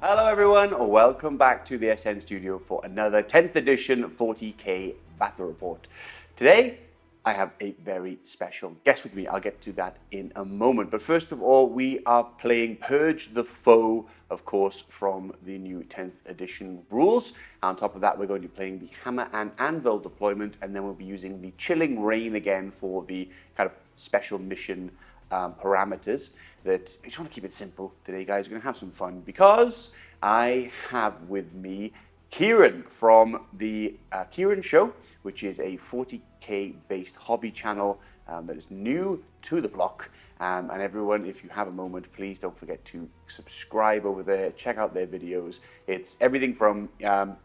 Hello everyone, welcome back to the SN Studio for another 10th edition 40k battle report. Today, I have a very special guest with me. I'll get to that in a moment. But first of all, we are playing Purge the Foe, of course, from the new 10th edition rules. On top of that, we're going to be playing the Hammer and Anvil deployment, and then we'll be using the Chilling Rain again for the kind of special mission parameters. That I just want to keep it simple today, guys. We're going to have some fun because I have with me Kieran from the Kieran Show, which is a 40k based hobby channel that is new to the block. And everyone, if you have a moment, please don't forget to subscribe over there. Check out their videos. It's everything from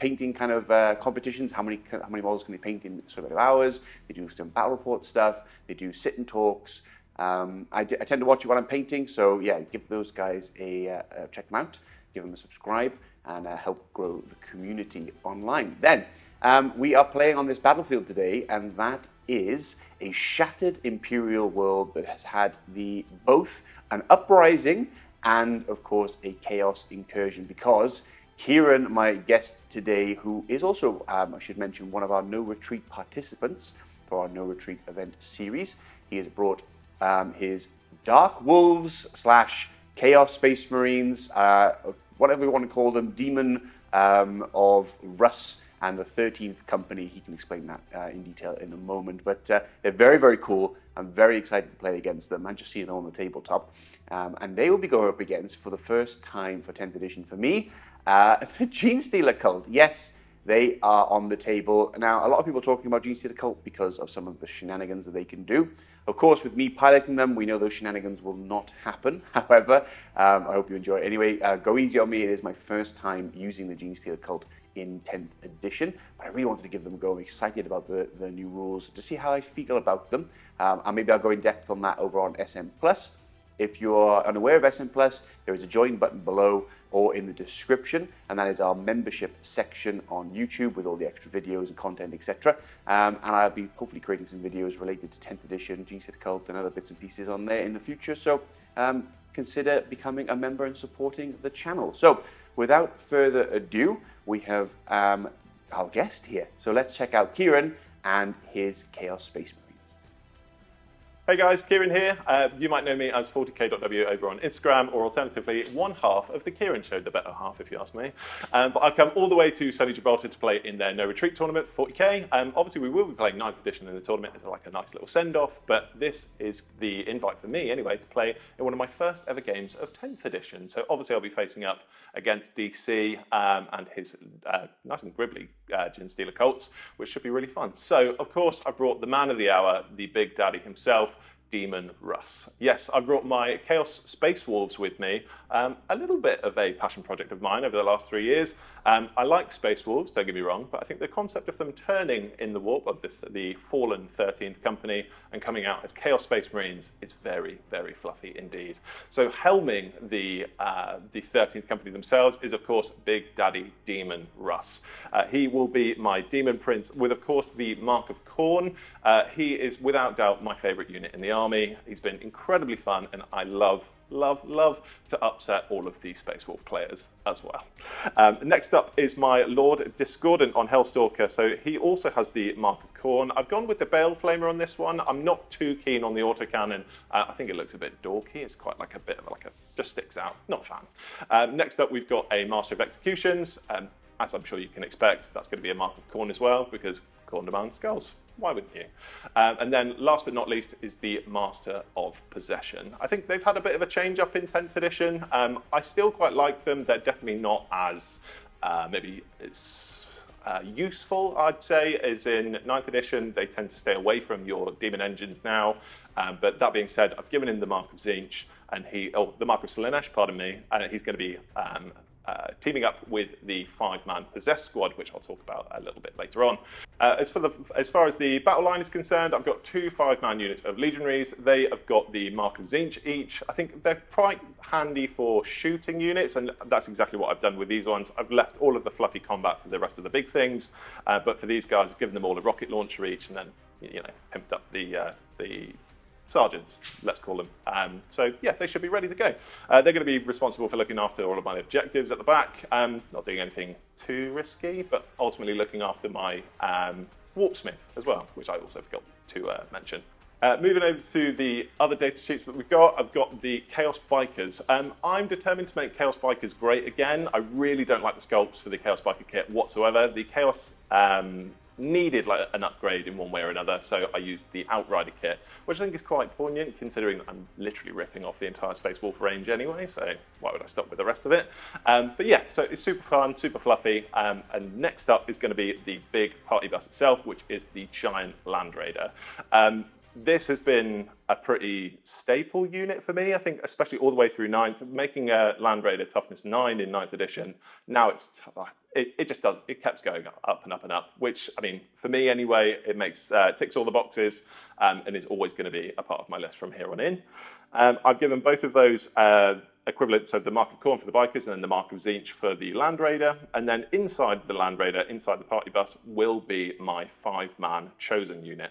painting kind of competitions. How many models can they paint in so many hours? They do some battle report stuff. They do sit and talks. I tend to watch it while I'm painting, so yeah, give those guys check them out, give them a subscribe, and help grow the community online. Then, we are playing on this battlefield today, and that is a shattered Imperial world that has had both an uprising and, of course, a chaos incursion, because Kieran, my guest today, who is also, I should mention, one of our No Retreat participants for our No Retreat event series, he has brought his Dark Wolves / Chaos Space Marines, whatever you want to call them, Daemon of Russ and the 13th Company. He can explain that in detail in a moment. But they're very, very cool. I'm very excited to play against them. I just see them on the tabletop. And they will be going up against, for the first time for 10th edition for me, the Genestealer Cult. Yes, they are on the table. Now, a lot of people are talking about Genestealer Cult because of some of the shenanigans that they can do. Of course, with me piloting them, we know those shenanigans will not happen. However, I hope you enjoy it. Anyway, go easy on me. It is my first time using the Genestealer Cult in 10th edition. But I really wanted to give them a go. I'm excited about the new rules to see how I feel about them. And maybe I'll go in depth on that over on SM+. If you're unaware of SM+, there is a join button below or in the description, and that is our membership section on YouTube with all the extra videos and content, etc. And I'll be hopefully creating some videos related to 10th edition, Genestealer Cult, and other bits and pieces on there in the future. So consider becoming a member and supporting the channel. So without further ado, we have our guest here. So let's check out Kieran and his Chaos Space Marines. Hey guys, Kieran here. You might know me as 40k.w over on Instagram, or alternatively, one half of the Kieran Show, the better half if you ask me. But I've come all the way to sunny Gibraltar to play in their No Retreat tournament for 40k. Obviously, we will be playing 9th edition in the tournament. It's like a nice little send-off, but this is the invite for me, anyway, to play in one of my first ever games of 10th edition. So obviously, I'll be facing up against DC and his nice and gribbly Genestealer Cults, which should be really fun. So, of course, I brought the man of the hour, the big daddy himself, Daemon Russ. Yes, I brought my Chaos Space Wolves with me, a little bit of a passion project of mine over the last 3 years. I like Space Wolves, don't get me wrong, but I think the concept of them turning in the warp of the fallen 13th Company and coming out as Chaos Space Marines is very, very fluffy indeed. So helming the 13th Company themselves is, of course, Big Daddy Daemon Russ. He will be my Demon Prince with, of course, the Mark of Khorne. He is, without doubt, my favourite unit in the army. He's been incredibly fun, and I love to upset all of the Space Wolf players as well. Next up is my Lord Discordant on Hellstalker. So he also has the Mark of Khorne. I've gone with the Bale Flamer on this one. I'm not too keen on the autocannon. I think it looks a bit dorky. It's quite like a bit of just sticks out. Not a fan. Next up, we've got a Master of Executions. As I'm sure you can expect, that's going to be a Mark of Khorne as well, because Khorne demands skulls. Why wouldn't you? And then last but not least is the Master of Possession. I think they've had a bit of a change up in 10th edition. I still quite like them. They're definitely not as maybe it's useful, I'd say, as in 9th edition. They tend to stay away from your demon engines now. But that being said, I've given him the Mark of Tzeentch and the Mark of Slaanesh, pardon me, and he's going to be teaming up with the 5-man Possessed squad, which I'll talk about a little bit later on. As far as the battle line is concerned, I've got 2 5-man units of legionaries. They have got the Mark of Tzeentch each. I think they're quite handy for shooting units, and that's exactly what I've done with these ones. I've left all of the fluffy combat for the rest of the big things, but for these guys, I've given them all a rocket launcher each, and then pimped up the sergeants, let's call them. So yeah, they should be ready to go. They're going to be responsible for looking after all of my objectives at the back. Not doing anything too risky, but ultimately looking after my Warpsmith as well, which I also forgot to mention. Moving over to the other data sheets that we've got, I've got the Chaos Bikers. I'm determined to make Chaos Bikers great again. I really don't like the sculpts for the Chaos Biker kit whatsoever. The Chaos needed like an upgrade in one way or another, so I used the Outrider kit, which I think is quite poignant considering that I'm literally ripping off the entire Space Wolf range anyway, so why would I stop with the rest of it? But yeah, so it's super fun, super fluffy, and next up is going to be the big party bus itself, which is the Giant Land Raider. This has been a pretty staple unit for me, I think, especially all the way through 9th. Making a Land Raider toughness 9 in 9th edition, now it just does, it keeps going up and up and up, which, I mean, for me anyway, it makes ticks all the boxes and is always going to be a part of my list from here on in. I've given both of those equivalents of the Mark of Khorne for the Bikers and then the Mark of Tzeentch for the Land Raider. And then inside the Land Raider, inside the party bus, will be my 5-man Chosen unit.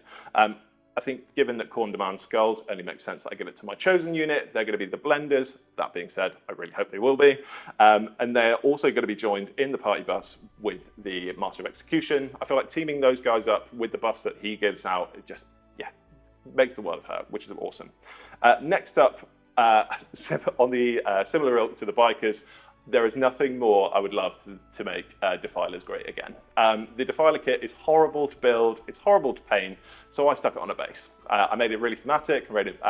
I think given that Khorne demands skulls, it only makes sense that I give it to my Chosen unit. They're going to be the Blenders. That being said, I really hope they will be. And they're also going to be joined in the party bus with the Master of Execution. I feel like teaming those guys up with the buffs that he gives out, it just, yeah, makes the world of hurt, which is awesome. Next up, on the similar ilk to the Bikers, there is nothing more I would love to make Defilers great again. The Defiler kit is horrible to build, it's horrible to paint, so I stuck it on a base. I made it really thematic, I made it,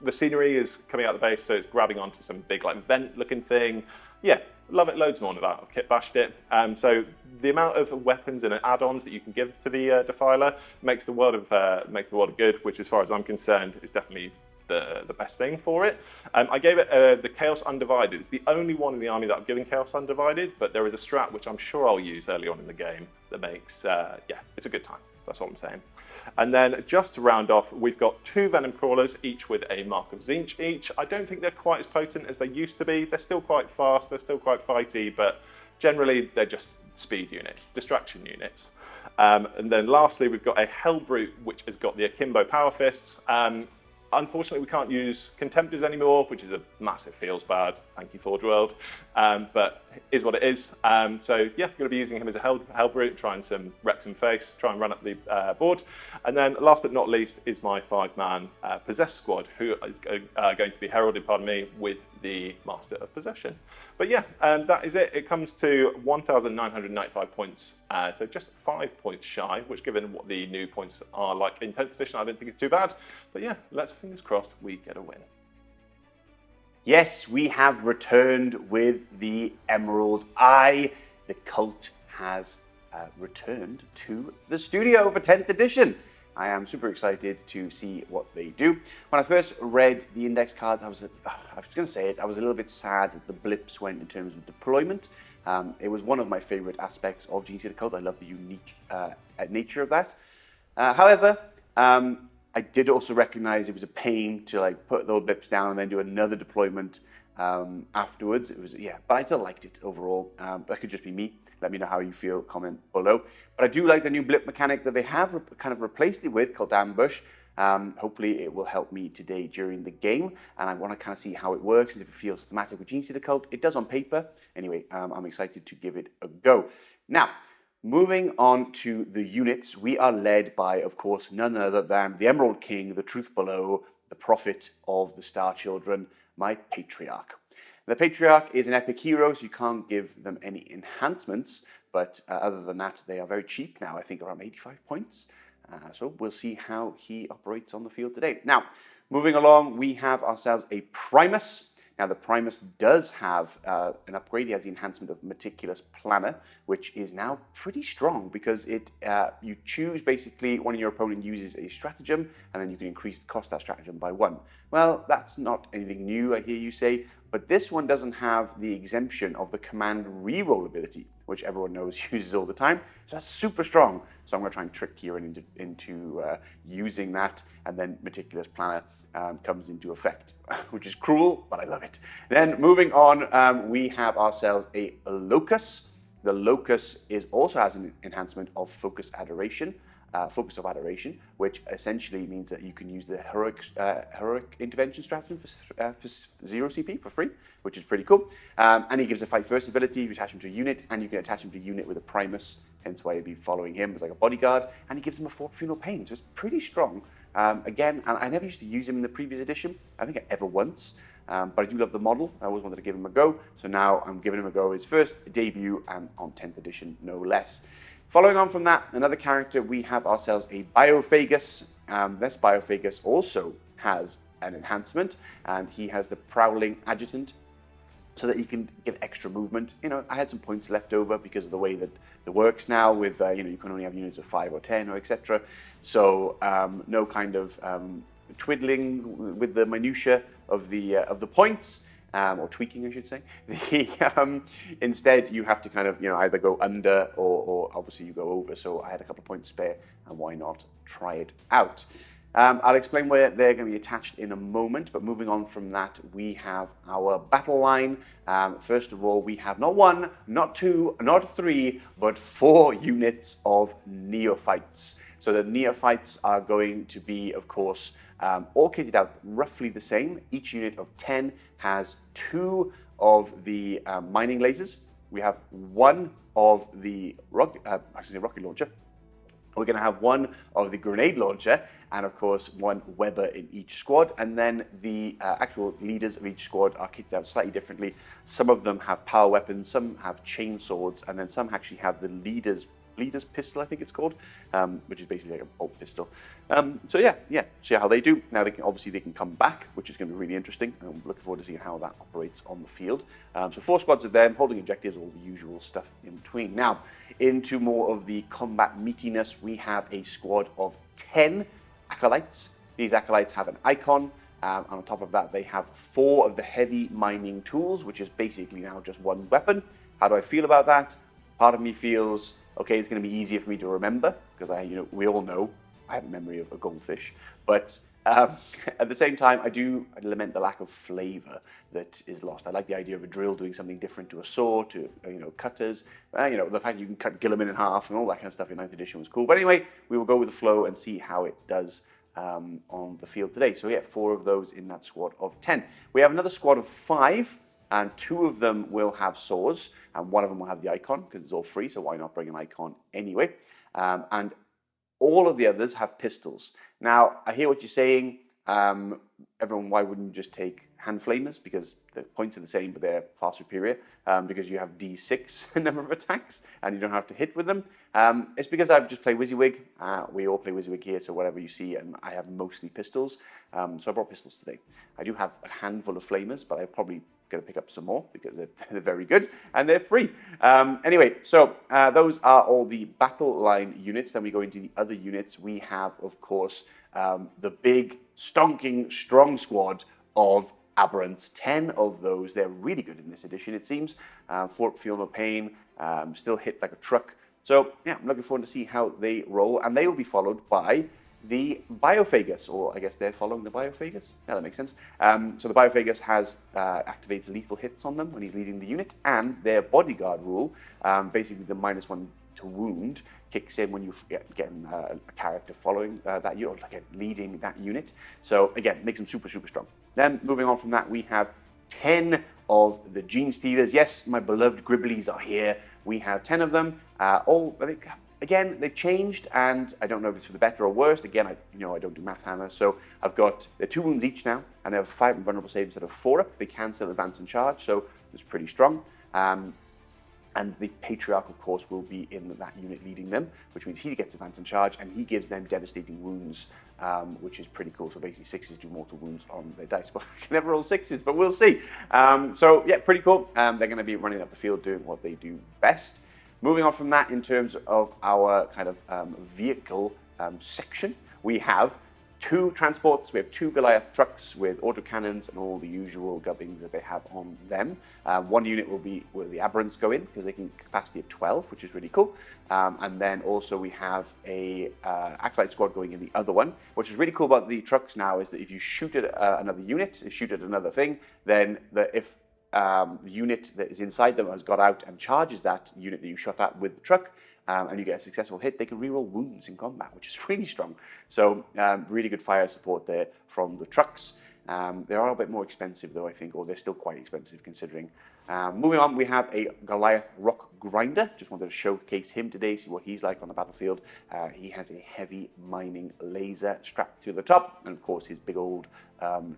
the scenery is coming out the base, so it's grabbing onto some big like vent looking thing. Yeah, love it loads more than that. I've kit bashed it. So the amount of weapons and add-ons that you can give to the Defiler makes the world of good, which as far as I'm concerned is definitely the best thing for it. I gave it the Chaos Undivided. It's the only one in the army that I've given Chaos Undivided, but there is a strat which I'm sure I'll use early on in the game that makes, yeah, it's a good time. That's all I'm saying. And then just to round off, we've got 2 Venom Crawlers, each with a Mark of Tzeentch each. I don't think they're quite as potent as they used to be. They're still quite fast, they're still quite fighty, but generally they're just speed units, distraction units. And then lastly, we've got a Hellbrute, which has got the Akimbo Power Fists. Unfortunately, we can't use Contemptors anymore, which is a massive feels bad. Thank you, Forge World. But is what it is. So yeah, going to be using him as a Hellbrute, trying some wreck some face, try and run up the board. And then last but not least is my 5-man Possessed squad, who is going to be heralded, pardon me, with the Master of Possession. But yeah, that is it. It comes to 1,995 points, so just 5 points shy, which given what the new points are like in 10th edition, I don't think it's too bad. But yeah, let's fingers crossed we get a win. Yes, we have returned with the Emerald Eye. The cult has returned to the studio for 10th edition. I am super excited to see what they do. When I first read the index cards, I was going to say it, I was a little bit sad that the blips went in terms of deployment. It was one of my favorite aspects of Genestealer Cult. I love the unique nature of that. However, I did also recognize it was a pain to like put those blips down and then do another deployment afterwards. It was, yeah, but I still liked it overall. That could just be me. Let me know how you feel, comment below. But I do like the new blip mechanic that they have kind of replaced it with, called Ambush. Hopefully it will help me today during the game, and I want to kind of see how it works and if it feels thematic with Genestealer Cult. It does on paper. Anyway, I'm excited to give it a go. Now, moving on to the units, we are led by, of course, none other than the Emerald King, the Truth Below, the Prophet of the Star Children, my Patriarch. The Patriarch is an epic hero, so you can't give them any enhancements, but other than that, they are very cheap now, I think around 85 points. So we'll see how he operates on the field today. Now, moving along, we have ourselves a Primus. Now, the Primus does have an upgrade. He has the enhancement of Meticulous Planner, which is now pretty strong because it you choose basically one of your opponent uses a stratagem, and then you can increase the cost of that stratagem by 1. Well, that's not anything new, I hear you say, but this one doesn't have the exemption of the command reroll ability, which everyone knows uses all the time. So that's super strong. So I'm going to try and trick Kieran into using that, and then Meticulous Planner comes into effect, which is cruel, but I love it. Then moving on, we have ourselves a Locus. The Locus also has an enhancement of Focus Adoration. Focus of Adoration, which essentially means that you can use the heroic intervention stratagem for 0 CP for free, which is pretty cool. And he gives a fight first ability. You attach him to a unit, and you can attach him to a unit with a Primus, hence why you'd be following him as like a bodyguard. And he gives him a funeral pain, so it's pretty strong. Again, and I never used to use him in the previous edition. I think ever once. But I do love the model. I always wanted to give him a go. So now I'm giving him a go. His first debut and on 10th edition, no less. Following on from that, another character, we have ourselves a Biophagus. This Biophagus also has an enhancement, and he has the Prowling Agitant, so that he can give extra movement. You know, I had some points left over because of the way that it works now with, you know, you can only have units of 5 or 10 or etc. So no kind of twiddling with the minutiae of the points, or tweaking, I should say. Instead, you have to kind of, you know, either go under or obviously you go over. So I had a couple of points spare, and why not try it out? I'll explain where they're going to be attached in a moment, but moving on from that, we have our battle line. First of all, we have not 1, not 2, not 3, but 4 units of neophytes. So the neophytes are going to be, of course, all kitted out roughly the same. Each unit of 10 has 2 of the mining lasers. We have 1 of the rocket launcher. We're going to have 1 of the grenade launcher, and of course 1 Weber in each squad. And then the actual leaders of each squad are kitted out slightly differently. Some of them have power weapons, some have chain swords, and then some actually have the leader's pistol, I think it's called, which is basically like a bolt pistol. So yeah, see how they do. Now they can come back, which is going to be really interesting. I'm looking forward to seeing how that operates on the field. So 4 squads of them, holding objectives, all the usual stuff in between. Now, into more of the combat meatiness, we have a squad of 10 acolytes. These acolytes have an icon. And on top of that, they have 4 of the heavy mining tools, which is basically now just 1 weapon. How do I feel about that? Part of me feels, okay, it's going to be easier for me to remember, because we all know I have a memory of a goldfish. But at the same time, I do lament the lack of flavor that is lost. I like the idea of a drill doing something different to a saw, to cutters. The fact you can cut Gilliman in half and all that kind of stuff in 9th edition was cool. But anyway, we will go with the flow and see how it does on the field today. So yeah, 4 of those in that squad of 10. We have another squad of 5, and 2 of them will have saws, and 1 of them will have the icon, because it's all free, so why not bring an icon anyway? And all of the others have pistols. Now, I hear what you're saying. Everyone, why wouldn't you just take hand flamers? Because the points are the same, but they're far superior, because you have D6 number of attacks, and you don't have to hit with them. It's because I just play WYSIWYG. We all play WYSIWYG here, so whatever you see, and I have mostly pistols. So I brought pistols today. I do have a handful of flamers, but I probably going to pick up some more because they're very good and they're free. Anyway, so those are all the battle line units. Then we go into the other units. We have, of course, the big, stonking, strong squad of aberrants. 10 of those. They're really good in this edition, it seems. Feel no pain, still hit like a truck. So yeah, I'm looking forward to see how they roll, and they will be followed by the Biophagus, or I guess they're following the Biophagus. Yeah, that makes sense. So the Biophagus activates lethal hits on them when he's leading the unit, and their bodyguard rule, basically the -1 to wound, kicks in when you get a character following that unit, or again, leading that unit. So again, makes them super, super strong. Then moving on from that, we have 10 of the Genestealers. Yes, my beloved Gribblies are here. We have 10 of them. Again, they've changed, and I don't know if it's for the better or worse. Again, I don't do math hammer, so I've got, they're 2 wounds each now, and they have 5 invulnerable saves instead of 4 up. They can still advance and charge, so it's pretty strong. And the Patriarch, of course, will be in that unit leading them, which means he gets advance and charge, and he gives them devastating wounds, which is pretty cool. So basically 6s do mortal wounds on their dice. But I can never roll 6s, but we'll see. So yeah, pretty cool. They're going to be running up the field doing what they do best. Moving on from that, in terms of our kind of vehicle section, we have 2 transports. We have 2 Goliath trucks with autocannons and all the usual gubbings that they have on them. 1 unit will be where the aberrants go in, because they can capacity of 12, which is really cool. And then also we have a Acolyte squad going in the other one. Which is really cool about the trucks now is that if you shoot at another unit, shoot at another thing, then if the unit that is inside them has got out and charges that unit that you shot at with the truck, and you get a successful hit, they can reroll wounds in combat, which is really strong. So really good fire support there from the trucks. They are a bit more expensive though, I think, or they're still quite expensive considering. Moving on, we have a Goliath Rock Grinder. Just wanted to showcase him today, see what he's like on the battlefield. He has a heavy mining laser strapped to the top, and of course his big old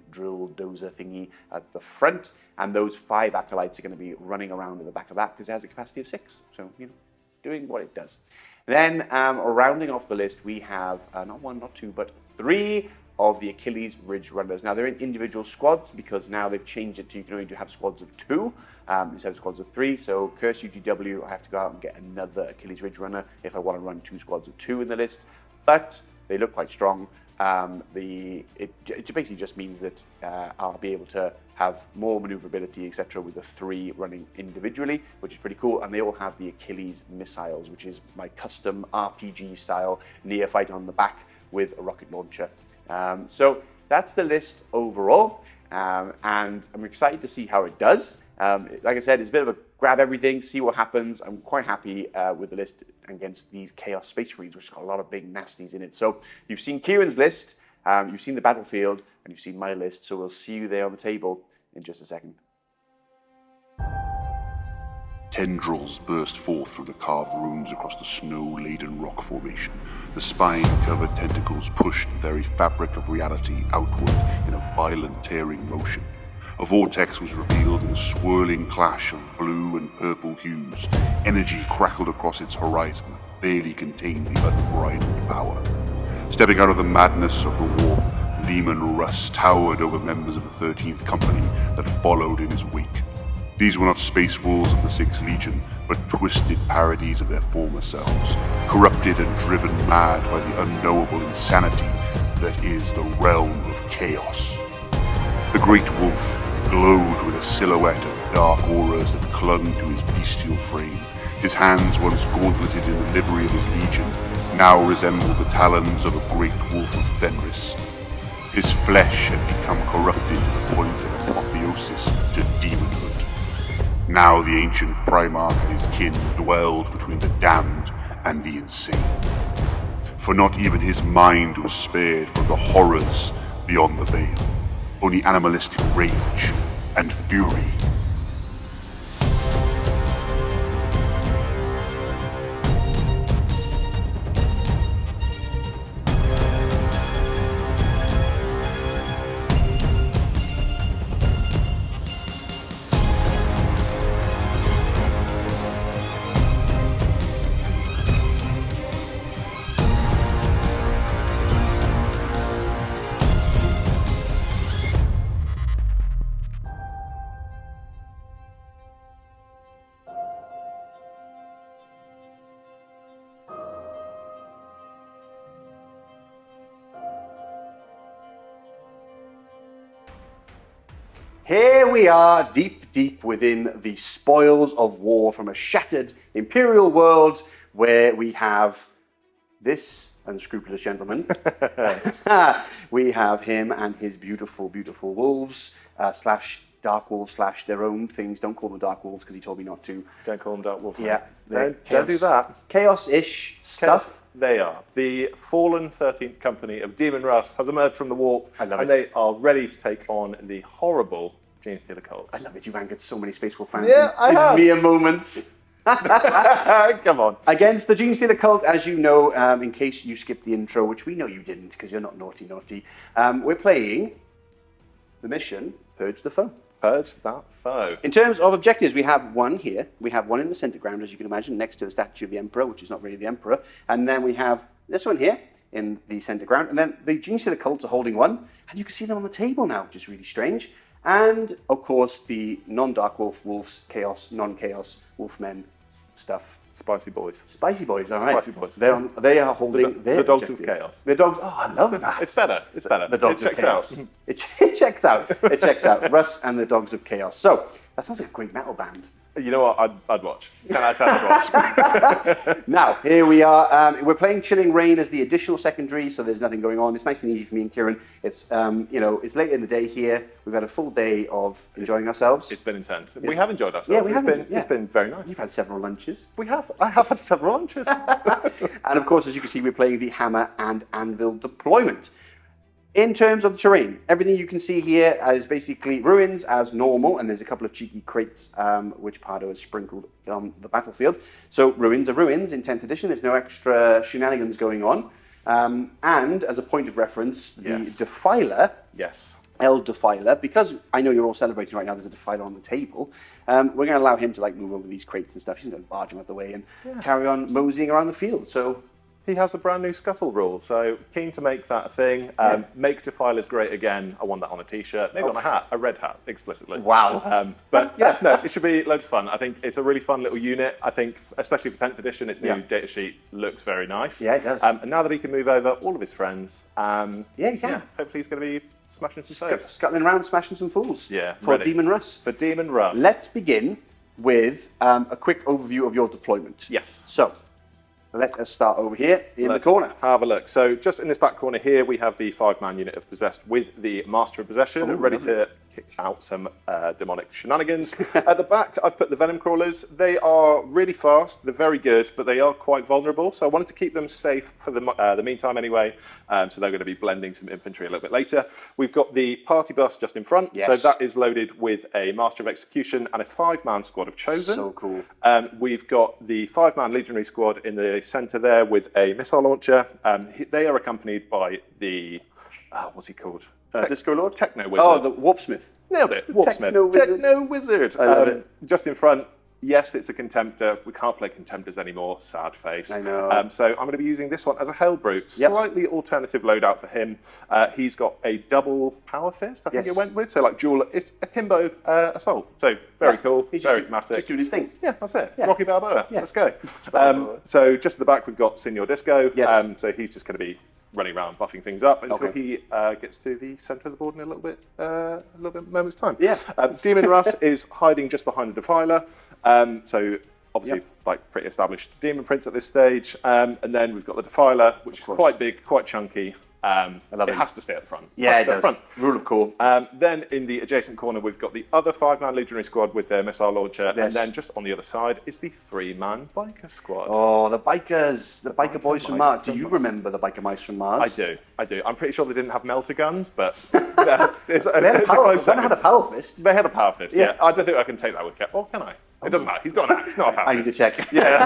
drill dozer thingy at the front. And those 5 acolytes are going to be running around in the back of that because it has a capacity of 6. So, you know, doing what it does. Then, rounding off the list, we have not 1, not 2, but 3 of the Achilles Ridge Runners. Now, they're in individual squads because now they've changed it to you can only have squads of 2 instead of squads of 3. So, curse UGW, I have to go out and get another Achilles Ridge Runner if I want to run 2 squads of 2 in the list. But they look quite strong. It basically just means that I'll be able to have more maneuverability, etc., with the 3 running individually, which is pretty cool. And they all have the Achilles missiles, which is my custom RPG style neophyte on the back with a rocket launcher. So that's the list overall, and I'm excited to see how it does. Like I said, it's a bit of a grab everything, see what happens. I'm quite happy with the list against these Chaos Space Marines, which has got a lot of big nasties in it. So you've seen Kieran's list, you've seen the battlefield, and you've seen my list. So we'll see you there on the table in just a second. Tendrils burst forth from the carved runes across the snow-laden rock formation. The spine-covered tentacles pushed the very fabric of reality outward in a violent tearing motion. A vortex was revealed in a swirling clash of blue and purple hues. Energy crackled across its horizon that barely contained the unbridled power. Stepping out of the madness of the warp, Daemon Russ towered over members of the 13th Company that followed in his wake. These were not space wolves of the 6th Legion, but twisted parodies of their former selves, corrupted and driven mad by the unknowable insanity that is the realm of chaos. The great wolf glowed with a silhouette of dark auras that clung to his bestial frame. His hands, once gauntleted in the livery of his legion, now resembled the talons of a great wolf of Fenris. His flesh had become corrupted to the point of apotheosis to demonhood. Now the ancient Primarch and his kin dwelled between the damned and the insane. For not even his mind was spared from the horrors beyond the veil. Only animalistic rage and fury. Here we are, deep, deep within the spoils of war from a shattered imperial world where we have this unscrupulous gentleman. We have him and his beautiful, beautiful wolves, slash dark wolves, slash their own things. Don't call them dark wolves because he told me not to. Don't call them dark wolves. Yeah. Don't do that. Chaos-ish stuff. They are. The fallen 13th Company of Daemon Russ has emerged from the warp. I love and it. they are ready to take on the horrible Genestealer Cults. I love it. You've angered so many Space Wolf fans Yeah, I have. in mere moments. Come on. Against the Genestealer Cult, as you know, in case you skipped the intro, which we know you didn't because you're not naughty, we're playing the mission Purge the Foe. Purge that foe. In terms of objectives, we have one here. We have one in the center ground, as you can imagine, next to the statue of the Emperor, which is not really the Emperor. And then we have this one here in the center ground. And then the Genestealer Cults are holding one. And you can see them on the table now, which is really strange. And, of course, the non-Dark Wolf, Wolves, Chaos, non-Chaos, Wolfmen stuff. Spicy boys. Spicy boys, all right. Spicy boys. They are holding their the dogs objective. of chaos. The dogs, oh, I love that. It's better. It's better. The dogs it of checks chaos. out. It checks out. It checks out. Russ and the dogs of chaos. So, that sounds like a great metal band. You know what? I'd watch. 10 out of 10, I'd watch. Now, here we are. We're playing Chilling Reign as the additional secondary, so there's nothing going on. It's nice and easy for me and Kieran. It's, it's late in the day here. We've had a full day of enjoying ourselves. It's been intense. We have enjoyed ourselves. Yeah, we have. It's been very nice. You've had several lunches. We have. I have had several lunches. And of course, as you can see, we're playing the Hammer and Anvil deployment. In terms of the terrain, everything you can see here is basically ruins as normal, and there's a couple of cheeky crates which Pardo has sprinkled on the battlefield. So ruins are ruins in 10th edition. There's no extra shenanigans going on. And as a point of reference, the Defiler, El Defiler, because I know you're all celebrating right now, there's a Defiler on the table, we're going to allow him to move over these crates and stuff. He's going to barge them out the way and carry on moseying around the field. So he has a brand new scuttle rule, so keen to make that a thing. Make Defilers great again. I want that on a t-shirt, maybe on a hat, a red hat, explicitly. Wow. But yeah, no, it should be loads of fun. I think it's a really fun little unit. I think, especially for 10th edition, its new data sheet looks very nice. Yeah, it does. And now that he can move over all of his friends, he can. Hopefully he's going to be smashing some saves. Scuttling around, smashing some fools. Yeah, for ready. Daemon Russ. For Daemon Russ. Let's begin with a quick overview of your deployment. Yes. So, let us start over here in the corner. Have a look. So just in this back corner here, we have the 5-man unit of Possessed with the Master of Possession, ready to kick out some demonic shenanigans. At the back, I've put the Venom Crawlers. They are really fast. They're very good, but they are quite vulnerable. So I wanted to keep them safe for the meantime anyway. So they're going to be blending some infantry a little bit later. We've got the Party Bus just in front. Yes. So that is loaded with a Master of Execution and a 5-man squad of Chosen. So cool. We've got the 5-man Legionary squad in the centre there with a missile launcher. They are accompanied by the, what's he called? Disco Lord? Techno Wizard. Oh, the Warpsmith. Nailed it. Warpsmith. Techno Wizard. I love it. Just in front. Yes, it's a Contemptor. We can't play Contemptors anymore. Sad face. I know. So I'm going to be using this one as a Hellbrute. Slightly alternative loadout for him. He's got a double Power Fist, I think it went with. So like dual, it's akimbo assault. So very cool, very thematic. Just doing his thing. Yeah, that's it. Rocky Balboa. Yeah. Let's go. So just at the back, we've got Signor Disco. Yes. So he's just going to be running around buffing things up until he gets to the centre of the board in a little bit moment's time. Yeah. Daemon Russ is hiding just behind the Defiler. So obviously like pretty established Demon Prince at this stage. And then we've got the Defiler, which is quite big, quite chunky. I love it. It has to stay at the front. Yeah, it does. Rule of cool. Then in the adjacent corner, we've got the other 5-man Legionary squad with their missile launcher. And then just on the other side is the 3-man Biker squad. Oh, the bikers. The biker boys from Mars. Do you remember the biker mice from Mars? I do. I'm pretty sure they didn't have melter guns, but it's a close They second. had a power fist. They had a power fist, yeah. I don't think I can take that with Cap. Or can I? It doesn't matter. He's got an axe. It's not a power I need to check. Yeah,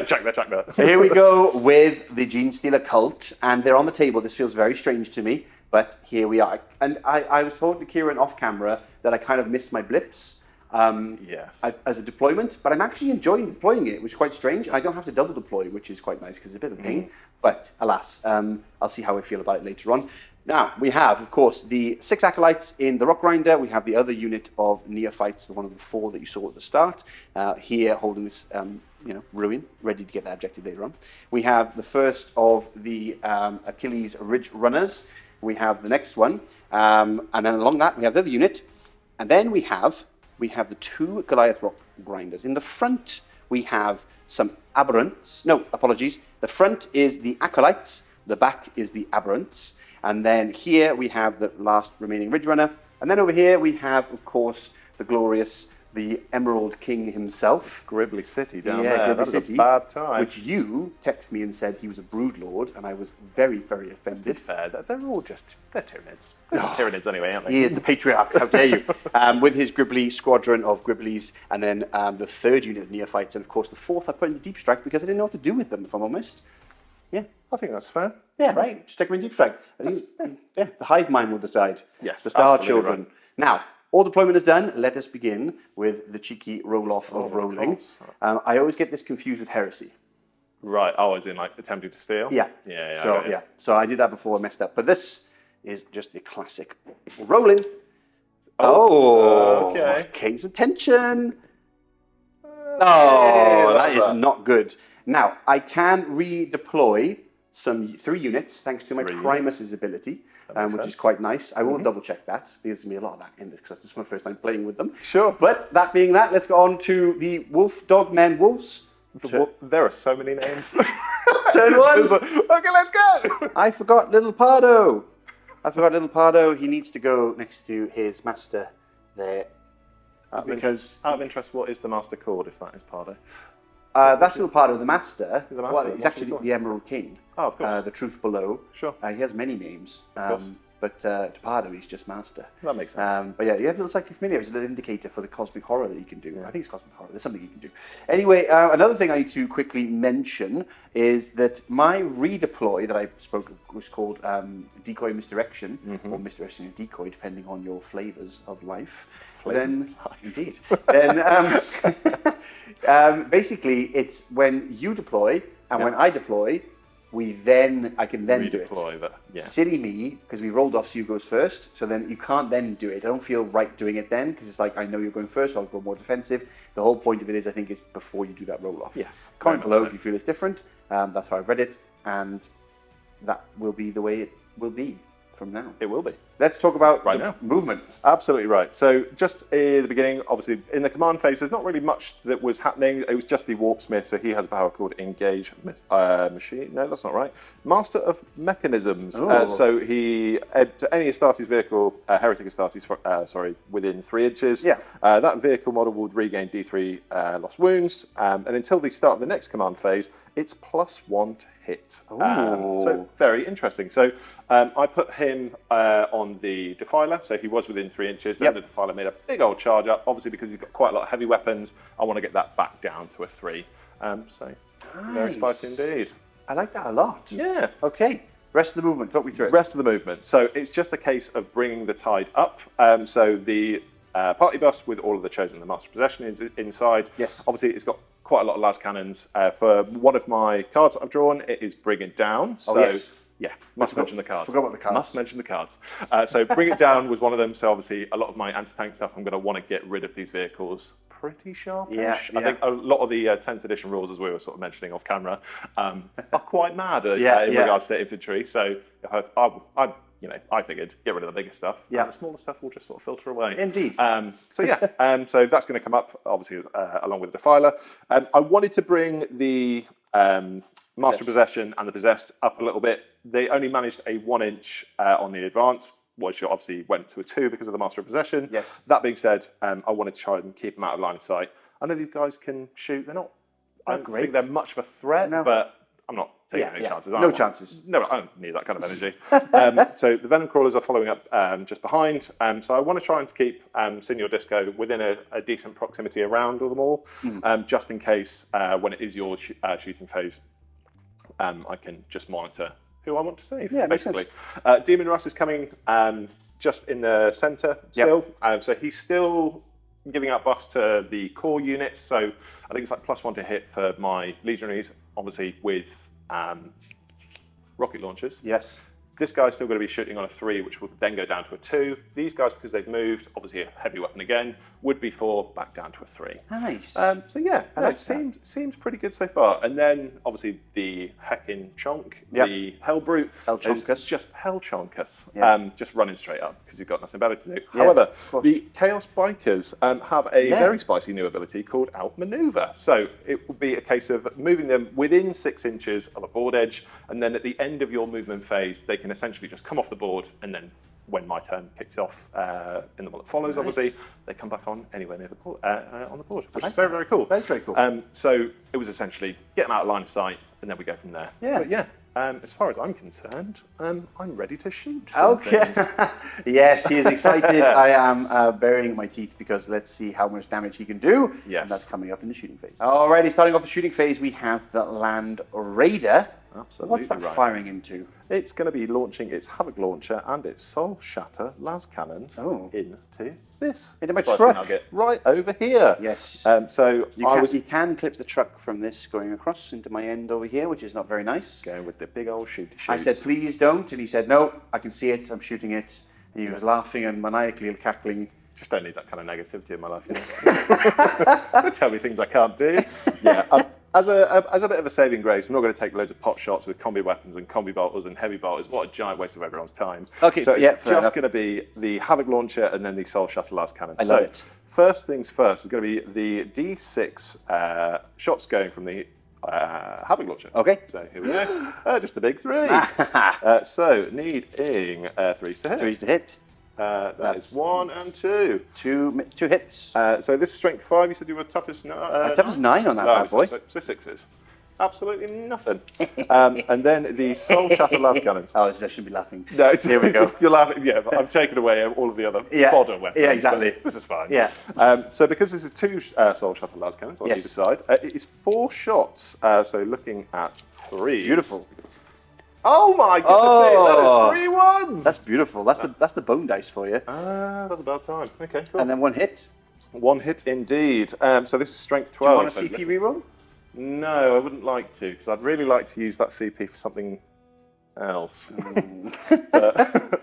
check that. Here we go with the Genestealer Cult, and they're on the table. This feels very strange to me, but here we are. And I was talking to Kieran off camera that I kind of missed my blips as a deployment, but I'm actually enjoying deploying it, which is quite strange. And I don't have to double deploy, which is quite nice because it's a bit of a pain. But alas, I'll see how I feel about it later on. Now, we have, of course, the 6 Acolytes in the Rock Grinder. We have the other unit of Neophytes, the one of the 4 that you saw at the start, here holding this ruin, ready to get that objective later on. We have the first of the Achilles Ridge Runners. We have the next one. And then along that, we have the other unit. And then we have the 2 Goliath Rock Grinders. In the front, we have some Aberrants. No, apologies. The front is the Acolytes. The back is the Aberrants. And then here we have the last remaining Ridge Runner. And then over here we have, of course, the glorious, the Emerald King himself. Gribbly City down there. Gribbly That was City, a bad time. Which you texted me and said he was a Broodlord, and I was very, very offended. To be fair, they're all just, they're Tyranids. They're Tyranids anyway, aren't they? He is the Patriarch, how dare you. With his Gribbly squadron of Gribblies, and then the 3rd unit of Neophytes, and of course the 4th I put into Deep Strike because I didn't know what to do with them, if I'm honest. Yeah. I think that's fair. Yeah, right. Just take them in Deep Strike. The hive mind will decide. Yes, the Star absolutely Children. right. Now, all deployment is done. Let us begin with the cheeky roll-off of rolling. I always get this confused with heresy. Right. Oh, as in like attempting to steal? Yeah. Yeah. So I did that before I messed up. But this is just a classic rolling. Oh, okay. Okay, some tension. Oh, that is not good. Now, I can redeploy three units thanks to my Three Primus's ability, which sense. is quite nice. I will double check that because there's going to be a lot of that in this because that's just my first time playing with them. Sure. But that being that, let's go on to the Wolf, Dog, Men, Wolves. There are so many names. Turn one. Okay, let's go. I forgot Little Pardo. He needs to go next to his master there. Because out of interest, what is the master called if that is Pardo? that's Little Pardo, the master. The master, Well, the he's master actually called. the Emerald King. Oh, of course. The Truth Below. Sure. He has many names. course. But to Pardo, he's just master. That makes sense. But yeah, you have a little psychic familiar. It's a little indicator for the cosmic horror that you can do. I think it's cosmic horror. There's something you can do. Anyway, another thing I need to quickly mention is that my redeploy that I spoke was called Decoy Misdirection, or Misdirection and Decoy, depending on your flavors of life. Indeed. Basically, it's when you deploy and when I deploy, I can then do it. But, yeah. Silly me, because we rolled off so you goes first, so then you can't then do it. I don't feel right doing it then, because it's like, I know you're going first, so I'll go more defensive. The whole point of it is, I think, is before you do that roll off. Yes. Comment below if you feel it's different. That's how I've read it, and that will be the way it will be from now. It will be. Let's talk about now. movement. Absolutely right. So just at the beginning, obviously, in the command phase, there's not really much that was happening. It was just the Warpsmith, so he has a power called Engage Machine. No, that's not right. Master of Mechanisms. So he, to any Astartes vehicle, Heretic Astartes, within 3 inches, that vehicle model would regain D3 lost wounds, and until the start of the next command phase, it's +1 to hit. So very interesting. So I put him on the Defiler, so he was within 3 inches. Then the Defiler made a big old charge up. Obviously, because he's got quite a lot of heavy weapons, I want to get that back down to a 3. Very spicy indeed. I like that a lot. Yeah. Okay. Rest of the movement. Talk me through it. Rest of the movement. So it's just a case of bringing the tide up. So the party bus with all of the chosen, the Master Possession inside. Yes. Obviously, it's got quite a lot of las cannons. For one of my cards I've drawn, it is Bring It Down. So, yes. Yeah, must mention the cards. Forgot about the cards. Must mention the cards. So Bring It Down was one of them. So obviously, a lot of my anti-tank stuff, I'm going to want to get rid of these vehicles pretty sharpish. Yeah. I think a lot of the 10th edition rules, as we were sort of mentioning off camera, are quite mad in regards to infantry. So I figured get rid of the bigger stuff. Yeah. And the smaller stuff will just sort of filter away. Indeed. So that's going to come up, obviously, along with the Defiler. I wanted to bring the Master of Possession and the Possessed up a little bit. They only managed a 1 inch on the advance, which obviously went to a 2 because of the Master of Possession. Yes. That being said, I wanted to try and keep them out of line of sight. I know these guys can shoot. They're not. I don't think they're much of a threat, but I'm not taking any chances. No chances. No, I don't need that kind of energy. So the Venom Crawlers are following up just behind. So I want to try and keep Senior Disco within a decent proximity around them all, just in case when it is your shooting phase, I can just monitor who I want to save, basically. Daemon Russ is coming just in the centre still. So he's still giving out buffs to the core units. So I think it's like +1 to hit for my legionaries, obviously with rocket launchers. Yes. This guy's still going to be shooting on a 3, which will then go down to a 2. These guys, because they've moved, obviously a heavy weapon again, would be 4, back down to a 3. Nice. It seems pretty good so far. And then, obviously, the Heckin' Chonk, the Hell Brute, Hellchonkus. just Hellchonkus, Yeah. just running straight up because you've got nothing better to do. However, the Chaos Bikers have a very spicy new ability called Outmaneuver. So it will be a case of moving them within 6 inches of a board edge, and then at the end of your movement phase, they can essentially just come off the board, and then when my turn kicks off in the one that follows, obviously, they come back on anywhere near the board, on the board, which is very, very cool. That's very cool. So it was essentially get them out of line of sight, and then we go from there. Yeah. But as far as I'm concerned, I'm ready to shoot some things. Yes, he is excited. I am burying my teeth because let's see how much damage he can do. Yes. And that's coming up in the shooting phase. Alrighty, starting off the shooting phase, we have the Land Raider. Absolutely. What's that firing into? It's going to be launching its Havoc Launcher and its Soul Shatter las cannons into this. Into my spicy truck. nugget right over here. Yes. So you can clip the truck from this going across into my end over here, which is not very nice. going with the big old shooty shoot. I said, please don't. And he said, no, I can see it. I'm shooting it. And he was laughing and maniacally cackling. Just don't need that kind of negativity in my life. Don't tell me things I can't do. As a bit of a saving grace, I'm not going to take loads of pot shots with combi weapons and combi bolters and heavy bolters. What a giant waste of everyone's time. Okay, so yeah, it's just going to be the Havoc launcher and then the Soul Shuttle las cannon. I love it. First things first is going to be the D6 shots going from the Havoc launcher. Okay. So here we go. Just a big 3. So needing 3s to hit. 3s to hit. That is 1 and 2. Two hits. So this is strength 5. You said you were toughest 9. Toughest 9 on that bad boy. So 6s. Absolutely nothing. And then the Soul Shatter las cannons. Oh, I should be laughing. No, here we go. You're laughing. Yeah, but I've taken away all of the other fodder weapons. Yeah, exactly. This is fine. Yeah. So because this is 2 Soul Shatter las cannons on either side, it is 4 shots. So looking at 3. Beautiful. Oh my goodness me! That is 3 1s. That's beautiful. That's the bone dice for you. That's about time. Okay, cool. And then 1 hit. 1 hit indeed. So this is strength 12. Do you want a CP reroll? No, I wouldn't like to, because I'd really like to use that CP for something else. But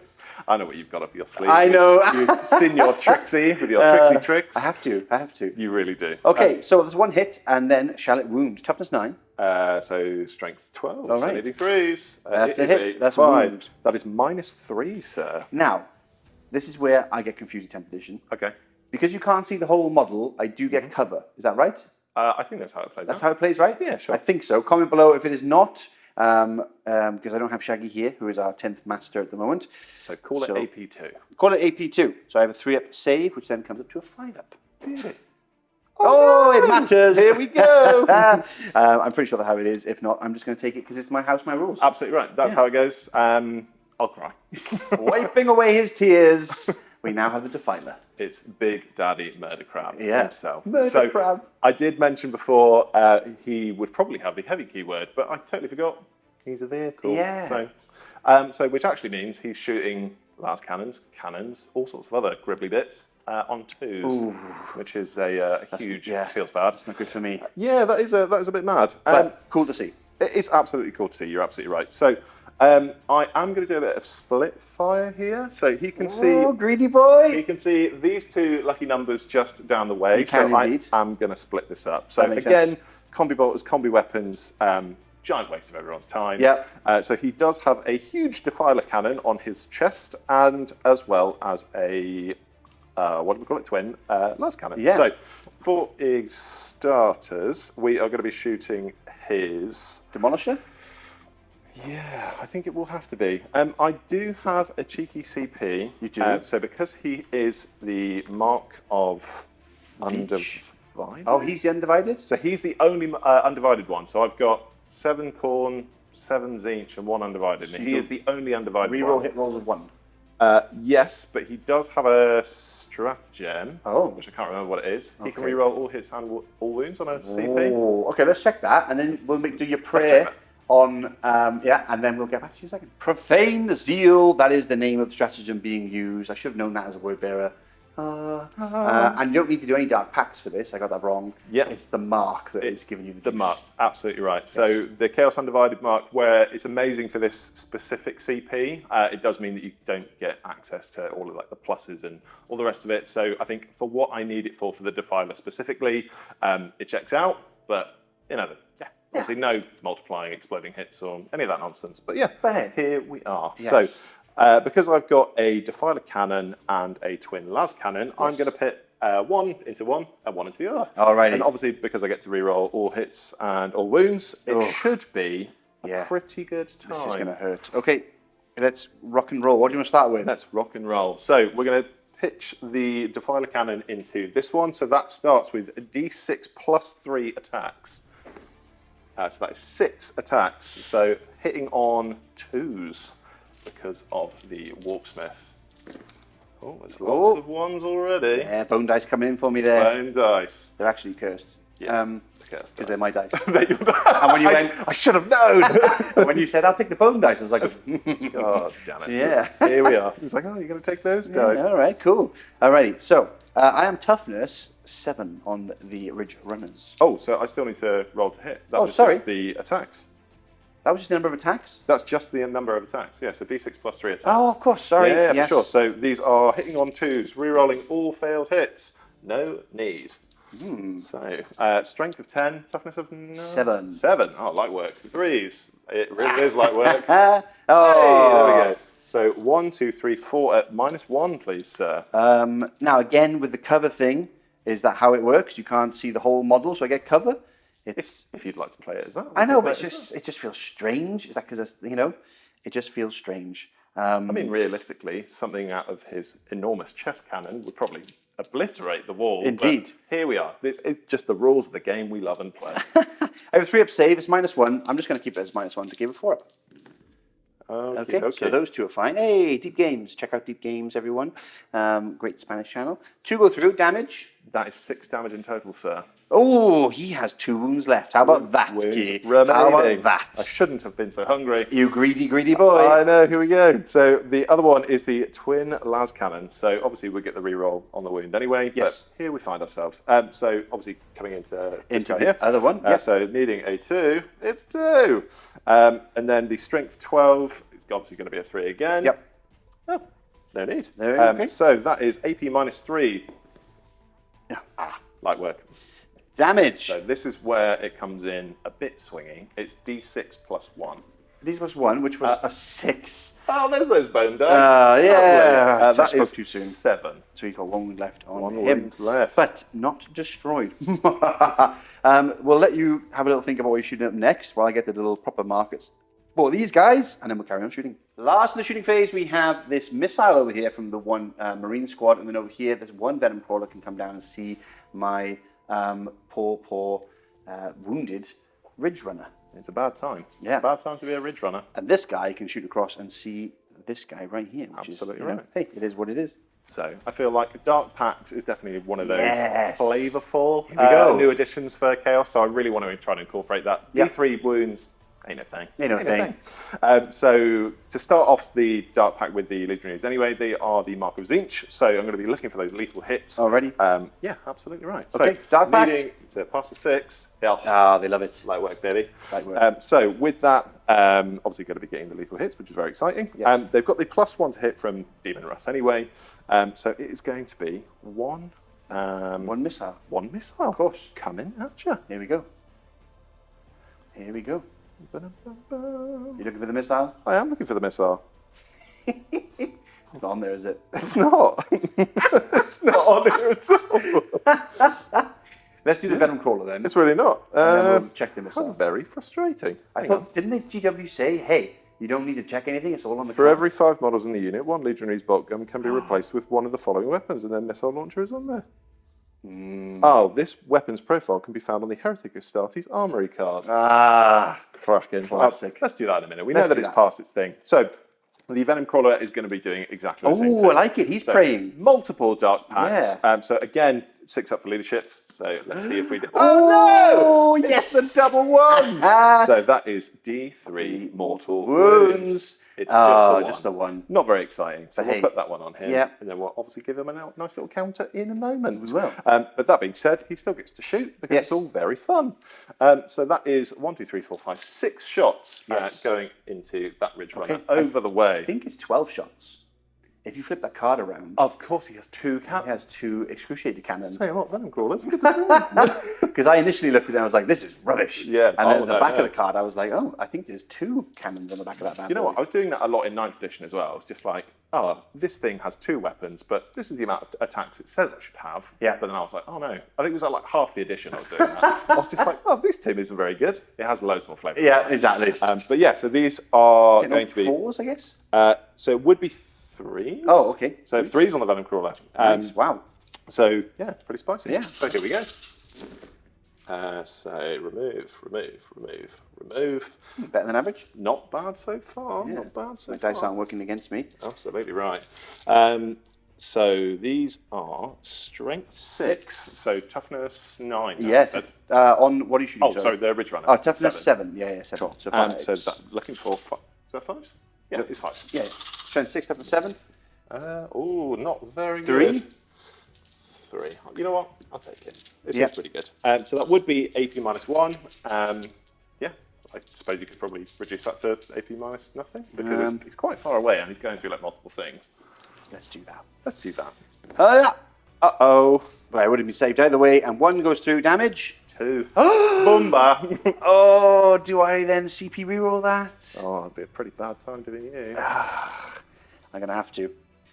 I know what you've got up your sleeve. I know. You've seen your Trixie with your Trixie tricks. I have to. You really do. Okay, so there's 1 hit, and then shall it wound? Toughness 9. So strength 12. All so right. needing 3s. That's a hit. That's 5. wound. That is -3, sir. Now, this is where I get confused in 10th edition. Okay. Because you can't see the whole model, I do get cover. Is that right? I think that's how it plays. That's how it plays, right? Yeah, sure. I think so. Comment below if it is not, because I don't have Shaggy here, who is our 10th master at the moment. So call it AP2. Call it AP2. So I have a 3-up save, which then comes up to a 5-up. Really? Oh, it matters. Here we go. I'm pretty sure that's how it is. If not, I'm just going to take it because it's my house, my rules. Absolutely right. That's how it goes. I'll cry. Wiping away his tears, we now have the Defiler. It's Big Daddy Murder Crab himself. Murder Crab. I did mention before he would probably have the heavy keyword, but I totally forgot he's a vehicle. Yeah. So which actually means he's shooting las cannons, all sorts of other gribbly bits on 2s, which is a huge, feels bad. It's not good for me. Yeah, that is a bit mad. But cool to see. It is absolutely cool to see. You're absolutely right. So I am going to do a bit of split fire here. So he can see. Oh, greedy boy! He can see these 2 lucky numbers just down the way. Can indeed. I am going to split this up. So again, combi bolters, combi weapons. Giant waste of everyone's time. Yeah. So he does have a huge Defiler cannon on his chest, and as well as a what do we call it? Twin las cannon. Yeah. So for starters, we are going to be shooting his Demolisher? Yeah, I think it will have to be. I do have a cheeky CP. You do? So because he is the mark of Undivided. Oh, he's the Undivided? So he's the only undivided one. So I've got 7 corn, 7s each, and 1 undivided. So and he is the only undivided Reroll one. hit rolls of 1. Yes, but he does have a stratagem, which I can't remember what it is. He can reroll all hits and all wounds on a CP. Oh, okay, let's check that, and then we'll do your prayer on, and then we'll get back to you in a second. Profane Zeal, that is the name of the stratagem being used. I should have known that as a word bearer. And you don't need to do any dark packs for this. I got that wrong. Yeah. It's the mark that is giving you the juice. Mark, absolutely right. Yes. So the Chaos Undivided mark, where it's amazing for this specific CP, it does mean that you don't get access to all of like the pluses and all the rest of it. So I think for what I need it for the Defiler specifically, it checks out. But obviously no multiplying, exploding hits or any of that nonsense. But here we are. Yes. So. Because I've got a Defiler cannon and a twin las cannon, I'm going to pit 1 into one and 1 into the other. Alrighty. And obviously, because I get to reroll all hits and all wounds, it should be a pretty good time. This is going to hurt. Okay, let's rock and roll. What do you want to start with? Let's rock and roll. So we're going to pitch the Defiler cannon into this one. So that starts with a D6 plus 3 attacks. So that is 6 attacks. So hitting on 2s. Because of the Warpsmith. Oh, there's lots of 1s already. Yeah, bone dice coming in for me there. Bone dice. They're actually cursed. Yeah, because they're my dice. And when you went, I should have known. when you said, I'll pick the bone dice, I was like, God damn it. Yeah. Here we are. He's like, oh, you're going to take those dice. All right, cool. Alrighty, so I am toughness 7 on the Ridge Runners. Oh, so I still need to roll to hit. That was sorry. just the attacks. That was just the number of attacks? That's just the number of attacks. Yeah, so D6 plus 3 attacks. Oh, of course, sorry. Yeah, for sure. So these are hitting on 2s, rerolling all failed hits. No need. So, strength of 10, toughness of 7. 7. Oh, light work. 3s. It really is light work. Oh. Hey, there we go. So 1, 2, 3, 4 at -1, please, sir. Now, again, with the cover thing, is that how it works? You can't see the whole model, so I get cover. It's If you'd like to play it as that. I know, but it just feels strange. Is that because it just feels strange. I mean, realistically, something out of his enormous chest cannon would probably obliterate the wall. Indeed. But here we are. It's just the rules of the game we love and play. I have a 3 up save. It's -1. I'm just going to keep it as -1 to give it 4 up. Okay, so those two are fine. Hey, Deep Games. Check out Deep Games, everyone. Great Spanish channel. 2 go through. Damage. That is 6 damage in total, sir. Oh, he has 2 wounds left. How about that, Key? How about that? I shouldn't have been so hungry. You greedy, greedy boy. I know, here we go. So the other one is the twin las cannon. So obviously we get the reroll on the wound anyway. Yes. But here we find ourselves. So obviously coming into the here. other one. Yep. So needing a 2, it's 2. And then the strength 12 is obviously going to be a 3 again. Yep. Oh, no need. Okay. So that is AP -3. Light work. Damage. So this is where it comes in a bit swingy. It's D6 +1. This was 1, which was a 6. Oh, there's those bone dice. Yeah. That spoke is too soon. 7. So you got 1 wound left on One him. wound left. But not destroyed. We'll let you have a little think about what you're shooting up next while I get the little proper markers for these guys, and then we'll carry on shooting. Last in the shooting phase, we have this missile over here from the one Marine squad, and then over here, there's one Venom Crawler can come down and see my poor wounded Ridge Runner. It's a bad time. Yeah. It's a bad time to be a Ridge Runner. And this guy can shoot across and see this guy right here. Which Absolutely is, right. Hey, it is what it is. So I feel like Dark Pact is definitely one of those Yes. flavorful Here we go. new additions for Chaos. So I really want to try to incorporate that. Yep. D3 wounds. Ain't no thing. Ain't no thing. So to start off the Dark Pact with the Legionaries anyway, they are the Mark of Zinch. So I'm going to be looking for those lethal hits. Already? Yeah, absolutely right. Okay, so Dark Pact. needing to pass the 6. Yeah. Ah, they love it. Light work, baby. Light work. So with that, obviously going to be getting the lethal hits, which is very exciting. Yes. They've got the +1 to hit from Daemon Russ anyway. So it is going to be one missile. One missile. Of course. Coming at you. Here we go. Here we go. You looking for the missile? I am looking for the missile. It's not on there, is it? It's not. It's not on here at all. Let's do the Venom Crawler then. It's really not. And then we'll check the missile. Very frustrating. I thought, didn't the GW say, hey, you don't need to check anything, it's all on the For card? every 5 models in the unit, one Legionary's bolt gun can be replaced with one of the following weapons, and then missile launcher is on there. Oh, this weapon's profile can be found on the Heretic Astartes Armory card. Ah, Cracking. Classic. Let's do that in a minute. We Let's know that do it's that. past its thing. So the Venom Crawler is going to be doing exactly the same thing. Oh, I like it. He's praying. Multiple Dark Pacts. Yeah. So again, 6 up for leadership. So let's see if we do. Oh, no! yes! It's the double ones! So that is D3 mortal wounds. It's just the one. Not very exciting. So But we'll hey, put that one on here. yeah. And then we'll obviously give him a nice little counter in a moment. We will. But that being said, he still gets to shoot because Yes. it's all very fun. So that is 1, 2, 3, 4, 5, 6 shots Yes. going into that Ridge Runner Okay, over the way. I think it's 12 shots. If you flip that card around, Of course, he has 2 it cannons. has 2 excruciating cannons. Tell you what, Venom Crawlers. Because I initially looked at it and I was like, this is rubbish. Yeah. And then Oh, at the no, back no. of the card, I was like, oh, I think there's 2 cannons on the back of that bad You know boy. what? I was doing that a lot in 9th edition as well. I was just like, oh, this thing has 2 weapons, but this is the amount of attacks it says I should have. Yeah. But then I was like, oh no. I think it was like half the edition I was doing that. I was just like, oh, this team isn't very good. It has loads more flavour. Yeah, exactly. But yeah, so these are Yeah, going to be. 4s, I guess? So it would be 3s. Oh, okay. So 3s on the Venom Crawler. Nice. Wow. So yeah, pretty spicy. Yeah. So here we go. So remove. Better than average. Not bad so far. Yeah. Not bad so My far. dice aren't working against me. Absolutely right. So these are strength 6. So toughness 9. Yeah. On what are you shooting? Oh, sorry, the Ridge Runner. Oh, toughness 7. Yeah, 7. So 5. So that, looking for 5. Is that 5? Yeah, it's 5. Yeah. Strength 6, toughness 7. Oh, not very 3. good. 3. You know what? I'll take it. It seems Yeah. pretty good. So that would be AP -1. Yeah, I suppose you could probably reduce that to AP minus nothing because it's quite far away and he's going through like multiple things. Let's do that. Let's do that. Yeah. Uh-oh. Well, it would have been saved either way. And 1 goes through damage. 2. Boomba. Oh, do I then CP reroll that? Oh, it'd be a pretty bad time doing you. I'm going to have to.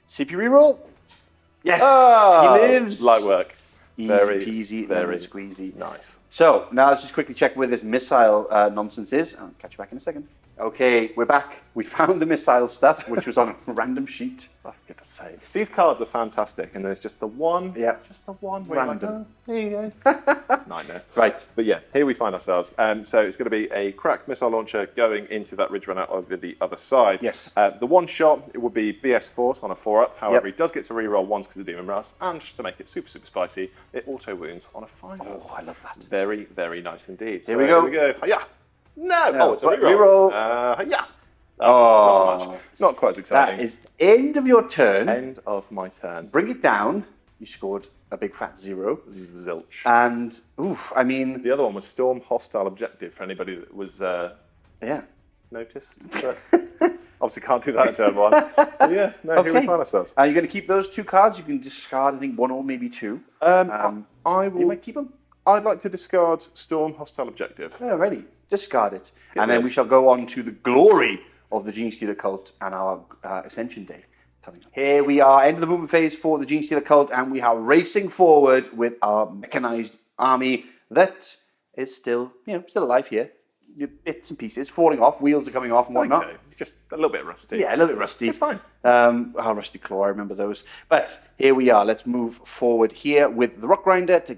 CP reroll. Yes, Ah, he lives. Light work. Easy Very, peasy, very lemon squeezy. Nice. So, now let's just quickly check where this missile nonsense is. I'll catch you back in a second. Okay, we're back. We found the missile stuff, which was on a random sheet. Oh, for goodness sake. These cards are fantastic, and there's just the one. Yeah. Just the one. Where Random. you're like, oh, there you go. Nightmare. Right. But yeah, here we find ourselves. So it's going to be a cracked missile launcher going into that ridge runner over the other side. Yes. The one shot, it would be BS Force on a 4-up. However, Yep. he does get to reroll once because of Daemon Russ. And just to make it super, super spicy, it auto wounds on a 5-up. Oh, I love that. Very, very nice indeed. Here we go. Here we go. Hiya. No. No, Oh, it's a but reroll. reroll. Hiya. Oh. Not so much. Not quite as exciting. That is end of your turn. End of my turn. Bring it down. You scored a big fat 0. Zilch. And, oof, I mean, The other one was Storm Hostile Objective for anybody that was yeah. noticed. But obviously can't do that in turn 1. But yeah, no, here we find ourselves. You're going to keep those 2 cards. You can discard, I think, 1 or maybe 2. I You will. might keep them. I'd like to discard Storm Hostile Objective. Oh, ready. Discard it. Get And then rid. we shall go on to the glory of the Genestealer Cult and our Ascension Day coming up. Here we are, end of the movement phase for the Genestealer Cult, and we are racing forward with our mechanized army that is still, still alive here. Bits and pieces falling off, wheels are coming off and I think whatnot. so. Just a little bit rusty. Yeah, a little bit rusty. It's fine. Rusty Claw, I remember those. But here we are. Let's move forward here with the Rock Grinder to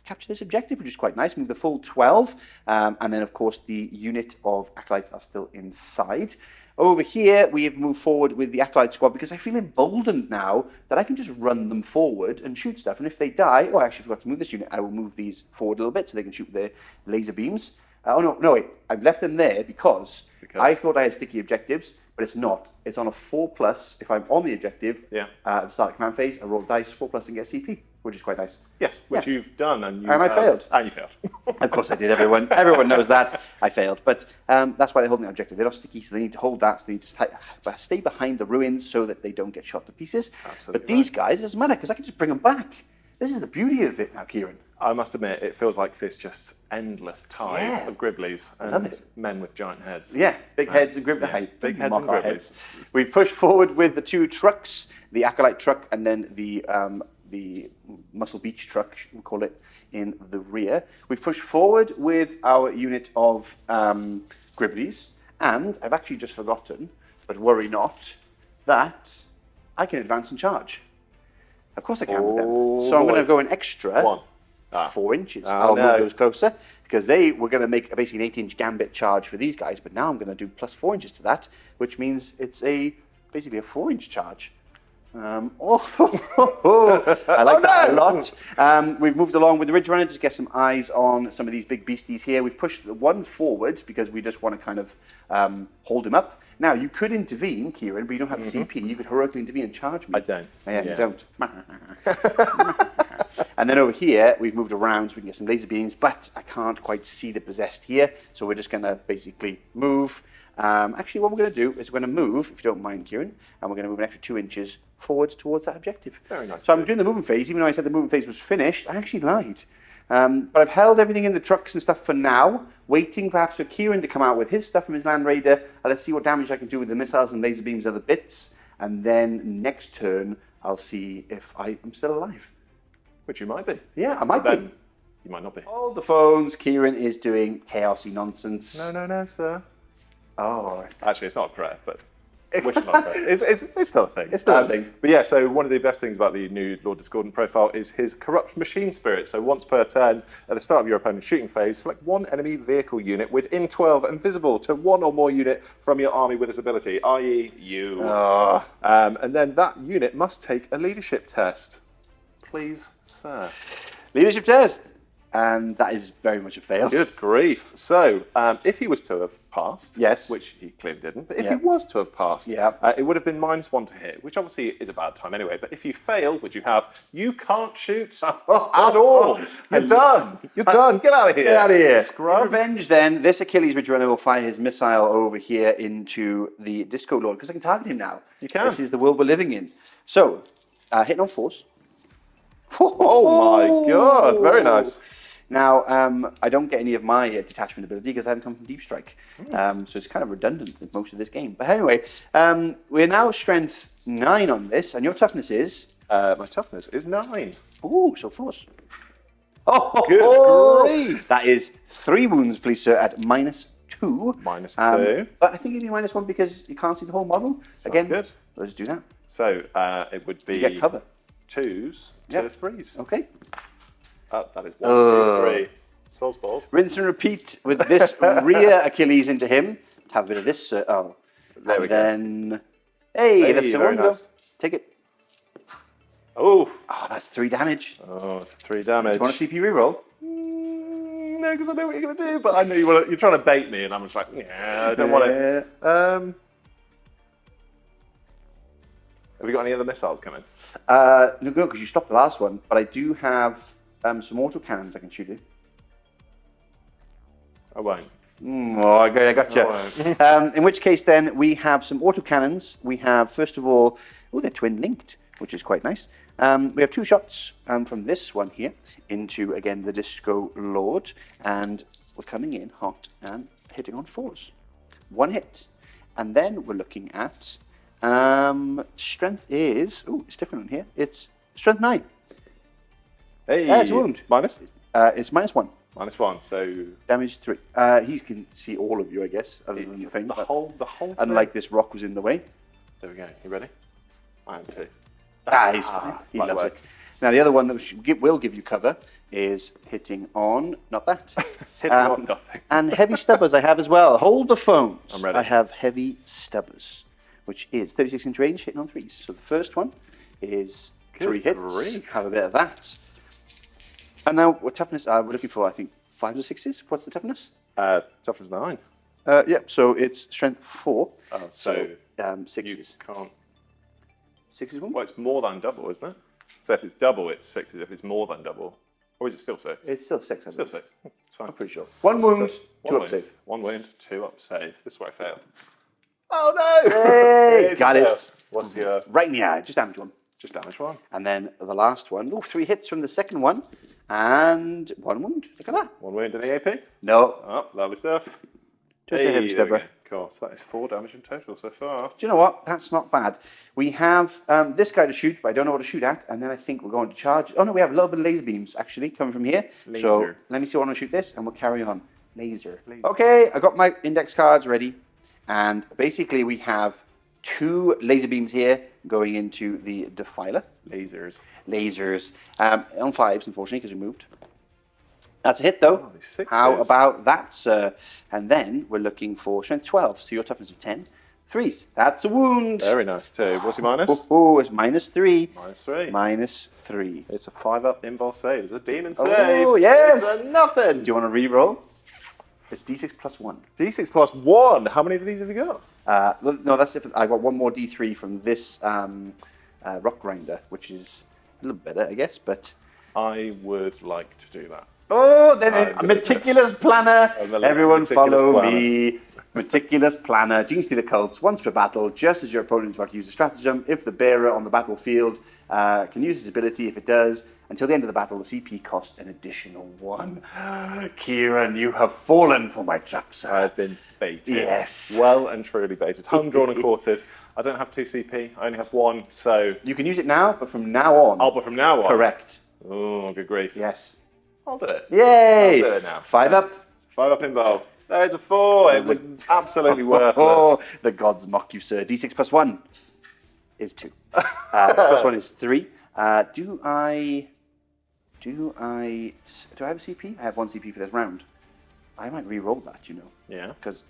capture this objective, which is quite nice. Move the full 12. And then, of course, the unit of Acolytes are still inside. Over here, we have moved forward with the Acolyte Squad because I feel emboldened now that I can just run them forward and shoot stuff. And if they die, I actually forgot to move this unit. I will move these forward a little bit so they can shoot their laser beams. No, wait. I've left them there because I thought I had sticky objectives, but it's not. It's on a 4+. If I'm on the objective at the start of command phase, I roll dice 4+ and get CP, which is quite nice. Yes, which you've done, and I failed. And you failed. Of course I did. Everyone knows that. I failed, but that's why they're holding the objective. They're not sticky, so they need to hold that. So they need to stay behind the ruins so that they don't get shot to pieces. Absolutely But these guys, it doesn't matter because I can just bring them back. This is the beauty of it now, Kieran. I must admit, it feels like this just endless tide of Gribblies love and it. men with giant heads. Yeah, big heads and Gribblies. Big heads and Gribblies. We've pushed forward with the 2 trucks, the Acolyte truck and then the Muscle Beach truck, we call it, in the rear. We've pushed forward with our unit of Gribblies, and I've actually just forgotten, but worry not, that I can advance and charge. Of course I can with them. So I'm going to go an extra 4 inches. I'll move those closer because they were going to make basically an 8-inch gambit charge for these guys, but now I'm going to do plus 4 inches to that, which means it's basically a 4-inch charge. I like that a lot. We've moved along with the Ridge Runner to get some eyes on some of these big beasties here. We've pushed the 1 forward because we just want to kind of hold him up. Now, you could intervene, Kieran, but you don't have the CP. You could heroically intervene and charge me. I don't. Yeah, you don't. And then over here, we've moved around so we can get some laser beams, but I can't quite see the possessed here. So we're just going to basically move. Actually, what we're going to do is we're going to move, if you don't mind, Kieran, and we're going to move an extra 2 inches forward towards that objective. Very nice. So I'm doing the movement phase. Even though I said the movement phase was finished, I actually lied. But I've held everything in the trucks and stuff for now, waiting perhaps for Kieran to come out with his stuff from his Land Raider. Let's see what damage I can do with the missiles and laser beams and other bits. And then next turn, I'll see if I am still alive. Which you might be. Yeah, I might Then be. you might not be. Hold the phones. Kieran is doing chaosy nonsense. No, sir. Oh, Actually, it's not a prayer, but wish not a prayer. It's still a thing. It's still a thing. But yeah, so one of the best things about the new Lord Discordant profile is his Corrupt Machine Spirit. So once per turn, at the start of your opponent's shooting phase, select 1 enemy vehicle unit within 12 and visible to 1 or more unit from your army with this ability, i.e. you. And then that unit must take a leadership test. Please, sir. Leadership test. And that is very much a fail. Good grief. So, if he was to have passed, Yes. which he clearly didn't, but if he was to have passed, it would have been -1 to hit, which obviously is a bad time anyway. But if you fail, which you have, you can't shoot at all. You're done. You're done. Get out of here. Get out of here. Scrub. In revenge, then, this Achilles Ridge Runner will fire his missile over here into the Disco Lord, because I can target him now. You can. This is the world we're living in. So, hitting on force. Oh my god, very nice. Now, I don't get any of my detachment ability because I haven't come from Deep Strike. So it's kind of redundant with most of this game. But anyway, we're now strength 9 on this, and your toughness is? My toughness is 9. Ooh, so force. Oh, Good grief. That is 3 wounds, please, sir, at -2. -2. But I think it'd be -1 because you can't see the whole model. Again, good. Let's do that. So it would be You get cover. 2s to 3s. Okay. That is 1, 2, 3. Sauce balls. Rinse and repeat with this rear Achilles into him. Have a bit of this, sir. Oh. There we go. Then, hey, that's the very one. nice. Take it. Oh, That's 3 damage. oh, it's 3 damage. Do you want a CP reroll? No, because I know what you're going to do, but I know you're trying to bait me, and I'm just like, yeah, I don't want it. Have you got any other missiles coming? No, good, because you stopped the last one. But I do have some autocannons I can shoot you. I won't. Oh, okay, I gotcha. In which case, then, we have some autocannons. We have, first of all, they're twin-linked, which is quite nice. We have 2 shots from this one here into, again, the Disco Lord. And we're coming in hot and hitting on 4s. 1 hit. And then we're looking at strength is... Oh, it's different on here. It's strength 9. Hey, It's a wound. Minus? It's -1. -1, so... Damage 3. He can see all of you, I guess, other than the thing. The whole thing? Unlike this rock was in the way. There we go. You ready? I am too. He's fine. He by the loves way. it. Now, the other one that will give you cover is hitting on, not that. Hitting on nothing. And heavy stubbers I have as well. Hold the phones. I'm ready. I have heavy stubbers, which is 36 inch range, hitting on 3s. So the first one is 3 hits. grief. Have a bit of that. And now, what toughness we're looking for? I think 5s or 6s. What's the toughness? Toughness 9. Yeah, so it's strength 4. Oh, so 6s. you can't... 6s one? Well, it's more than double, isn't it? So if it's double, it's 6s. If it's more than double... Or is it still 6? It's still 6, I Still believe. 6. It's fine. I'm pretty sure. 1 wound, So, 2 up save. 1 wound, 2 up save. This is where I failed. Oh no! Hey, It's got a it. fail. What's your... Right in the eye, just damage 1. Just damage 1. And then the last one, 3 hits from the second one, and 1 wound. Look at that. 1 wound in the AP. No, Oh, lovely stuff. just a heavy there we stubber. go. Cool. So that is 4 damage in total so far. Do you know what? That's not bad. We have this guy to shoot, but I don't know what to shoot at. And then I think we're going to charge. Oh no, we have a little bit of laser beams actually coming from here. So Laser. let me see what I want to shoot this, and we'll carry on. Laser. Okay, I got my index cards ready, and basically we have 2 laser beams here going into the Defiler. Lasers. Lasers on 5s, unfortunately, because we moved. That's a hit, though. Oh, these 6s. How about that, sir? And then we're looking for strength 12, so your toughness of 10. 3s. That's a wound. Very nice too. What's your minus? Oh, it's -3. -3. -3. It's a 5-up invul save. It's a demon save. Oh, yes. It's a nothing. Do you want to re-roll? It's D6 plus 1. D6 plus 1. How many of these have you got? No, that's different. I got 1 more D3 from this rock grinder, which is a little better, I guess, but... I would like to do that. Oh, then a gonna meticulous planner. Everyone meticulous follow planner. me. Meticulous planner. Genestealer Cults. Once per battle, just as your opponent is about to use a stratagem, if the bearer on the battlefield can use his ability, if it does, until the end of the battle, the CP costs an additional 1. Kieran, you have fallen for my trap, sir. I have been baited. Yes. Well and truly baited. Hung, drawn and quartered. I don't have 2 CP. I only have 1, so... You can use it now, but from now on. Oh, but from now on? Correct. Oh, good grief. Yes. I'll do it. Yay! I'll do it now. 5 up. It's a 5-up invul. There's a 4. It was absolutely worthless. Oh, the gods mock you, sir. D6 plus 1 is 2. Plus 1 is 3. Do I have a CP? I have 1 CP for this round. I might re-roll that, you know. Yeah. Because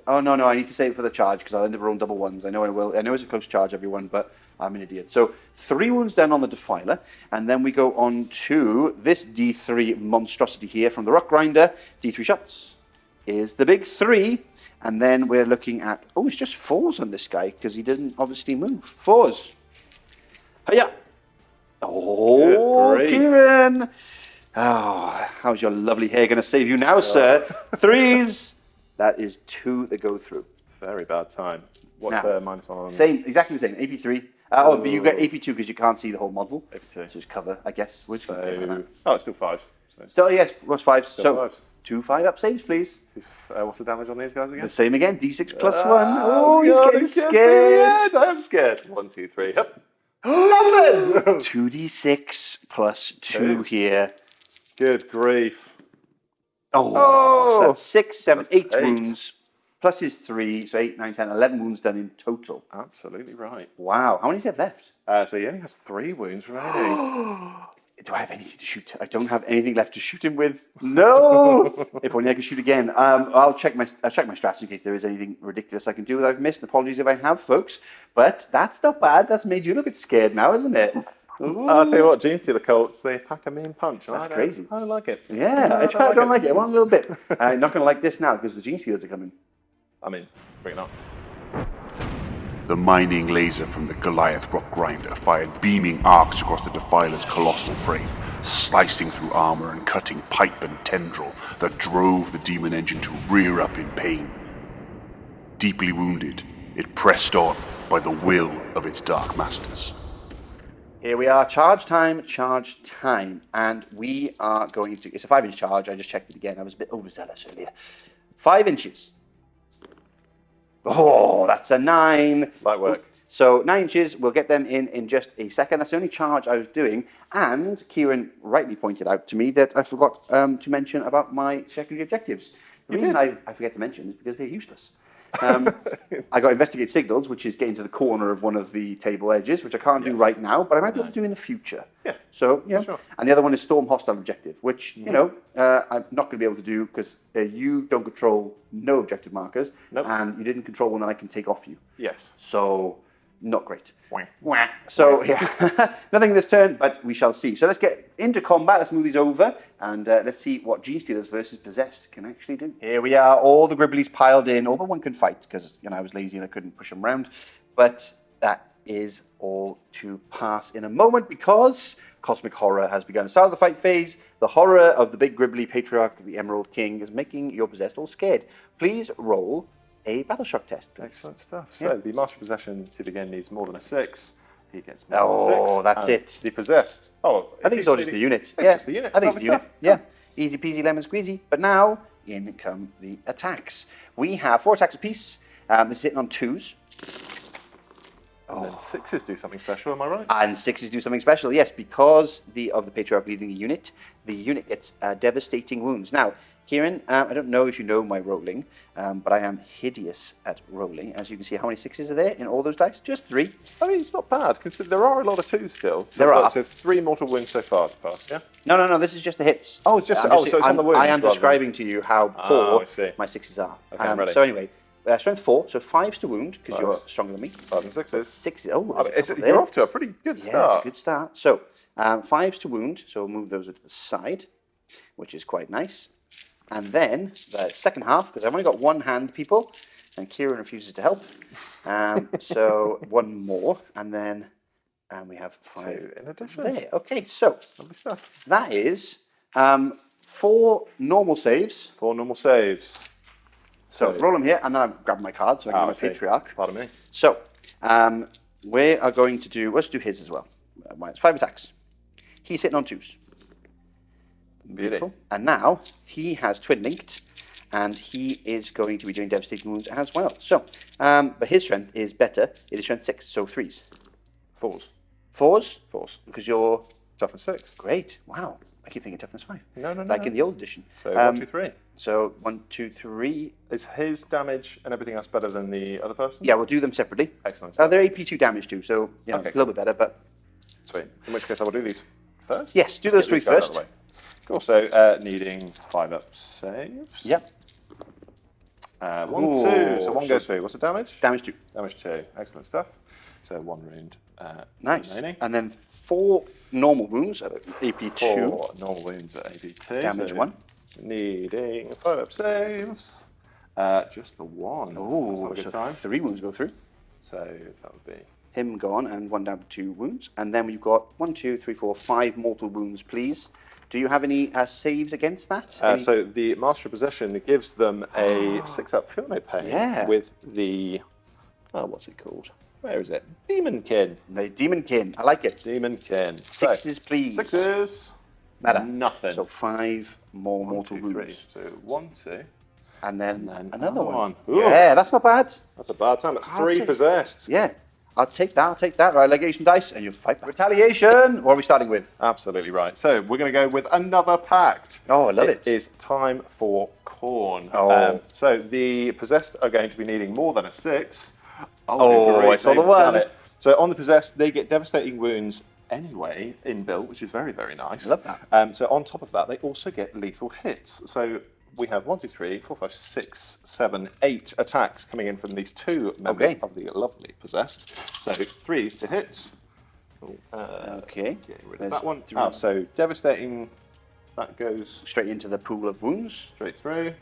oh no, I need to save it for the charge because I'll end up rolling double 1s. I know I will. I know it's a close charge, everyone, but I'm an idiot. So 3 wounds down on the Defiler, and then we go on to this D3 monstrosity here from the Rock Grinder. D3 shots is the big 3, and then we're looking at, oh, it's just 4s on this guy because he doesn't obviously move. 4s. Hiya! Oh, Good grief. Kieran! Oh, how's your lovely hair going to save you now, sir? 3s. That is 2 that go through. Very bad time. What's Now, the minus on? Same, exactly the same. AP3. But you get AP2 because you can't see the whole model. AP2. So just cover, I guess. So, it's still 5s. So. Still, yes, plus 5s. Still so 5s. 2 5-up saves, please. What's the damage on these guys again? The same again, D6 plus 1. Oh, he's God, getting scared. I am scared. 1, 2, 3. Yep. Nothing! 2d6 plus 2 here. Good grief. So that's 6, 7, 8 8. wounds. Plus his 3, so 8, 9, 10, 11 wounds done in total. Absolutely right. Wow. How many does he have left? So he only has 3 wounds remaining. Do I have anything to shoot? I don't have anything left to shoot him with. No! If only I could shoot again. I'll check my stats in case there is anything ridiculous I can do that I've missed. Apologies if I have, folks. But that's not bad. That's made you a little bit scared now, isn't it? I'll tell you what, Genestealer Cults, they pack a mean punch. That's crazy. I like it. Yeah, I don't like it. I want a little bit. I'm not going to like this now because the Genestealers are coming. I mean, bring it on. The mining laser from the Goliath rock grinder fired beaming arcs across the Defiler's colossal frame, slicing through armor and cutting pipe and tendril that drove the demon engine to rear up in pain. Deeply wounded, it pressed on by the will of its dark masters. Here we are, charge time, and we are going to, it's a 5-inch charge, I just checked it again, I was a bit overzealous earlier. 5 inches. Oh, that's a 9. Light work. So 9 inches, we'll get them in just a second. That's the only charge I was doing. And Kieran rightly pointed out to me that I forgot to mention about my secondary objectives. The reason I forget to mention is because they're useless. I got Investigate Signals, which is getting to the corner of one of the table edges, which I can't do right now, but I might be able to do in the future. Yeah. So, Sure. And the other one is Storm Hostile Objective, which, I'm not going to be able to do because you don't control no objective markers, and you didn't control one that I can take off you. Yes. So, not great. Wah. So, nothing this turn, but we shall see. So let's get into combat. Let's move these over, and let's see what Genestealers versus Possessed can actually do. Here we are, all the Gribblies piled in. All but one can fight, because I was lazy and I couldn't push them around. But that is all to pass in a moment, because Cosmic Horror has begun. Start of the fight phase. The horror of the big Gribbly Patriarch, the Emerald King, is making your Possessed all scared. Please roll a Battle Shock test, please. Excellent stuff. So the Master Possession to begin needs more than a 6. He gets more than 6. Oh, that's it. The Possessed. Oh, I think it's all just the unit. It's just the unit. I think it's the unit. Stuff. Yeah. Easy peasy lemon squeezy. But now, in come the attacks. We have 4 attacks apiece. They're sitting on 2s. And then 6s do something special, am I right? And 6s do something special, yes, because of the Patriarch leading the unit gets devastating wounds. Now, Kieran, I don't know if you know my rolling, but I am hideous at rolling. As you can see, how many 6s are there in all those dice? Just 3. I mean, it's not bad. Consider there are a lot of 2s still. So There are. So 3 mortal wounds so far to pass, yeah? No, this is just the hits. Oh, it's just, so it's on the wounds. I am rather describing to you how poor I see. my 6s are. Okay, I'm ready. So anyway, strength 4, so 5s to wound, because you're stronger than me. 5 and 6s. 6, oh, there's a couple there. You're off to a pretty good Yeah, start. it's a good start. So, 5s to wound, so we'll move those to the side, which is quite nice. And then, the second half, because I've only got one hand, people, and Kieran refuses to help. So, one more, and then we have 5 2 in addition. there. Okay, so, Lovely stuff. that is 4 normal saves. 4 normal saves. So, roll them here, and then I'm grabbing my card, so I can do my Patriarch. Pardon me. So, we are going to do, let's do his as well. It's 5 attacks. He's hitting on 2s. Beautiful. And now he has twin linked, and he is going to be doing devastating wounds as well. So, but his strength is better. It is strength 6, so 3s. 4s. 4s? 4s. Because you're Toughness 6. great. Wow. I keep thinking toughness 5. No. Like in the old edition. So 1, 2, 3. So 1, 2, 3. Is his damage and everything else better than the other person? Yeah, we'll do them separately. Excellent stuff. They're AP2 damage too, so a little bit better. But Sweet. In which case I will do these first. yes, do those 3 first. Also, needing 5-up saves. Yep. 1, 2. So 1 goes through. What's the damage? Damage 2. Damage 2. Excellent stuff. So 1 wound. Nice. Remaining. And then 4 normal wounds at AP2. 4 normal wounds at AP2. Damage 1. Needing 5-up saves. Just the 1. Oh, that's not a good time. 3 wounds go through. So that would be Him gone and 1 down to 2 wounds. And then we've got 1, 2, 3, 4, 5 mortal wounds, please. Do you have any saves against that? So the Master of Possession gives them a 6-up feel no pain Yeah. with the what's it called? Where is it? Demonkin. The Demonkin. I like it. Demonkin. Sixes, please. Sixes. Nada. Nothing. So 5 more mortal 2, 3. wounds. So 1, 2. And then another one. Ooh. Yeah, that's not bad. That's a bad time. That's I'll 3 take- possessed. Yeah, I'll take that. Right, legation dice, and you fight back. Retaliation. What are we starting with? Absolutely right. So we're going to go with another pact. Oh, I love it. It is time for Khorne. Oh. So the possessed are going to be needing more than a 6. Oh, great, I saw the they've done one. it. So on the possessed, they get devastating wounds anyway inbuilt, which is very, very nice. I love that. So on top of that, they also get lethal hits. So we have 1, 2, 3, 4, 5, 6, 7, 8 attacks coming in from these 2 members Okay. of the lovely possessed. So 3s to hit. Okay. Get rid of There's that one. 3. So devastating. That goes Straight into the pool of wounds, straight through.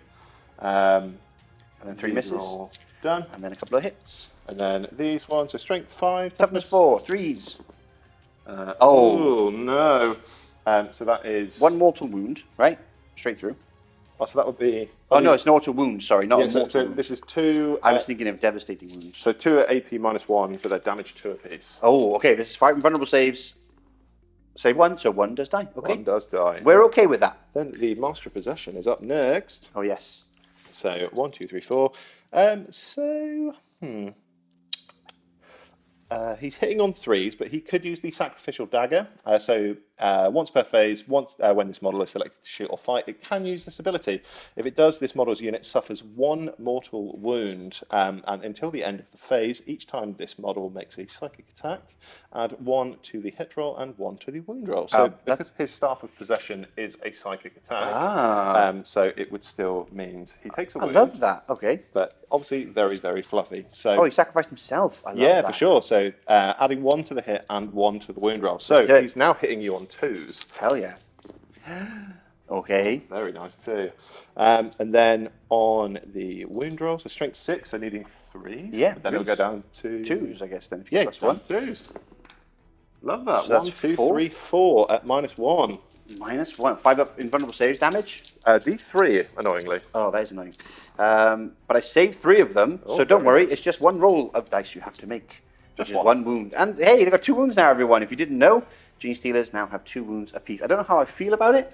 and then 3 These are misses, all done. and then a couple of hits. And then these ones are strength 5, Toughness 4, 3s. Oh no! So that is 1 mortal wound, right? Straight through. Oh, so that would be. Oh no, it's an mortal wound. Sorry, not Yeah, a so, mortal so wound. this is 2. I was thinking of devastating wounds. So 2 at AP -1, but they're damage 2 apiece. Oh, okay. This is 5 invulnerable saves. Save 1, so 1 does die. Okay. 1 does die. We're okay with that. Then the Master of Possession is up next. Oh yes. So 1, 2, 3, 4. He's hitting on 3s, but he could use the Sacrificial Dagger. Once per phase, when this model is selected to shoot or fight, it can use this ability. If it does, this model's unit suffers 1 mortal wound, and until the end of the phase, each time this model makes a psychic attack, add 1 to the hit roll and 1 to the wound roll. So because his Staff of Possession is a psychic attack, so it would still mean he takes a I wound. love that. Okay. But obviously very, very fluffy. So Oh, he sacrificed himself. I love yeah, that. for sure. So adding 1 to the hit and 1 to the wound roll. So Let's do it. he's now hitting you on 2s. Hell yeah. Okay. Very nice too. And then on the wound roll, so strength 6, so needing 3. Yeah, Then it'll go down to 2s, I guess, then. If you Yeah, plus plus 1. 2s. Love that. So 1, that's 2, 4. 3, 4 at -1. -1. 5 up invulnerable saves damage. D3, annoyingly. Oh, that is annoying. But I saved 3 of them, so don't very worry. nice. It's just 1 roll of dice you have to make. Just Which is one. 1 wound. And hey, they've got 2 wounds now, everyone. If you didn't know, Genestealers now have 2 wounds apiece. I don't know how I feel about it.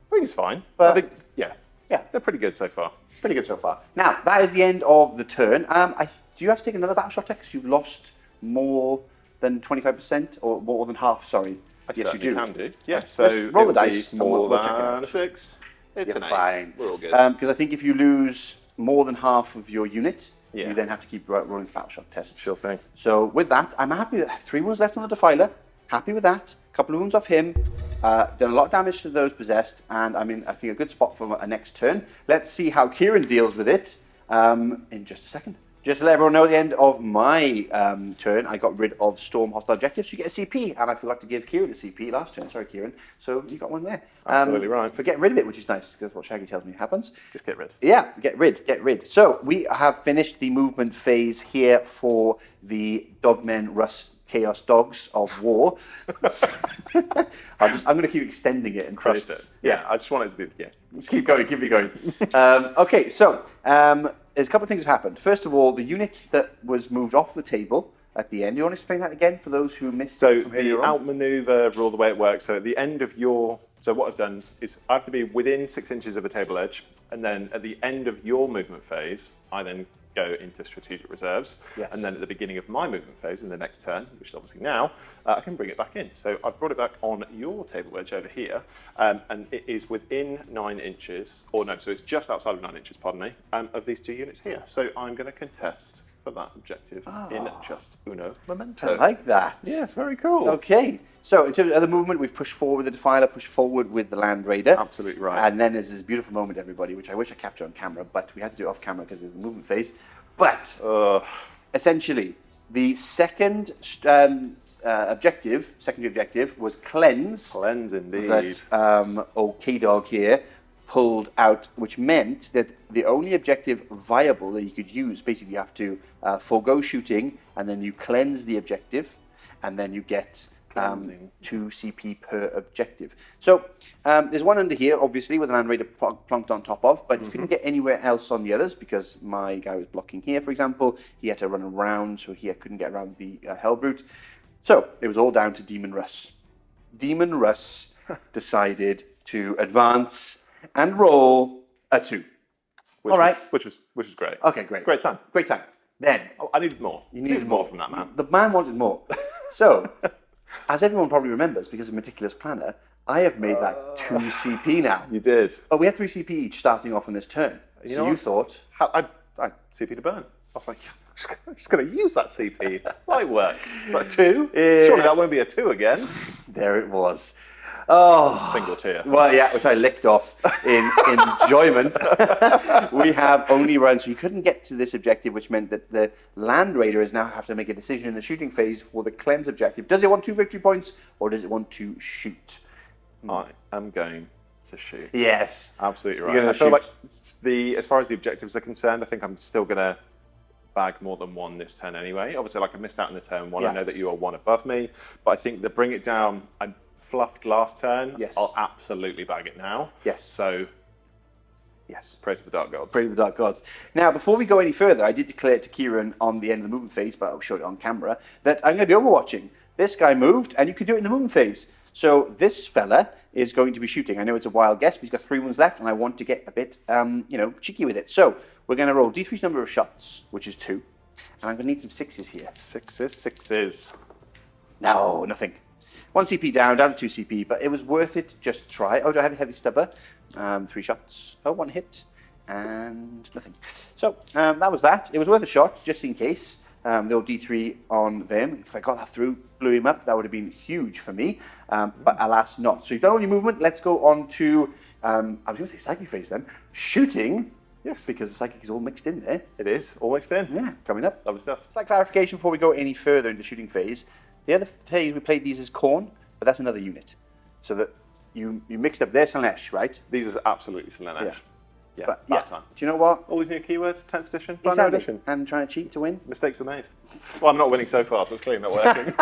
I think it's fine. But- I think, yeah, Yeah, they're pretty good so far. pretty good so far. Now, that is the end of the turn. Do you have to take another battle shot because you've lost more than 25%? Or more than half, sorry. I Yes, you do. certainly can do. Yeah, so Let's roll the it'll be dice and More we'll check it than out. a 6. It's You're an 8. fine. We're all good. Because I think if you lose more than half of your unit, Yeah. you then have to keep rolling the battle shot tests. Sure thing. So with that, I'm happy with 3 wounds left on the Defiler. Happy with that. Couple of wounds off him. Done a lot of damage to those possessed, and I'm in, I think, a good spot for a next turn. Let's see how Kieran deals with it in just a second. Just to let everyone know, at the end of my turn, I got rid of Storm Hostile Objectives. You get a CP, and I forgot to give Kieran a CP last turn. Sorry, Kieran. So you got one there. Absolutely right. For getting rid of it, which is nice, because that's what Shaggy tells me happens. Just get rid. Yeah, get rid. So we have finished the movement phase here for the Dogmen Russ Chaos Dogs of War. I'm going to keep extending it and Crushed it. Yeah, I just want it to be, yeah. Keep going, keep it going. Okay, so there's a couple of things have happened. First of all, the unit that was moved off the table at the end. Do you want to explain that again for those who missed So it from the earlier on? outmaneuver rule, the way it works, so at the end of your, so what I've done is I have to be within 6 inches of a table edge, and then at the end of your movement phase, I then go into strategic reserves, Yes. and then at the beginning of my movement phase in the next turn, which is obviously now, I can bring it back in. So I've brought it back on your table edge over here, and it is within 9 inches, or no, so it's just outside of 9 inches, pardon me, of these 2 units here. So I'm going to contest for that objective in just uno momento. I like that. Yes, very cool. Okay, so in terms of other movement, we've pushed forward with the Defiler, pushed forward with the Land Raider. Absolutely right. And then there's this beautiful moment, everybody, which I wish I captured on camera, but we had to do it off camera because there's the movement phase. But essentially, the second secondary objective was cleanse. Cleanse indeed. That K-Dog here pulled out, which meant that the only objective viable that you could use, basically you have to forego shooting, and then you cleanse the objective, and then you get Cleansing. 2 CP per objective. So there's one under here, obviously, with an Land Raider plonked on top of, but you couldn't get anywhere else on the others because my guy was blocking here, for example. He had to run around, so he couldn't get around the Hellbrute. So it was all down to Daemon Russ. Daemon Russ decided to advance and roll a 2. Which was great. Okay, great. Great time. Great time. Then I needed more. you needed more from that man. The man wanted more. So, as everyone probably remembers, because of Meticulous Planner, I have made that 2 CP now. You did. But we had 3 CP each starting off on this turn. You thought... I CP to burn. I was like, I'm just going to use that CP. Might work. It's like 2. Yeah. Surely that won't be a 2 again. There it was. Oh. Single tier. Well, yeah, which I licked off in enjoyment. We have only run, so we couldn't get to this objective, which meant that the Land Raiders now have to make a decision in the shooting phase for the cleanse objective. Does it want 2 victory points, or does it want to shoot? I am going to shoot. Yes. Absolutely right. You're gonna I feel shoot. like as far as the objectives are concerned, I think I'm still going to bag more than 1 this turn anyway. Obviously, like I missed out in the turn 1. Yeah. I know that you are 1 above me, but I think that bring it down, I fluffed last turn. Yes. I'll absolutely bag it now. Yes. So, Yes. pray to the Dark Gods. Pray to the Dark Gods. Now, before we go any further, I did declare to Kieran on the end of the movement phase, but I'll show it on camera, that I'm going to be overwatching. This guy moved, and you can do it in the movement phase. So this fella is going to be shooting. I know it's a wild guess, but he's got 3 wounds left, and I want to get a bit, cheeky with it. So we're going to roll D3's number of shots, which is 2. And I'm going to need some 6s here. 6s. No, nothing. 1 CP down to 2 CP, but it was worth it just to try. Oh, do I have a heavy stubber? 3 shots. Oh, 1 hit. And nothing. So that was that. It was worth a shot, just in case. The old D3 on them. If I got that through, blew him up, that would have been huge for me. But alas, not. So you've done all your movement. Let's go on to, I was going to say psychic phase then. Shooting. Yes. Because the psychic is all mixed in there. It is. All mixed in. Yeah, coming up. Lovely stuff. Slight clarification before we go any further into shooting phase. The other phase we played these as Khorne, but that's another unit. So that you mixed up their Slanesh, right? These are absolutely Slanesh. Yeah. Yeah, But bad time. do you know what? All these new keywords, 10th edition, brand new edition. And trying to cheat to win. Mistakes are made. Well, I'm not winning so far, so it's clearly not working.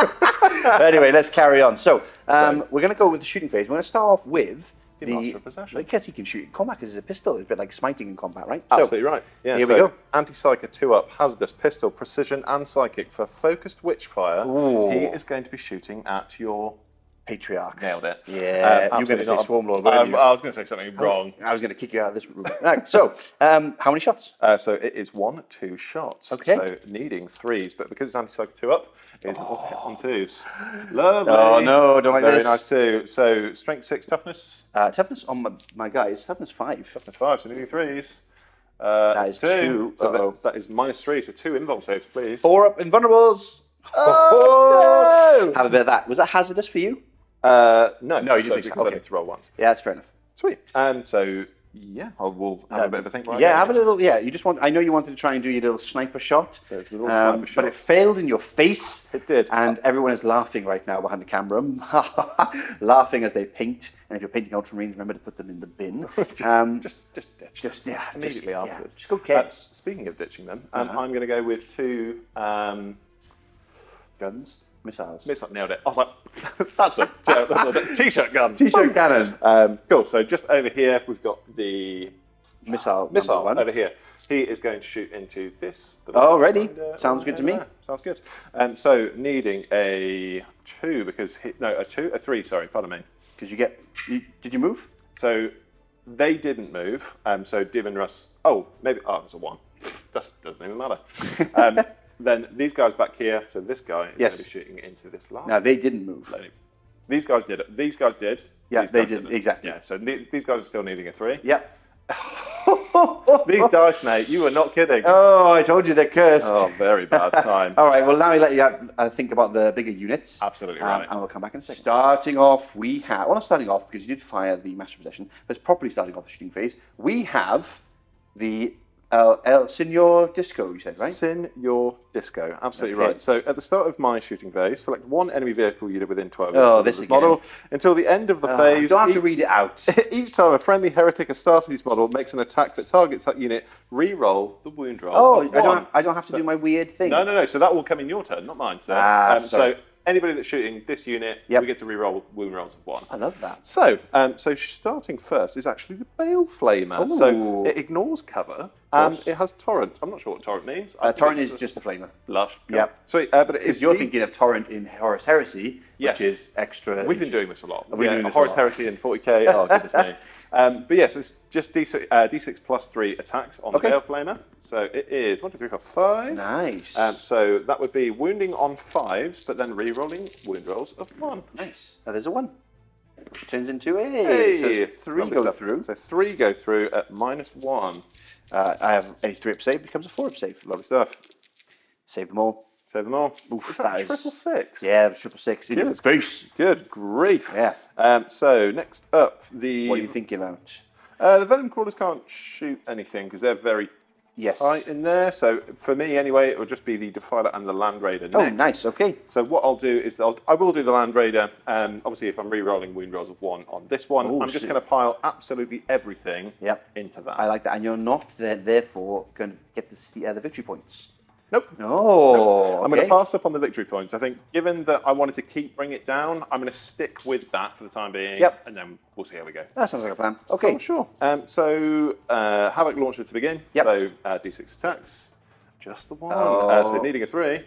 Anyway, let's carry on. So we're going to go with the shooting phase. We're going to start off with The Master of Possession. Because he can shoot in combat because it's a pistol. It's a bit like smiting in combat, right? Absolutely right. Yeah, here we go. Anti-Psyker 2-up, Hazardous, Pistol, Precision, and Psychic for Focused Witchfire. Ooh. He is going to be shooting at your... Patriarch. Nailed it. Yeah, you were going to say Swarmlord, weren't you? I was going to say something wrong. I was going to kick you out of this room. Right, so, how many shots? So it is 2 shots. Okay. So needing 3s, but because it's Anti-Psyker 2-up, it's able to hit on 2s. Lovely. Oh, no, don't like Very this. nice too. So Strength 6, Toughness. Toughness on my guy is Toughness 5. Toughness 5, so needing 3s. That is 2. So that is -3, so 2 invuln saves, please. 4 up invulnerables. Oh, no! Have a bit of that. Was that hazardous for you? No, you didn't because I okay. need to roll once. Yeah, that's fair enough. Sweet. So yeah, we'll have a bit of a think. Right Yeah, have a little. Yeah, you just want. I know you wanted to try and do your little sniper shot. There's a little sniper shot. But it failed in your face. It did. And everyone is laughing right now behind the camera, laughing as they paint. And if you're painting ultramarines, remember to put them in the bin. Just ditch. immediately Immediately afterwards. Just go Kebs. Speaking of ditching them, I'm going to go with 2 Guns, missiles. Nailed it. I was like, that's a t-shirt gun. T-shirt cannon. Cool. So just over here, we've got the Missile one over here. He is going to shoot into this. Oh, ready. Sounds good to me. Sounds good. So needing a 2 because a 3. Sorry, pardon me. Because did you move? So they didn't move. So Daemon Russ. Oh, maybe. Oh, it was a 1. That doesn't even matter. Then these guys back here. So this guy is going to be shooting into this last. No, they didn't move. These guys did it. These guys did. Yeah, they did exactly. Yeah. So these guys are still needing a 3. Yeah. These dice, mate. You were not kidding. Oh, I told you they're cursed. Oh, very bad time. All right, well, now we let you think about the bigger units. Absolutely right. And we'll come back in a second. Starting off, we have... Well, not starting off, because you did fire the Master Possession, but it's properly starting off the shooting phase. We have the Senor Disco, you said, right? Senor Disco, absolutely Okay. right. So at the start of my shooting phase, select 1 enemy vehicle unit within 12 Oh, inches this of the again. model until the end of the phase. You don't have to read it out. Each time a friendly heretic has started his model makes an attack that targets that unit, re-roll the wound roll. Oh, of 1. I don't have to do my weird thing. No. So that will come in your turn, not mine, sir. Sorry. So anybody that's shooting this unit, Yep. we get to reroll wound rolls of 1. I love that. So, so starting first is actually the Bale Flamer. So Ooh. it ignores cover and it has Torrent. I'm not sure what Torrent means. I think Torrent it's is just a flamer. lush. Cool. Yep. Sweet. But it is Because you're thinking of Torrent in Horus Heresy, Yes. which is extra. We've been inches. doing this a lot. We've been doing this a Horus lot. Heresy and 40k. Oh, goodness me. But yeah, so it's just D6 plus 3 attacks on Okay. the Bale Flamer. So it is 1, 2, 3, 4, 5. Nice. So that would be wounding on 5s, but then re-rolling wound rolls of 1. Nice. Now there's a 1, which turns into a. Hey, So it's 3 lovely go stuff. through. So 3 go through at -1. I have a 3-up save, becomes a 4-up save. Lovely stuff. Save them all. Save them all. Oof, Is that that is- triple 6? Yeah, that was 666 in your Good. face. Good grief. Yeah. So next up, the What are you thinking about? the Venom Crawlers can't shoot anything because they're very Yes. tight in there. So for me, anyway, it will just be the Defiler and the Land Raider Oh, next. nice. Okay. So what I'll do is I will do the Land Raider. Obviously, if I'm re-rolling wound rolls of 1 on this one, Oh, I'm just shit. going to pile absolutely everything Yep. into that. I like that. And you're not therefore going to get the victory points. Nope. No. I'm going to pass up on the victory points. I think, given that I wanted to bring it down, I'm going to stick with that for the time being. Yep. And then we'll see how we go. That sounds like a plan. Okay. Oh, sure. So Havoc Launcher to begin. Yep. So D6 attacks. Just the 1. Oh. So needing a 3.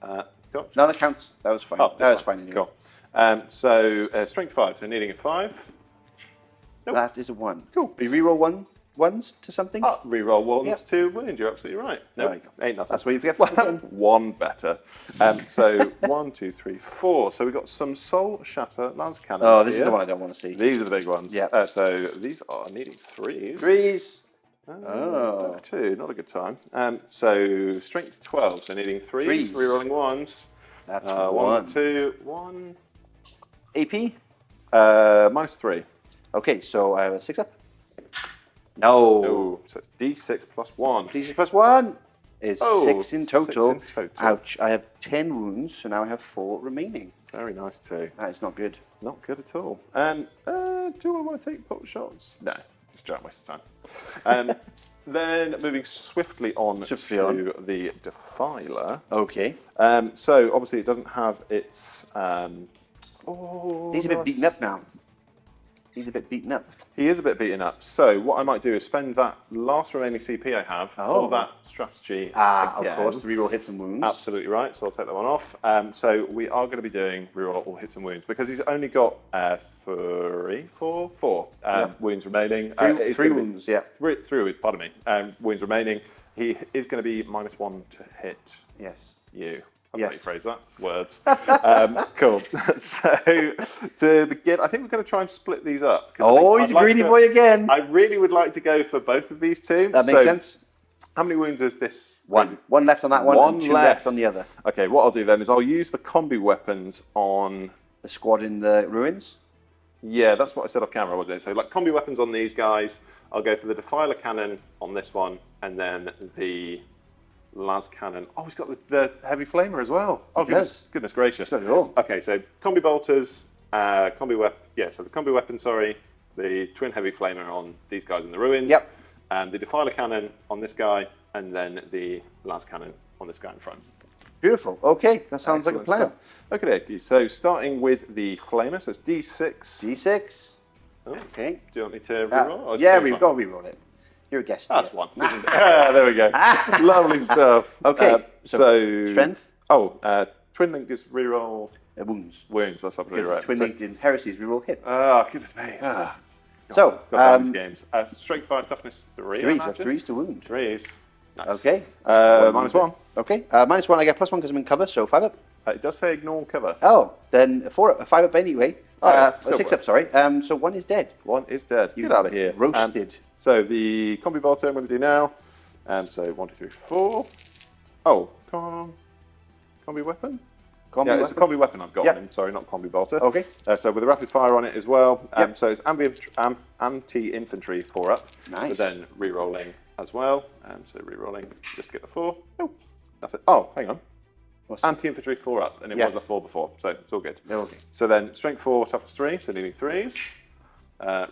Gotcha. No, that counts. That was fine. Oh, that was fine. Anyway. Cool. So Strength 5. So needing a 5. Nope. That is a 1. Cool. You reroll ones to something? Reroll 1s Yep. to wound. You're absolutely right. No, There you go. ain't nothing. That's what you forget for the game. 1 better. So 1, 2, 3, 4. So we've got some Soul Shatter Lance Cannons. Oh, this is here. the one I don't want to see. These are the big ones. Yep. So these are needing 3s. 3s. Oh. 2, not a good time. So Strength 12, so needing 3s. Threes. Rerolling 1s. That's 1, 1. 2, 1. AP? -3. Okay, so I have a 6-up. No. Oh, so it's D6 plus 1. D6 plus 1 is Oh, 6 in total. 6 in total. Ouch. I have 10 wounds, so now I have 4 remaining. Very nice too. That is not good. Not good at all. Do I want to take pot shots? No, it's a giant waste of time. Then moving swiftly on to the Defiler. Okay. So obviously it doesn't have its. He's a bit beaten up now. He's a bit beaten up. He is a bit beaten up. So what I might do is spend that last remaining CP I have for that strategy again. Of course. Reroll hits and wounds. Absolutely right. So I'll take that one off. So we are going to be doing reroll all hits and wounds because he's only got 4 wounds remaining. Three wounds, yeah. Three, pardon me. Wounds remaining. He is going to be -1 to hit Yes. you. That's Yes. how you phrase that. Words. Cool. So to begin, I think we're going to try and split these up. Oh, he's a greedy boy again. I really would like to go for both of these two. That makes sense. How many wounds is this? 1. 1 left on that one, and 2 left on the other. Okay, what I'll do then is I'll use the combi weapons on... The squad in the ruins? Yeah, that's what I said off camera, wasn't it? So like combi weapons on these guys. I'll go for the Defiler Cannon on this one, and then the Las Cannon. Oh, he's got the Heavy Flamer as well. Oh, goodness gracious. So do all. Okay, so combi bolters, so the combi weapon, the twin Heavy Flamer on these guys in the ruins. Yep. The Defiler Cannon on this guy, and then the Las Cannon on this guy in front. Beautiful. Okay, that sounds like a plan. Okay, so starting with the Flamer, so it's D6. D6. Oh. Okay. Do you want me to reroll? Or is Yeah, it we've fine? got to reroll it. You're a guest. That's here. one. There we go. Lovely stuff. Okay. So strength. Twin Link is reroll Wounds. wounds. That's absolutely Because right. Twin Linked in Heresies, reroll hits. Oh, goodness me. So, got down these games. Strength 5, toughness 3. 3, so 3s to wound. 3s. Nice. Okay. -1. Okay. -1, I get +1 because I'm in cover, so 5 up. It does say ignore cover. Oh, then 4 up, 5 up anyway. Still 6 work. up, sorry. So 1 is dead. 1 is dead. Get out of here. Roasted. So the combi bolter I'm going to do now. So 1, 2, 3, 4. Oh, combi weapon? It's a combi weapon I've got. Yep. Sorry, not combi bolter. Okay. So with a rapid fire on it as well. Yep. So it's anti-infantry 4 up. Nice. But then re-rolling as well. So re-rolling just to get the 4. Oh, nothing. Oh, hang on. Anti-infantry 4 up, and it was a 4 before, so it's all good. Okay. So then strength 4, toughness 3, so needing 3s.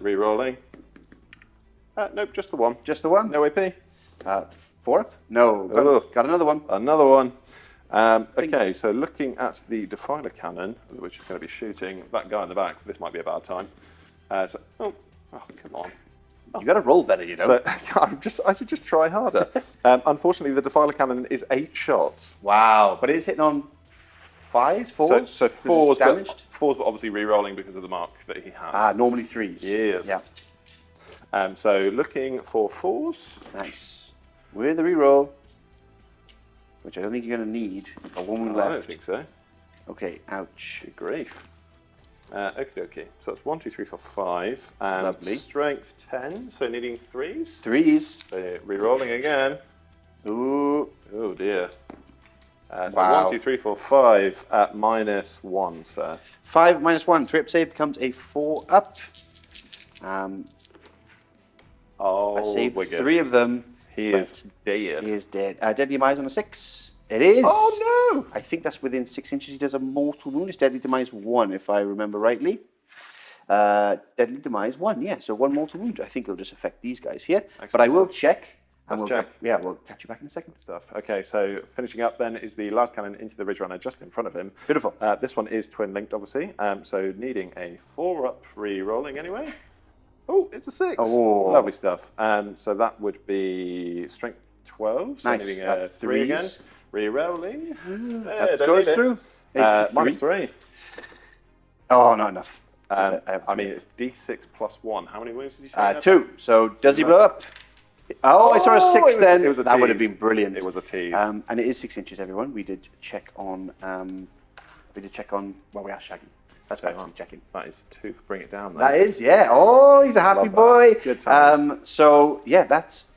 Re-rolling. Nope, just the 1. Just the 1? No AP. 4 up? No. Got another one. Another one. Okay, so looking at the Defiler cannon, which is going to be shooting that guy in the back, this might be a bad time. Oh, come on. You got to roll better, you know. So I should just try harder. Unfortunately, the Defiler cannon is 8 shots. Wow, but it's hitting on 5s, 4s? So 4s, damaged? 4s, but obviously re-rolling because of the mark that he has. Normally 3s. Yes. Yeah. So looking for 4s. Nice. With the re-roll, which I don't think you're going to need. Got 1 wound left. I don't think so. Okay, ouch. Good grief. Okay. So it's 1, 2, 3, 4, 5. And Lovely. Strength 10, so needing 3s. 3s. So re-rolling again. Ooh. Oh dear. So Wow. 1, 2, 3, 4, 5 at -1, sir. 5 minus 1. 3 up save becomes a 4 up. I saved we're good. 3 of them. He is dead. He is dead. Deadly demise on a 6. It is. Oh no! I think that's within 6 inches. He does a mortal wound. It's deadly demise 1, if I remember rightly. Deadly demise 1, yeah. So 1 mortal wound. I think it'll just affect these guys here. Excellent but I will stuff. check. And Let's check. We'll catch you back in a second. Stuff. Okay, so finishing up then is the last cannon into the Ridge Runner just in front of him. Beautiful. This one is twin linked, obviously. So needing a 4 up, re-rolling anyway. Oh, it's a 6. Oh. Lovely stuff. So that would be strength 12. So Nice. needing a 3 again. 3s. Re-rolling. That goes through. -3. Oh, not enough. I mean, it's D6 plus 1. How many wounds did you say? 2. So does he blow up? Oh, I saw a 6 then. It was a that would have tease. been brilliant. It was a tease. And it is 6 inches, everyone. We did check on. Well, we asked Shaggy. That's better than checking. That is 2. Bring it down. That is, yeah. Oh, he's a happy Love boy. that. Good times. So yeah,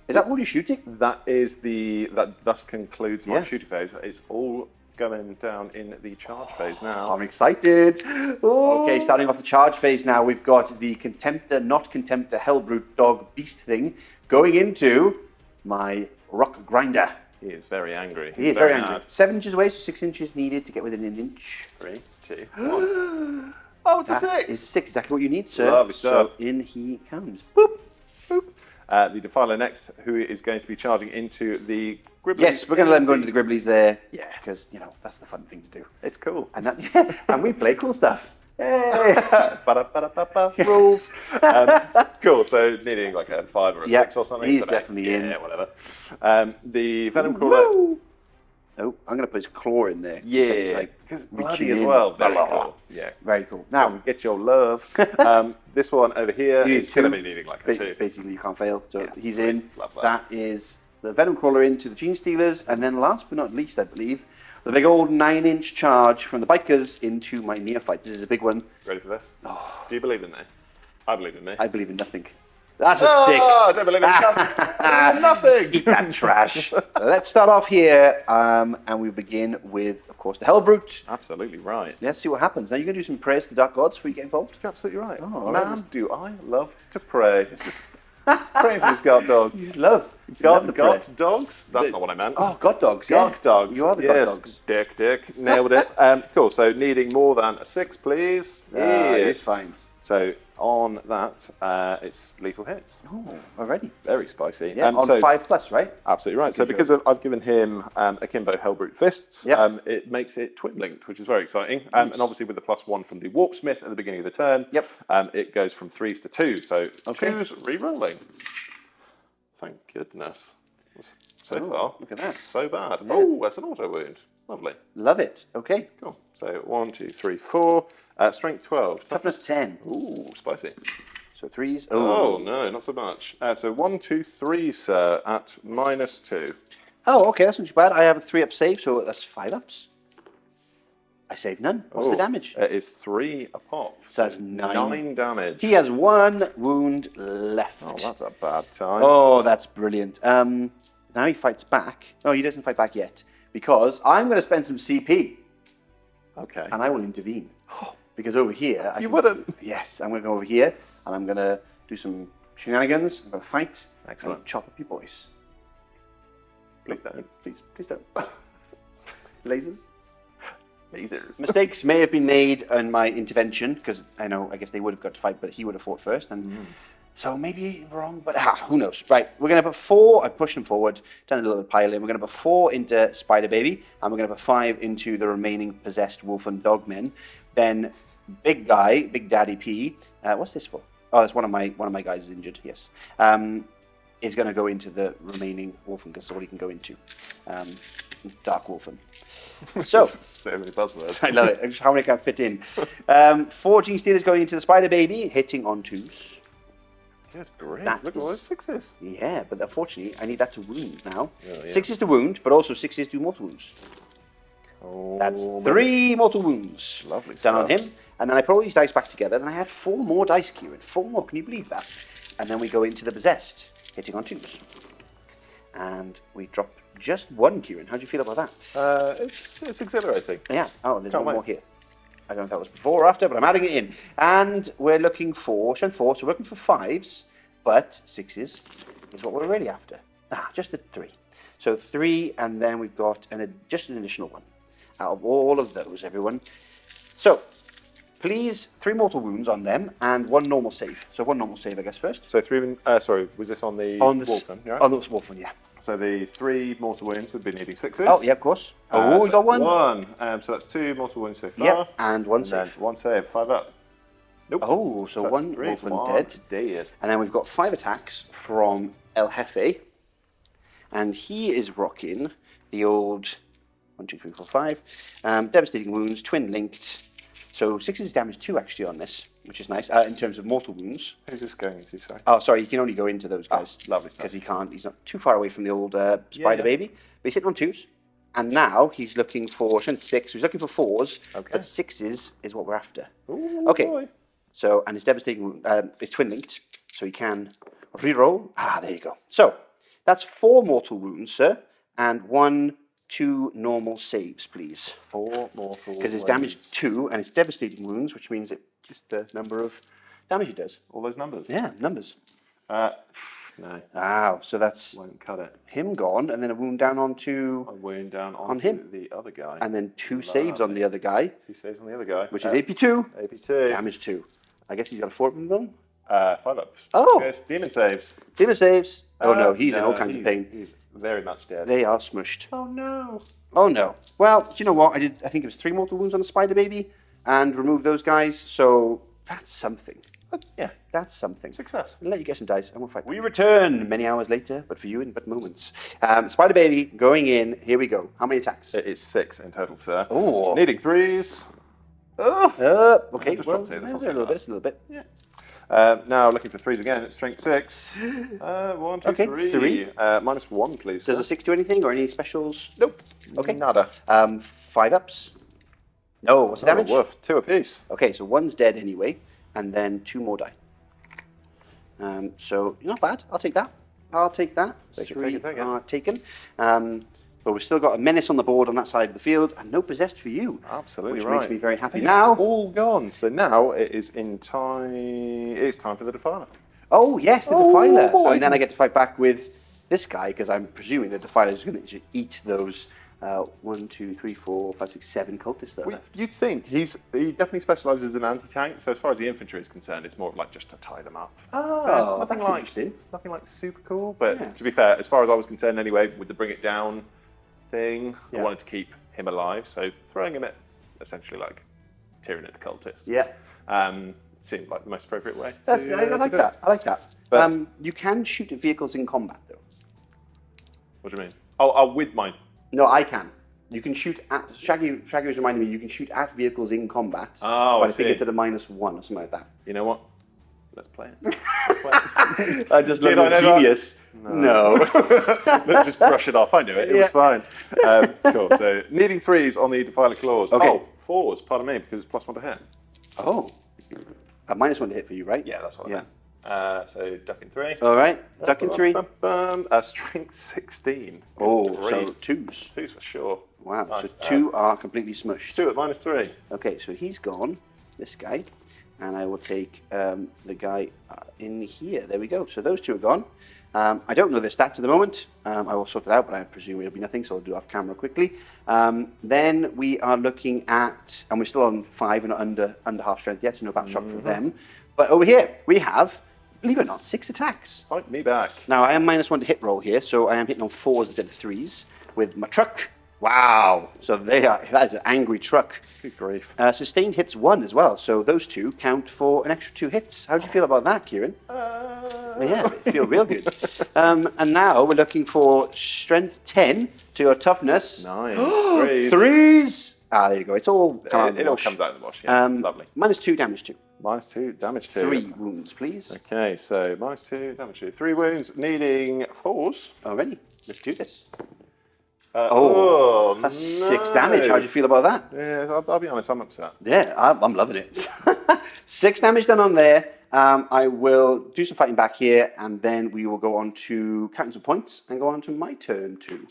is that all you're shooting? That is that thus concludes my Yeah. shooting phase. It's all going down in the charge phase now. I'm excited. Okay, starting off the charge phase now, we've got the Contemptor, not Contemptor, Hellbrute dog beast thing going into my rock grinder. He is very angry. He is very mad. angry. 7 inches away, so 6 inches needed to get within an inch. 3, 2, 1. Oh, it's a 6. Is 6 exactly what you need, sir? Lovely stuff. So in he comes. Boop. Boop. The Defiler next, who is going to be charging into the Gribblies. Yes, we're going to let him go into the Gribblies there. Yeah. Because, that's the fun thing to do. It's cool. And and we play cool stuff. Yay! Rules. Cool, so needing like a 5 or a 6 or something. He's so definitely in. Yeah, whatever. The Venom Crawler. Oh, I'm going to put his claw in there. Yeah, because bloody reaching as in. well. Very Blah, blah, cool. Yeah. Very cool. Now, Get your love. This one over here You is going to two. be needing like a 2. basically you can't fail. So he's sweet. in. Love that. That is the Venom Crawler into the Genestealers. And then last but not least, I believe, the big old 9-inch charge from the Bikers into my Neophytes. This is a big one. Ready for this? Do you believe in me? I believe in me. I believe in nothing. That's a 6. I don't believe in nothing. Eat that trash. Let's start off here, and we begin with, of course, the Hellbrute. Absolutely right. Let's see what happens. Now, you're going to do some prayers to the Dark Gods before you get involved? You're absolutely right. Oh, Man, right. do I love to pray. Just praying for this god dog. You just love the God prayer. dogs? That's not what I meant. Oh, God dogs, yeah. God dogs. You are the yes. God dogs. Dick. Nailed it. Cool, so needing more than a 6, please. It's fine. So on that, it's lethal hits. Oh, already. Very spicy. Yeah, on 5+, right? Absolutely right. So because I've given him Akimbo Hellbrute Fists, Yep. it makes it twin linked, which is very exciting. And obviously with the +1 from the Warpsmith at the beginning of the turn, Yep. It goes from 3s to 2. So Okay. 2s re-rolling. Thank goodness. So far, look at that. So bad. Yeah. Oh, that's an auto wound. Lovely. Love it. Okay. Cool. So 1, 2, 3, 4. Strength 12. Toughness 10. Ooh, spicy. So 3s. Oh, no, not so much. So 1, 2, 3, sir, at -2. Oh, okay, that's not too bad. I have a 3-up save, so that's 5 ups. I saved none. What's the damage? It is 3 a pop. So that's 9. 9 damage. He has 1 wound left. Oh, that's a bad time. Oh, that's brilliant. Now he fights back. No, he doesn't fight back yet. Because I'm going to spend some CP. Okay. And I will intervene. Because over here... You wouldn't. Yes, I'm going to go over here. And I'm going to do some shenanigans. I'm going to fight. Excellent. And chop up your boys. Please don't. Please don't. Lasers? Lasers. Mistakes may have been made in my intervention, because I guess they would have got to fight, but he would have fought first. And So maybe wrong, but who knows? Right, we're going to put 4. I pushed them forward, done a little bit of piling. We're going to put 4 into Spider Baby, and we're going to put 5 into the remaining possessed wolf and dogmen. Then big guy, Big Daddy P. What's this for? Oh, that's one of my guys is injured. Yes, is going to go into the remaining wolfen because that's all he can go into. Dark wolfen. So, so many buzzwords. I love it. Just how many can fit in? 4 Genestealers going into the Spider Baby, hitting on 2s. Good grief. That Look at all those 6s. Yeah, but unfortunately, I need that to wound now. Oh, yeah. 6 is to wound, but also 6 do mortal wounds. Oh, That's 3 mortal wounds. Lovely Done on stuff. him. And then I put all these dice back together, and I had 4 more dice, Kieran. 4 more, can you believe that? And then we go into the possessed, hitting on 2s. And we drop just 1, Kieran. How do you feel about that? It's exhilarating. Yeah. Oh, there's Can't one more wait. here. I don't know if that was before or after, but I'm adding it in. And we're looking for, so 4, so we're looking for 5s, but 6s is what we're really after. Just the 3. So 3, and then we've got just an additional 1 out of all of those, everyone. So, please, 3 mortal wounds on them and 1 normal save. So 1 normal save, I guess, first. So 3, sorry, was this on the Wolfen? Yeah? On the Wolfen, yeah. So the 3 mortal wounds would be needing 6s. Oh, yeah, of course. Oh, we so got 1. 1. So that's 2 mortal wounds so far. Yep, and 1 And then save. 1 save, 5 up. Nope. Oh, so that's 1 3, Wolfen dead. And then we've got 5 attacks from El Jefe. And he is rocking the old 1, 2, 3, 4, 5. Devastating wounds, twin linked. So 6 is damage 2 actually on this, which is nice in terms of mortal wounds. Who's this going into, sorry? Oh, sorry, you can only go into those guys. Lovely stuff. Because he can't, he's not too far away from the old Spider Baby. But he's hitting on 2s. And now he's looking for 6, he's looking for 4s. Okay. But 6s is what we're after. Ooh, Okay. boy. So, and it's devastating, it's twin linked, so he can reroll. There you go. So, that's 4 mortal wounds, sir, and 1, 2 normal saves, please. 4 mortal Because it's damage 2, and it's devastating wounds, which means it just the number of damage it does. All those numbers? Yeah, numbers. No. So that's Won't cut it. him gone, and then a wound down onto, A wound down on onto him. the other guy. and then 2 saves on the other guy, 2 saves on the other guy. which is AP2, AP2. damage 2. I guess he's got a 4 of them then? 5 up. Oh. Yes, demon saves. Demon saves. Oh no, he's in all kinds of pain. He's very much dead. They are smushed. Oh no. Oh no. Well, do you know what? I think it was 3 mortal wounds on the Spider Baby and removed those guys. So that's something. Yeah. That's something. Success. I'll let you get some dice and we'll fight. We return many hours later, but for you in but moments. Spider Baby going in. Here we go. How many attacks? It is 6 in total, sir. Oh. Needing 3s. Okay. Just Well, dropped it. That's not a so little bad. bit. It's a little bit. Yeah. Now looking for 3s again. It's strength 6. 1, 2, Okay, 3. 3. -1, please. Does sir. a 6 do anything or any specials? Nope. Okay. Nada. 5 ups. No. What's the damage? Oh, woof. 2 apiece. Okay, so 1's dead anyway, and then 2 more die. So not bad. I'll take that. Take it. 3 are taken. But we've still got a menace on the board on that side of the field, and no possessed for you. Absolutely which right. makes me very happy. They've Now, all gone. So now it is in time. It's time for the Defiler. oh yes, the Oh, Defiler, boy. and then I get to fight back with this guy because I'm presuming the Defiler is going to eat those 1, 2, 3, 4, 5, 6, 7 cultists that are left. You'd think he definitely specialises in anti-tank. So as far as the infantry is concerned, it's more of like just to tie them up. Oh, So that's interesting. Nothing like super cool. But Yeah. to be fair, as far as I was concerned anyway, with the bring it down thing, Yeah. I wanted to keep him alive. So throwing him at essentially like Tyranid cultists. Yeah. Seemed like the most appropriate way. I to like do that. it. I like that. But- You can shoot at vehicles in combat though. What do you mean? Oh, with mine. No, I can. You can shoot at Shaggy was reminding me you can shoot at vehicles in combat. Oh, but I I think see. it's at a -1 or something like that. You know what? Let's play it. I just Did love I know your genius. No. Let's just brush it off. I knew it. It was fine. Cool. So needing 3s on the Defiler claws. Okay. Oh, 4s. Pardon me, because it's +1 to hit. Oh. A -1 to hit for you, right? Yeah, that's what Yeah. I meant. So ducking 3. All right. Ducking 3. Strength 16. Oh, Good so grief. 2s. 2s for sure. Wow. Nice. So 2 are completely smushed. 2 at -3. Okay, so he's gone. This guy. And I will take the guy in here. There we go. So those 2 are gone. I don't know their stats at the moment. I will sort it out, but I presume it'll be nothing, so I'll do it off camera quickly. Then we are looking at, and we're still on 5 and under half strength yet, so no battle shock for them. But over here we have believe it or not, 6 attacks. Fight me back. Now, I am -1 to hit roll here, so I am hitting on 4s instead of 3s with my truck. Wow. So that is an angry truck. Good grief. Sustained hits 1 as well, so those 2 count for an extra 2 hits. How do you feel about that, Kieran? Yeah, they feel real good. And now we're looking for strength 10 to your toughness. 9. 3s. 3s! Ah, there you go. It's all It all comes out of the wash. Yeah. Lovely. -2 damage 2. -2 damage 2. 3 wounds, please. Okay, so -2 damage 2. 3 wounds, needing 4s. Already. Let's do this. That's 6 damage. How do you feel about that? Yeah, I'll be honest, I'm upset. Yeah, I'm loving it. 6 damage done on there. I will do some fighting back here, and then we will go on to counting some points and go on to my turn 2.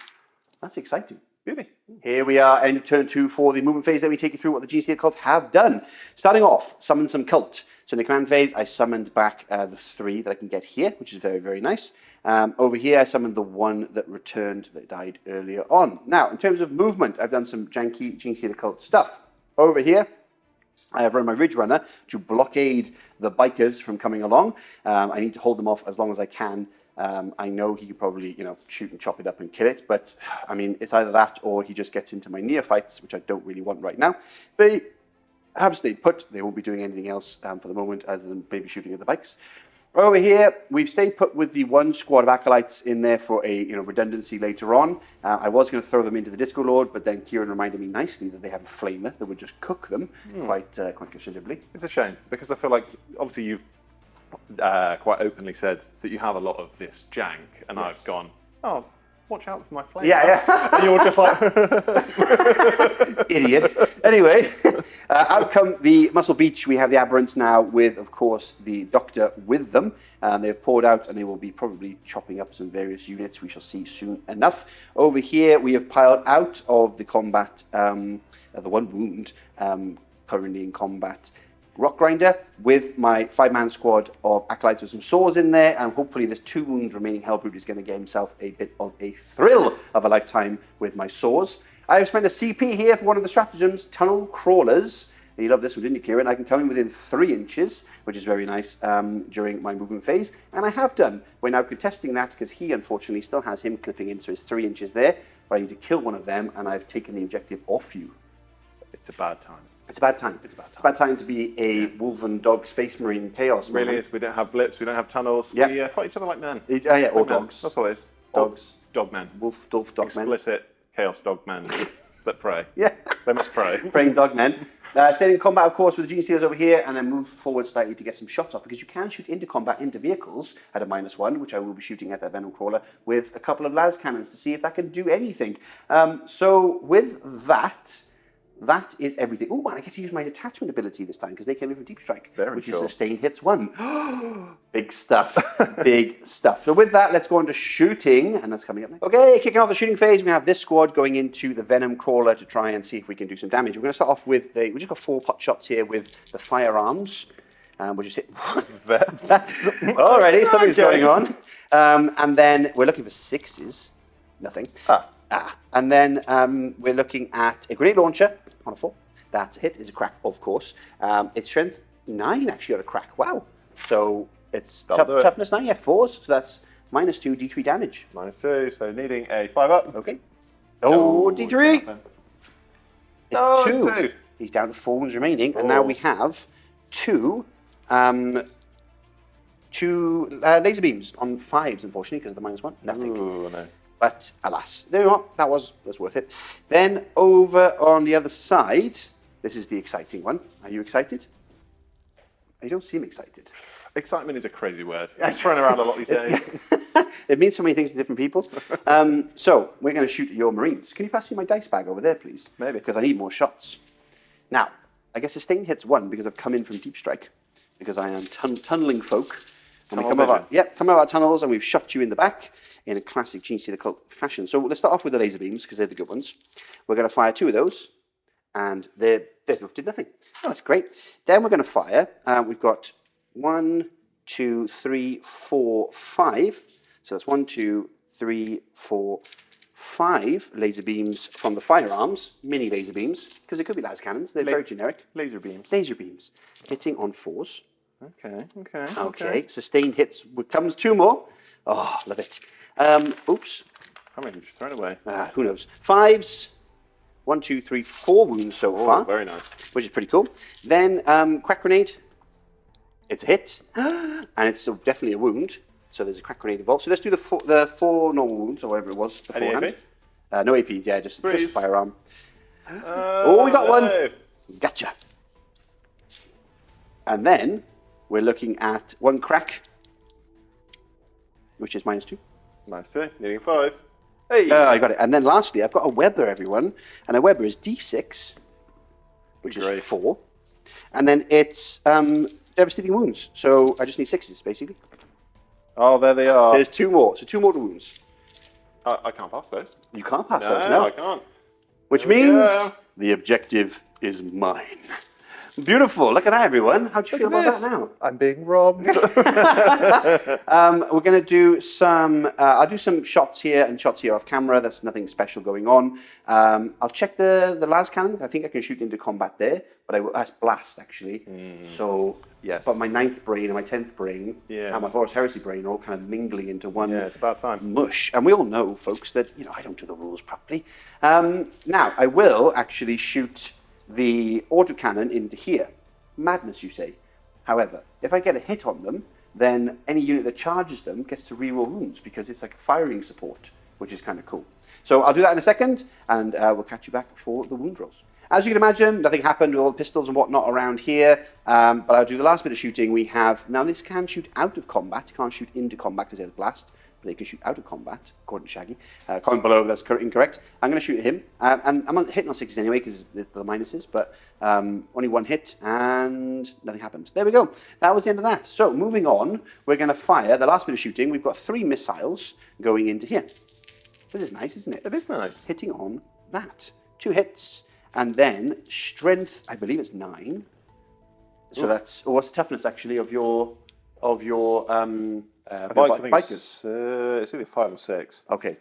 That's exciting. Beauty. Here we are, end of turn 2 for the movement phase. Let me take you through what the Genestealer Cult have done. Starting off, summon some cult. So in the command phase, I summoned back the 3 that I can get here, which is very, very nice. Over here, I summoned the 1 that returned that died earlier on. Now, in terms of movement, I've done some janky Genestealer Cult stuff. Over here, I have run my Ridge Runner to blockade the bikers from coming along. I need to hold them off as long as I can. I know he can probably, shoot and chop it up and kill it, but I mean, it's either that or he just gets into my neophytes, which I don't really want right now. They have stayed put. They won't be doing anything else for the moment other than maybe shooting at the bikes. Over here, we've stayed put with the 1 squad of acolytes in there for a redundancy later on. I was going to throw them into the Disco Lord, but then Kieran reminded me nicely that they have a flamer that would just cook them quite considerably. It's a shame, because I feel like, obviously, you've quite openly said that you have a lot of this jank, and yes. I've gone, oh, watch out for my flame. Yeah. And you're just like... Idiot. Anyway, out come the Muscle Beach. We have the Aberrants now with, of course, the Doctor with them. They've poured out, and they will be probably chopping up some various units. We shall see soon enough. Over here, we have piled out of the combat, the 1 wound, currently in combat, Rock Grinder with my 5-man squad of acolytes with some swords in there, and hopefully this 2 wound remaining Hellbrute is going to get himself a bit of a thrill of a lifetime with my swords. I have spent a CP here for one of the stratagems, Tunnel Crawlers. You love this one, didn't you, Kieran? I can come in within 3 inches, which is very nice during my movement phase, and I have done. We're now contesting that because he, unfortunately, still has him clipping in, so it's 3 inches there, but I need to kill one of them, and I've taken the objective off you. It's a bad time. It's a bad time. It's a bad time to be a wolf and dog space marine chaos. It really is. We don't have blips. We don't have tunnels. Yep. We fight each other like men. Or dogs. That's what it is. Dogs. Dog men. Wolf, dog men. Explicit chaos dog men that pray. Yeah. They must pray. Praying dog men. Staying in combat, of course, with the Genestealers over here, and then move forward slightly to get some shots off, because you can shoot into combat into vehicles at a -1, which I will be shooting at that Venom Crawler with a couple of las cannons to see if that can do anything. So with that... That is everything. Oh, and I get to use my attachment ability this time because they came in from Deep Strike, which is sustained hits 1. Big stuff. Big stuff. So with that, let's go on to shooting, and that's coming up next. Okay, kicking off the shooting phase, we have this squad going into the Venom Crawler to try and see if we can do some damage. We're going to start off with we just got 4 pot shots here with the firearms. We'll just hit already. Something's going on. And then we're looking for 6s. Nothing. And then we're looking at a grenade launcher on a 4. That's a hit. Is a crack, of course. It's strength 9 actually on a crack. Wow. So it's toughness 9. Yeah, 4s. So that's -2 D3 damage. -2. So needing a 5-up. Okay. Oh, D3. It's 2. He's down to 4 wounds remaining, and now we have 2 laser beams on 5s, unfortunately, because of the -1. Nothing. Ooh, no. But alas, there you are. That's worth it. Then over on the other side, this is the exciting one. Are you excited? You don't seem excited. Excitement is a crazy word. It's thrown around a lot these days. It means so many things to different people. So we're going to shoot at your Marines. Can you pass me my dice bag over there, please? Maybe. Because I need more shots. Now, I guess sustained hits 1 because I've come in from Deep Strike. Because I am tunneling folk. And we come out of our tunnels and we've shot you in the back in a classic Genestealer Cult fashion. So let's start off with the laser beams because they're the good ones. We're going to fire 2 of those, and they both did nothing. Oh, that's great. Then we're going to fire. We've got 1, 2, 3, 4, 5. So that's 1, 2, 3, 4, 5 laser beams from the firearms, mini laser beams, because it could be las cannons. They're very generic. Laser beams. Laser beams, hitting on 4s. Okay, sustained hits comes 2 more. Oh, love it. Oops. How many have you just thrown away? Who knows? 5s. 1, 2, 3, 4 wounds so far. Very nice. Which is pretty cool. Then crack grenade. It's a hit, and it's definitely a wound. So there's a crack grenade involved. So let's do the 4 normal wounds, or whatever it was beforehand. No AP, yeah, just firearm. We got one. Gotcha. And then we're looking at 1 crack, which is -2. -2, needing 5. Hey! I got it. And then lastly, I've got a Weber, everyone. And a Weber is D6, which is 4. And then it's devastating wounds. So I just need 6s, basically. Oh, there they are. There's 2 more. So 2 more wounds. I can't pass those. You can't pass those, no. No, I can't. Which means the objective is mine. Beautiful. Look at that, everyone. How do you feel about that now? I'm being robbed. We're going to do some... I'll do some shots here and shots here off camera. That's nothing special going on. I'll check the las cannon. I think I can shoot into combat there. But that's blast, actually. So, yes. But my 9th brain and my 10th brain and my Horus Heresy brain are all kind of mingling into one it's about time. mush. And we all know, folks, that I don't do the rules properly. Now, I will actually shoot the autocannon into here. Madness, you say. However, if I get a hit on them, then any unit that charges them gets to reroll wounds because it's like a firing support, which is kind of cool. So I'll do that in a second, and we'll catch you back for the wound rolls. As you can imagine, nothing happened with all the pistols and whatnot around here, but I'll do the last bit of shooting. We have, now this can shoot out of combat, it can't shoot into combat because there's a blast, but they can shoot out of combat, according to Shaggy. Comment below if that's incorrect. I'm going to shoot him, and I'm hitting on 6s anyway because the minuses, but only 1 hit, and nothing happened. There we go. That was the end of that. So moving on, we're going to fire the last bit of shooting. We've got 3 missiles going into here. This is nice, isn't it? It is nice. Hitting on that. 2 hits. And then strength, I believe it's 9. So that's what's the toughness actually of your bikers? It's either 5 or 6. Okay.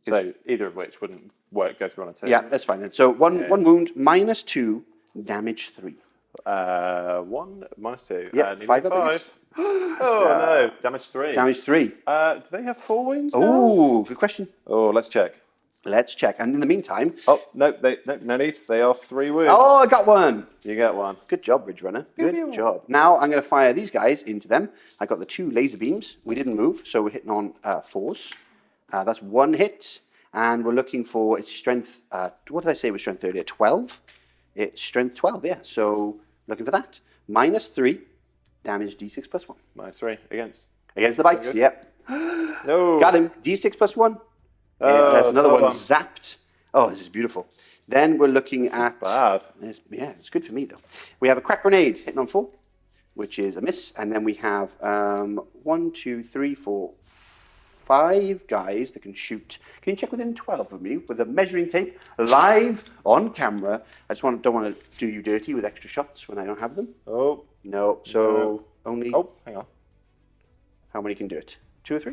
So either of which wouldn't work. Go through on a 2. Yeah, that's fine. Then. So one wound, -2, damage 3. 1 -2. Yeah, 5. No, damage 3. Damage 3. Do they have 4 wounds? Oh, good question. Oh, let's check. Let's check. And in the meantime... Oh, no, no need. They are 3 wounds. Oh, I got 1. You get 1. Good job, Ridge Runner. Good job. Now I'm going to fire these guys into them. I got the 2 laser beams. We didn't move, so we're hitting on 4s. That's 1 hit. And we're looking for its strength... what did I say was strength earlier? 12? It's strength 12, yeah. So looking for that. -3. Damage D6 +1. -3 against? Against the bikes, yep. No. Got him. D6 +1. That's another one zapped. Oh, this is beautiful. Then we're looking at... bad. It's good for me, though. We have a crack grenade hitting on 4, which is a miss. And then we have 1, 2, 3, 4, 5 guys that can shoot. Can you check within 12 of me with a measuring tape live on camera? I just don't want to do you dirty with extra shots when I don't have them. Oh. No, so only... Oh, hang on. How many can do it? 2 or 3?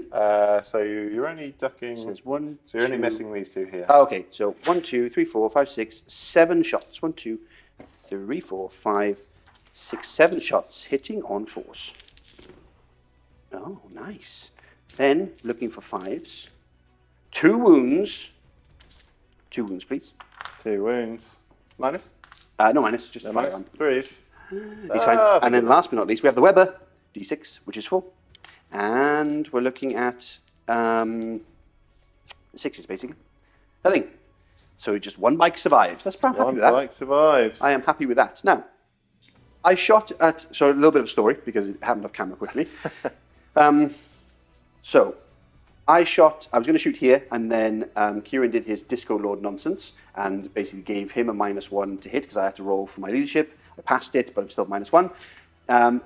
So you're only ducking... So there's 1, So you're only 2. missing these 2 here. Oh, okay, so 1, 2, 3, 4, 5, 6, 7 shots. 1, 2, 3, 4, 5, 6, 7 shots hitting on 4s. Oh, nice. Then looking for 5s. 2 wounds. 2 wounds, please. 2 wounds. Minus? No minus, just No fire minus. on. 3s. He's fine. And then last but not least, we have the Weber, D6, which is 4. And we're looking at 6s, basically. Nothing. So just 1 bike survives. That's pretty happy with that. 1 bike survives. I am happy with that. Now, I shot at... So a little bit of a story, because it happened off camera quickly. So, I was going to shoot here, and then Kieran did his Disco Lord nonsense, and basically gave him a -1 to hit, because I had to roll for my leadership. I passed it, but I'm still -1.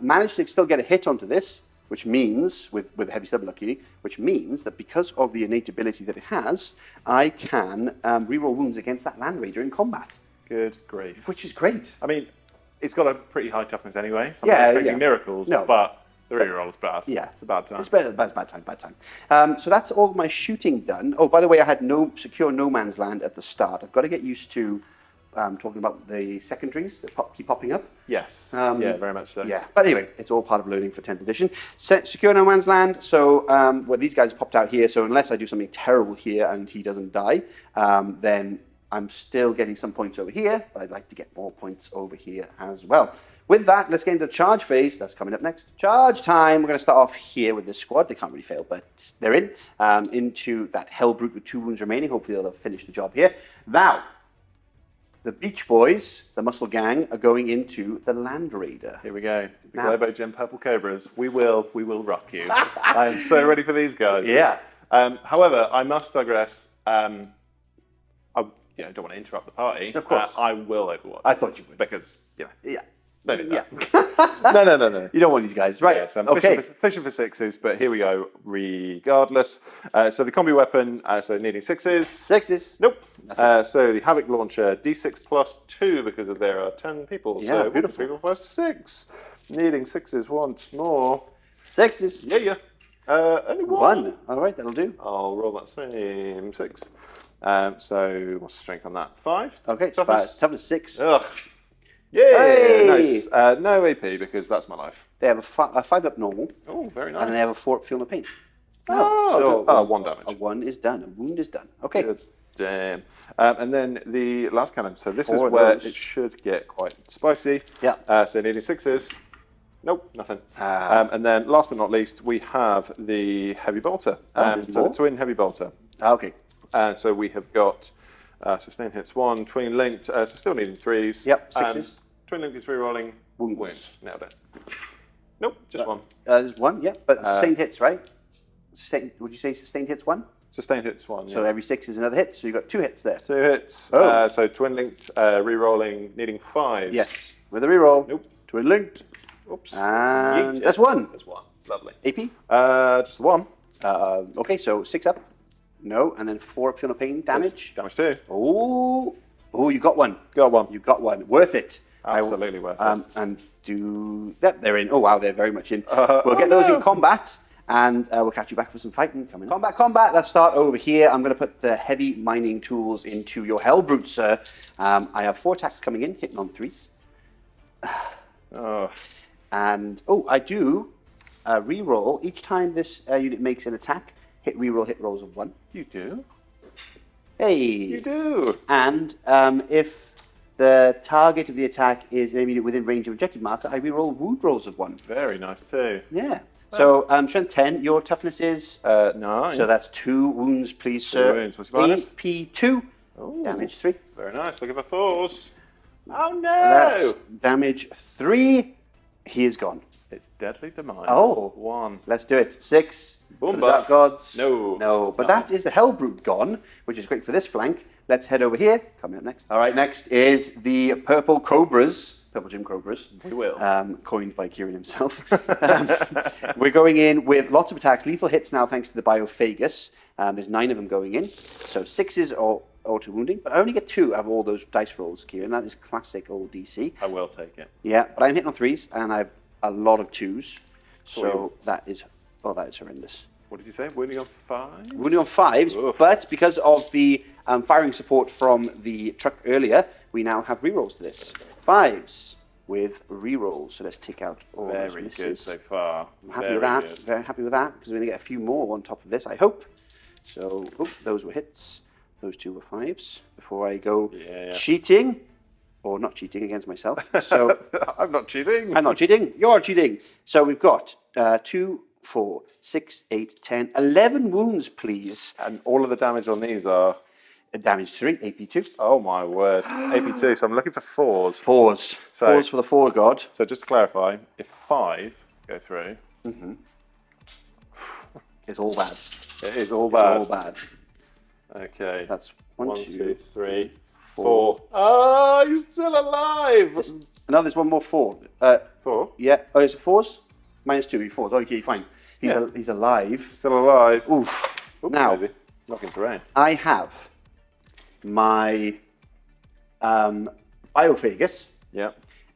Managed to still get a hit onto this, which means, with a heavy sub lucky, which means that because of the innate ability that it has, I can reroll wounds against that Land Raider in combat. Good grief. Which is great. I mean, it's got a pretty high toughness anyway, so I'm Yeah, not expecting yeah. miracles, No. but the reroll is bad. Yeah. It's a bad time. It's bad time. So that's all my shooting done. Oh, by the way, I had secure no man's land at the start. I've got to get used to talking about the secondaries that keep popping up. Yes. Yeah, very much so. Yeah, but anyway, it's all part of learning for 10th edition. Secure No Man's Land, so well, these guys popped out here, so unless I do something terrible here and he doesn't die, then I'm still getting some points over here, but I'd like to get more points over here as well. With that, let's get into the charge phase. That's coming up next. Charge time. We're going to start off here with this squad. They can't really fail, but they're in. Into that Hell Brute with 2 wounds remaining. Hopefully they'll have finished the job here. Now, the Beach Boys, the Muscle Gang, are going into the Land Raider. Here we go. The Globo Gem Purple Cobras. We will rock you. I am so ready for these guys. Yeah. However, I must digress. I don't want to interrupt the party. Of course. I will Overwatch. I thought you would. Because, Yeah. don't do that. Yeah. No. You don't want these guys, right? Yes, I'm okay. fishing for 6s, but here we go regardless. So the combi weapon, so needing 6s. 6s. Nope. So the Havoc Launcher, D6 plus 2 because there are 10 people. Yeah, so beautiful. People for 6. Needing 6s once more. 6s. Yeah. Only 1. All right, that'll do. I'll roll that same 6. So what's the strength on that? 5? Okay, Toughness? toughness 6. Ugh. Yeah, Hey! nice. No AP because that's my life. They have a 5 up normal, Oh, very nice. and they have a 4 up feel no pain. Oh, 1 damage. A 1 is done. A wound is done. Okay. Good. Damn. And then the last cannon. So this is 4 of where those. it should get quite spicy. Yeah. So needing 6s. Nope, nothing. And then last but not least, we have the Heavy Bolter. there's So more? the Twin Heavy Bolter. Okay. And so we have got sustain hits 1, twin linked, so still needing 3s. Yep, 6s. Twin linked is re-rolling. Wounds. Nailed it. Nope, just 1. There's 1, yeah. But sustained hits, right? Would you say sustained hits 1? Sustained hits 1. So yeah. every 6 is another hit. So you've got 2 hits there. 2 hits. Oh. So twin linked, re-rolling, needing 5s. Yes. With a reroll. Nope. Twin linked. Oops. And Yeet. that's 1. That's 1. Lovely. AP? Just the 1. Okay, so 6 up. No. And then 4 up feel no pain. Damage. Damage 2. Oh, you got 1. Got 1. You got 1. Worth it. Absolutely worth it. And do that. They're in. Oh wow, they're very much in. We'll get those in combat, and we'll catch you back for some fighting coming. Combat. Let's start over here. I'm going to put the heavy mining tools into your Hell Brute, sir. I have 4 attacks coming in, hitting on 3s. And I do re-roll each time this unit makes an attack. Hit rolls of 1. You do? Hey. You do. And if the target of the attack is an unit within range of objective marker, I re-roll wound rolls of 1. Very nice too. Yeah. So strength 10. Your toughness is 9. So that's 2 wounds, please, sir. wounds. What's your bonus? AP 2. Ooh. Damage 3. Very nice. Looking for Thors. Oh no! That's damage 3. He is gone. It's Deadly Demise. Oh. 1. Let's do it. 6. Boom, for the Dark Gods. No. But that is the Hell Brute gone, which is great for this flank. Let's head over here. Coming up next. All right, next is the Purple Cobras. Purple Gym Cobras. We will. Coined by Kieran himself. We're going in with lots of attacks. Lethal hits now thanks to the Biophagus. There's 9 of them going in. So 6s are auto wounding, but I only get 2 out of all those dice rolls, Kieran. That is classic old DC. I will take it. Yeah, but I'm hitting on 3s, and I've a lot of 2s. So that is horrendous. What did you say? Wounding on 5? Wounding on 5s, Oof. but because of the firing support from the truck earlier, we now have rerolls to this. 5s with rerolls. So let's take out all those Very misses. good so far. I'm happy with that. Very happy with that because we're going to get a few more on top of this, I hope. So those were hits. Those 2 were 5s. Before I go cheating, or not cheating against myself. So I'm not cheating. I'm not cheating. You're cheating. So we've got 2, 4, 6, 8, 10, 11 wounds, please. And all of the damage on these are... Damage 3, AP 2. Oh my word. AP2, so I'm looking for 4s. 4s. 4s for the 4 god. So just to clarify, if 5 go through... It's all bad. It is all bad. It's all bad. Okay. That's 1, 2, 2, 3, 4. 4. Oh, he's still alive! No, there's one more 4. 4? Yeah. Oh, it's 4s? Minus 2, 4s. Okay, fine. He's alive. Still alive. Oof. Oops, Now, maybe. Not into rain. I have my Biophagus. Yeah.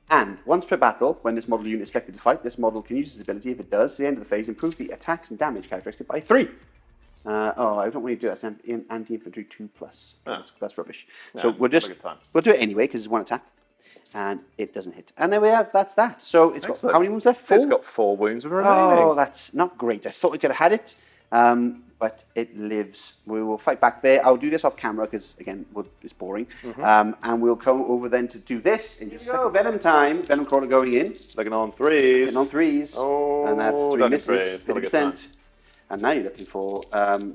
And once per battle, when this model unit is selected to fight, this model can use this ability. If it does, at the end of the phase, improve the attacks and damage characteristic by 3. Oh, I don't want to do that. It's anti-infantry 2+. That's rubbish. So Yeah, we'll have a good time. do it anyway because it's one attack, and it doesn't hit. And there we have. That's that. So it's got how many wounds left? 4. It's got 4 wounds remaining. Oh, that's not great. I thought we could have had it, but it lives. We will fight back there. I'll do this off camera because again, it's boring. And we'll come over then to do this in just a second. Venom time. Venom crawler going in. Looking on 3s. Getting on 3s. Oh, and that's 3 misses. 50%. 50%. And now you're looking for,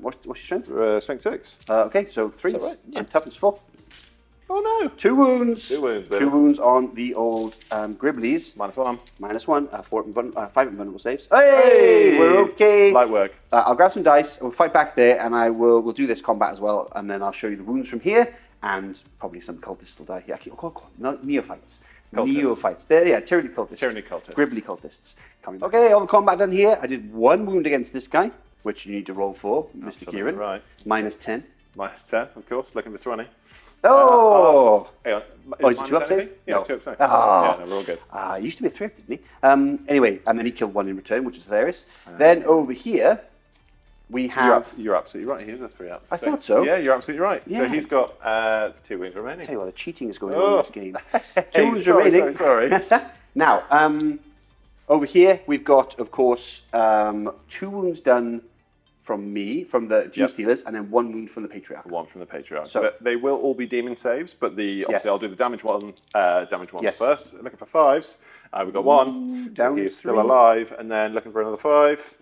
what's your strength? Strength 6. Okay, so 3. Right? Yeah. And toughness 4. Oh no! 2 wounds. 2 wounds, baby. 2 wounds on the old Gribblies. -1. -1. 5 invulnerable saves. Hey! We're okay. Light work. I'll grab some dice. We'll fight back there, and we'll do this combat as well. And then I'll show you the wounds from here, and probably some cultists will die here. No, neophytes. Cultists. Neophytes. There, tyranny cultists. Tyranny cultists. Gribbly cultists. Coming. Okay, all the combat done here. I did 1 wound against this guy, which you need to roll for, Mr. Kieran. Right. -10. -10, of course. Looking for 20. Oh! Hang on. Is it 2 up save? Yeah, No. it's 2 up save. Oh. Yeah, no, we're all good. He used to be a 3 up, didn't he? Anyway, and then he killed 1 in return, which is hilarious. Then over here, we have... You're absolutely right. He's a 3 up. I thought so. Yeah, you're absolutely right. Yeah. So he's got 2 wounds remaining. Tell you what, the cheating is going on in this game. 2 wounds sorry, remaining. sorry. Now, over here, we've got, of course, 2 wounds done from me, from the Genestealers, and then 1 wound from the Patriarch. 1 from the Patriarch. So- But they will all be demon saves, but obviously I'll do the damage ones Yes. first. Looking for 5s. We've got 1. down So he's 3. still alive, and then looking for another 5.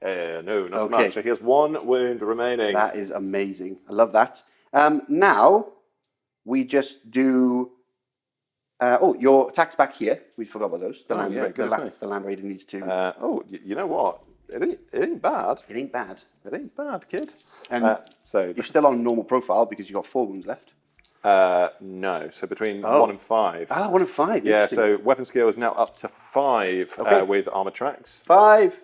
No, not so Okay. much. So he has 1 wound remaining. That is amazing. I love that. Now, we just do... your attacks back here. We forgot about those. The Land Raider needs to... You know what? It ain't bad. It ain't bad. It ain't bad, kid. And so you're still on normal profile because you've got 4 wounds left. no. So between 1 and 5. 1 and 5. Yeah. So weapon skill is now up to 5 with armor tracks. 5.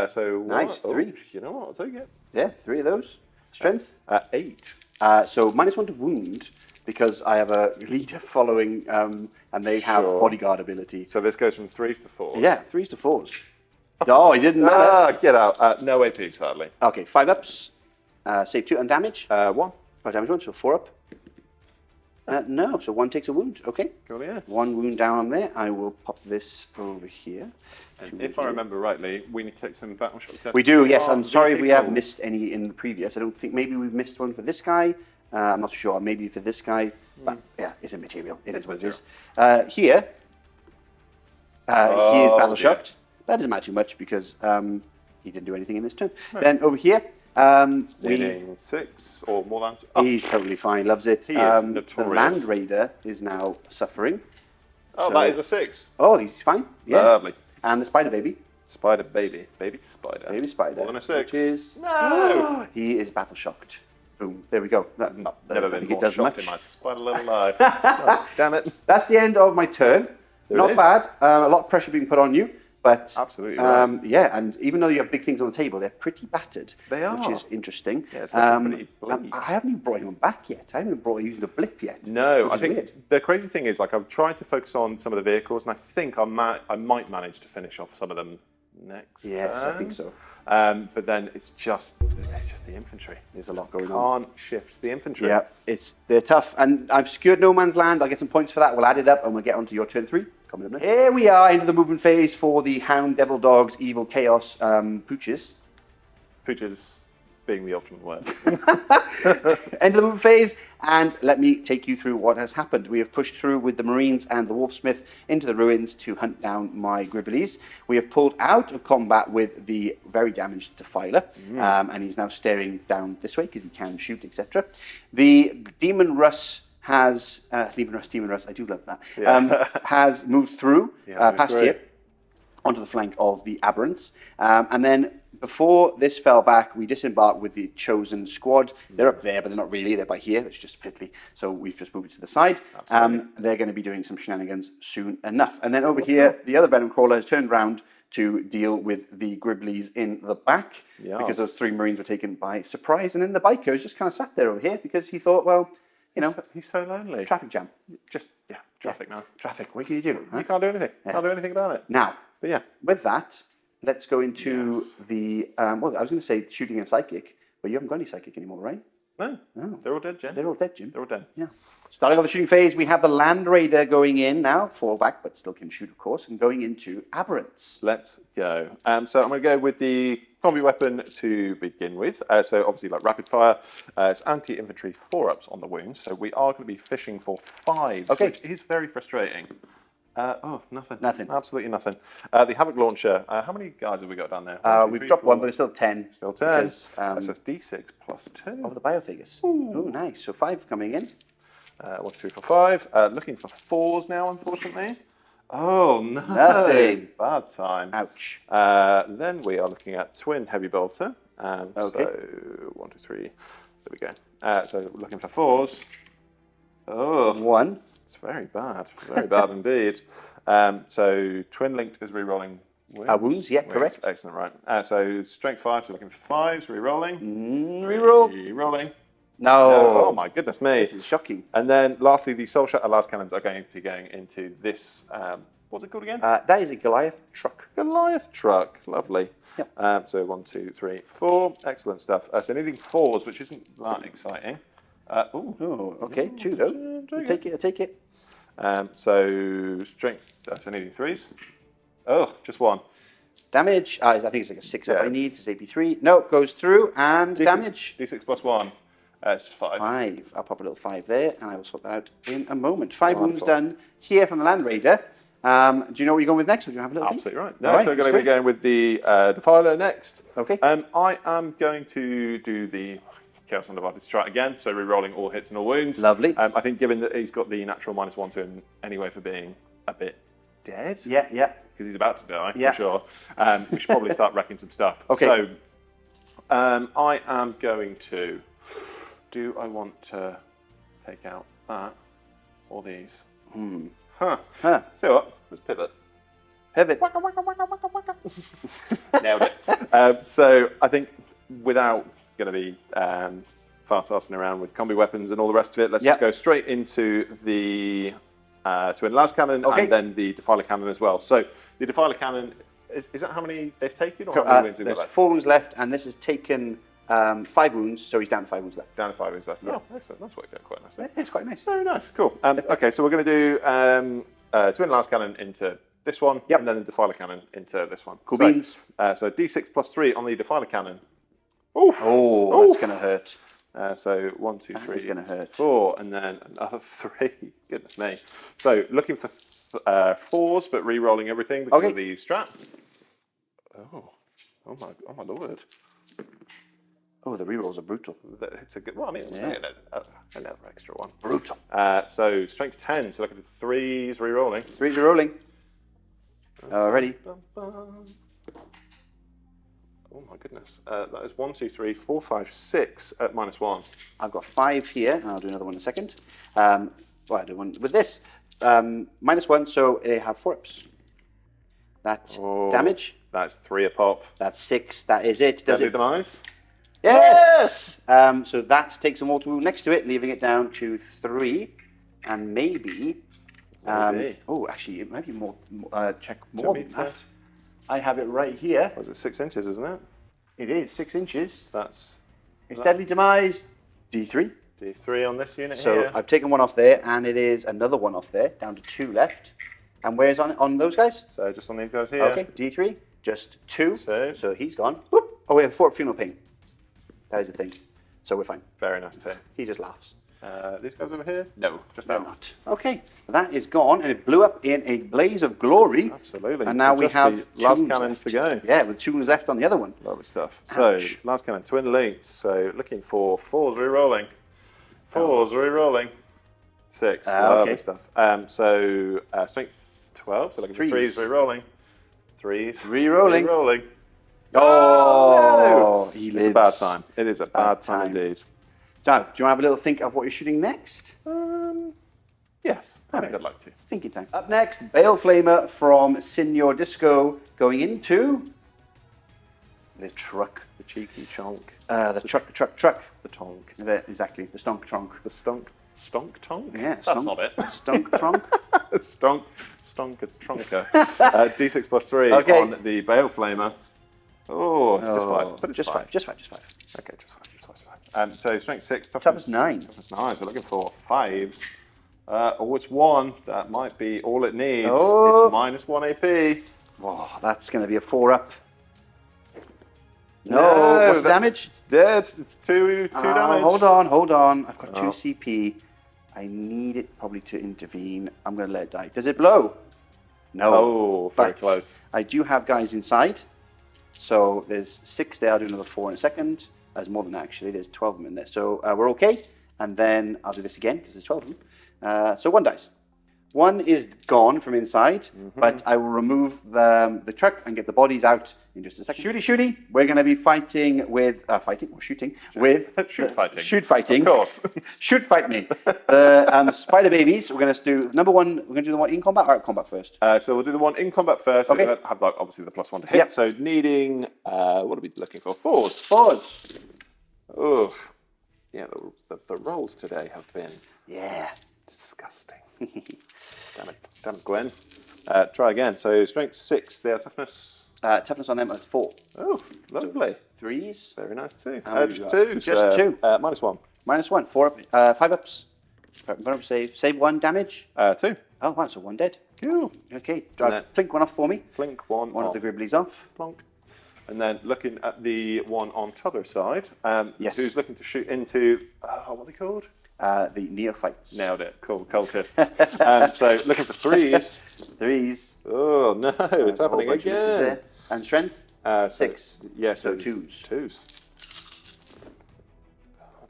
So Nice, 3. You know what? I'll take it. Yeah, 3 of those. Strength. 8. So -1 to wound because I have a leader following, and they have bodyguard ability. So this goes from 3s to 4s. Yeah, 3s to 4s. Oh, it didn't matter. Get out. No AP, sadly. Okay, 5 ups. Save 2 and damage. 1. Oh, damage 1, so 4 up. No, so 1 takes a wound. Okay. Cool, yeah. 1 wound down on there. I will pop this over here. And if I remember rightly, we need to take some battleship tests. We do, yes. I'm sorry if we have cool. missed any in the previous. I don't think, maybe we've missed one for this guy. I'm not sure. Maybe for this guy. But yeah, it's a material. It is what it is. Here, he is battle shocked. That doesn't matter too much because he didn't do anything in this turn. No. Then over here, Needing 6 or more than... he's totally fine, loves it. He is The notorious. Land Raider is now suffering. Oh, So- that is a 6. Oh, he's fine. Yeah. Lovely. And the Spider Baby. Spider baby. Baby spider. Baby Spider. More than a 6. Which is... No! He is battle shocked. Boom. There we go. Never I been think more it does shocked much. in my spider little life. Oh, damn it. That's the end of my turn. There Not it is. bad. A lot of pressure being put on you. But Absolutely right. yeah, and even though you have big things on the table, they're pretty battered. They are. Which is interesting. Yeah, it's looking pretty and bleak. I haven't even brought anyone back yet. I haven't even brought using a blip yet. No, which I is think weird. the crazy thing is, like, I've tried to focus on some of the vehicles, and I think I might manage to finish off some of them next Yes, turn. I think so. But then it's just the infantry. There's a lot going on. Can't shift the infantry. Yeah, they're tough. And I've secured No Man's Land. I'll get some points for that. We'll add it up and we'll get onto your turn 3. Coming up next. Here we are into the movement phase for the Hound, Devil Dogs, Evil Chaos, Pooches. Pooches being the ultimate word. End of the movement phase, and let me take you through what has happened. We have pushed through with the Marines and the Warpsmith into the ruins to hunt down my Gribblies. We have pulled out of combat with the very damaged Defiler, and he's now staring down this way because he can shoot, etc. The Daemon Russ has Demon Russ, I do love that. Has moved through past here onto the flank of the Aberrants, and then before this fell back, we disembarked with the Chosen Squad. They're up there, but they're not really. They're by here. It's just fiddly. So we've just moved it to the side. They're going to be doing some shenanigans soon enough. And then over here, the other Venom Crawler has turned round to deal with the Gribblies in the back because those 3 Marines were taken by surprise. And then the biker has just kind of sat there over here because he thought, well, you know, He's so lonely. traffic jam. Just, traffic now. Traffic. What can you do? Huh? You can't do anything. Can't do anything about it. Now, But yeah. with that, let's go into the, well, I was going to say shooting and psychic, But you haven't got any psychic anymore, right? No, they're all dead, Jen. They're all dead, Jim. They're all dead. Yeah. Starting off the shooting phase, we have the Land Raider going in now, fall back, but still can shoot, of course, and going into Aberrants. Let's go. So I'm going to go with the combi weapon to begin with. So obviously, like rapid fire, it's anti-infantry 4-ups on the wounds. So we are going to be fishing for 5, which is very frustrating. Nothing. Nothing. Absolutely nothing. The Havoc Launcher, how many guys have we got down there? We've dropped 1, but it's still 10. Still 10. Because, so it's D6 plus 2. Of the Biophagus. Oh, nice. So 5 coming in. 1, 2, 3, 4, 5. Looking for 4s now, unfortunately. Oh, no. Nothing. Bad time. Ouch. Then we are looking at Twin Heavy Bolter. So 1, 2, 3. There we go. So looking for 4s. Oh. 1. It's very bad. Very bad indeed. So Twin Linked is re-rolling wounds. Wounds, yeah, correct. Excellent, right. So Strength 5, so looking for 5s, re-rolling. Reroll. Re-rolling. No. Oh my goodness me. This is shocking. And then lastly, the Soul Shatter Las Cannons are going to be going into this, what's it called again? That is a Goliath truck. Goliath truck. Lovely. Yep. So 1, 2, 3, 4. Excellent stuff. So needing 4s, which isn't that exciting. Okay. 2 though. I'll take it. So strength, so needing 3s. Oh, just 1. Damage. I think it's like a 6 up I need because AP3. No, goes through and D6, damage. D6 plus 1. It's just 5. 5. I'll pop a little 5 there and I will sort that out in a moment. 5 wounds done here from the Land Raider. Do you know what you're going with next or do you have a little Absolutely right. No, so we're going to be going with the Defiler next. Okay. I am going to do the Chaos Undivided Strat again, so re-rolling all hits and all wounds. Lovely. I think given that he's got the natural -1 to him anyway for being a bit dead. Yeah. Because he's about to die, for sure. We should probably start wrecking some stuff. Okay. So I am going to... Do I want to take out that or these? Tell you what, let's pivot. Pivot. Nailed it. So I think without going to be fart-arsing around with combi weapons and all the rest of it, let's just go straight into the Twin Las Cannon and then the Defiler Cannon as well. So the Defiler Cannon, is that how many they've taken? Or how many wounds have they there's left? 4 wounds left and this has taken 5 wounds, so he's down to 5 wounds left. Down to 5 wounds left. Oh, excellent. That's worked out quite nicely. Yeah, it's quite nice. Very nice. Cool. Okay, so we're going to do Twin Las Cannon into this one, and then the Defiler Cannon into this one. Cool beans. So D6 plus 3 on the Defiler Cannon. Oh, that's going to hurt. So 1, 2, 3, is gonna hurt. 4, and then another 3. Goodness me. So looking for 4s, but re-rolling everything because of the strat. Oh my lord. Oh, the rerolls are brutal. It's a good. Well, I mean, another extra one. Brutal. So strength 10. So looking for 3s, re-rolling. 3s are rolling. Ready. Oh my goodness. That is 1, 2, 3, 4, 5, 6 at -1. I've got 5 here, and I'll do another one in a second. I'll do one with this. -1, so they have 4-ups. That's damage. That's 3 a pop. That's 6. That is it. Does Deadly it? Demise? Yes! So that takes a mortal wound next to it, leaving it down to 3. And maybe... actually, it might be more... check more than that. I have it right here. Was it 6 inches, isn't it? It is 6 inches. That's... It's Deadly Demise, D3. D3 on this unit so here. I've taken 1 off there, and it is another 1 off there, down to 2 left. And where's on those guys? So just on these guys here. Okay, D3, just 2. So he's gone. Whoop. Oh, we have 4 funeral pain. That is the thing. So we're fine. Very nice too. He just laughs. These guys over here? No, just that one. Not. Okay, that is gone, and it blew up in a blaze of glory. Absolutely. And now we Just have the last tunes cannons left. to go. Yeah, with tunes left on the other one. Lovely stuff. Ouch. So, last cannon, twin linked. So, looking for 4s, re-rolling. 4s, re-rolling. 6. Lovely stuff. So, strength 12. So, looking for 3s, re-rolling. 3s, Re-rolling. Re-rolling. Oh, no. It's a bad time. It is a bad time indeed. So, do you want to have a little think of what you're shooting next? Yes, I think I'd like to. Thinking time. Up next, Bale Flamer from Signor Disco going into the truck. The cheeky chonk. The truck. The tonk. Exactly, the stonk trunk. The stonk tonk? Yeah, that's not it. Stonk trunk. Stonker tronker. D6 plus 3 on the Bale Flamer. Oh, it's just 5. But it's just 5. Okay, just 5. So strength 6, Toughness 9. Toughness 9. So looking for 5s. Oh, it's 1. That might be all it needs. Oh. It's -1 AP. Wow, that's going to be a 4-up. No, what's the damage? It's dead. It's 2 damage. Hold on. I've got 2 CP. I need it probably to intervene. I'm going to let it die. Does it blow? No. Oh, very close. I do have guys inside. So there's 6 there. I'll do another 4 in a second. There's more than that, actually. There's 12 of them in there. So we're okay. And then I'll do this again because there's 12 of them. So 1 dice. 1 is gone from inside, but I will remove the truck and get the bodies out in just a second. Shooty. We're going to be fighting with shooting with shoot fighting. Of course. Shoot fight me. The spider babies. We're going to do number 1. We're going to do the one in combat or out combat first. So we'll do the one in combat first. Okay. So we'll have obviously the +1 to hit. Yep. So needing what are we looking for? 4s. 4s. Ugh. Yeah, the rolls today have been disgusting. Damn it, Gwen. Try again. So strength 6, their toughness. Toughness on them is 4. Oh, lovely. 3s. Very nice too. How many Just you 2. Just 2. -1. -1. 4 up. 5 ups. 5 up save. Save 1 damage. 2. Oh wow, so 1 dead. Cool. Okay, plink 1 off for me. Plink 1 One off. of the Gribblies off. Plonk. And then looking at the one on t'other side, Yes. who's looking to shoot into, what are they called? The neophytes. Nailed it. Cool. Cultists. So looking for 3s. 3s. Oh, no. It's happening again. And strength? 6. Yeah, so 2s. 2s. Oh,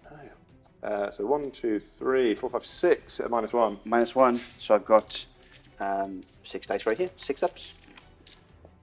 no. So 1, 2, 3, 4, 5, 6 at -1. -1. So I've got 6 dice right here. 6 ups.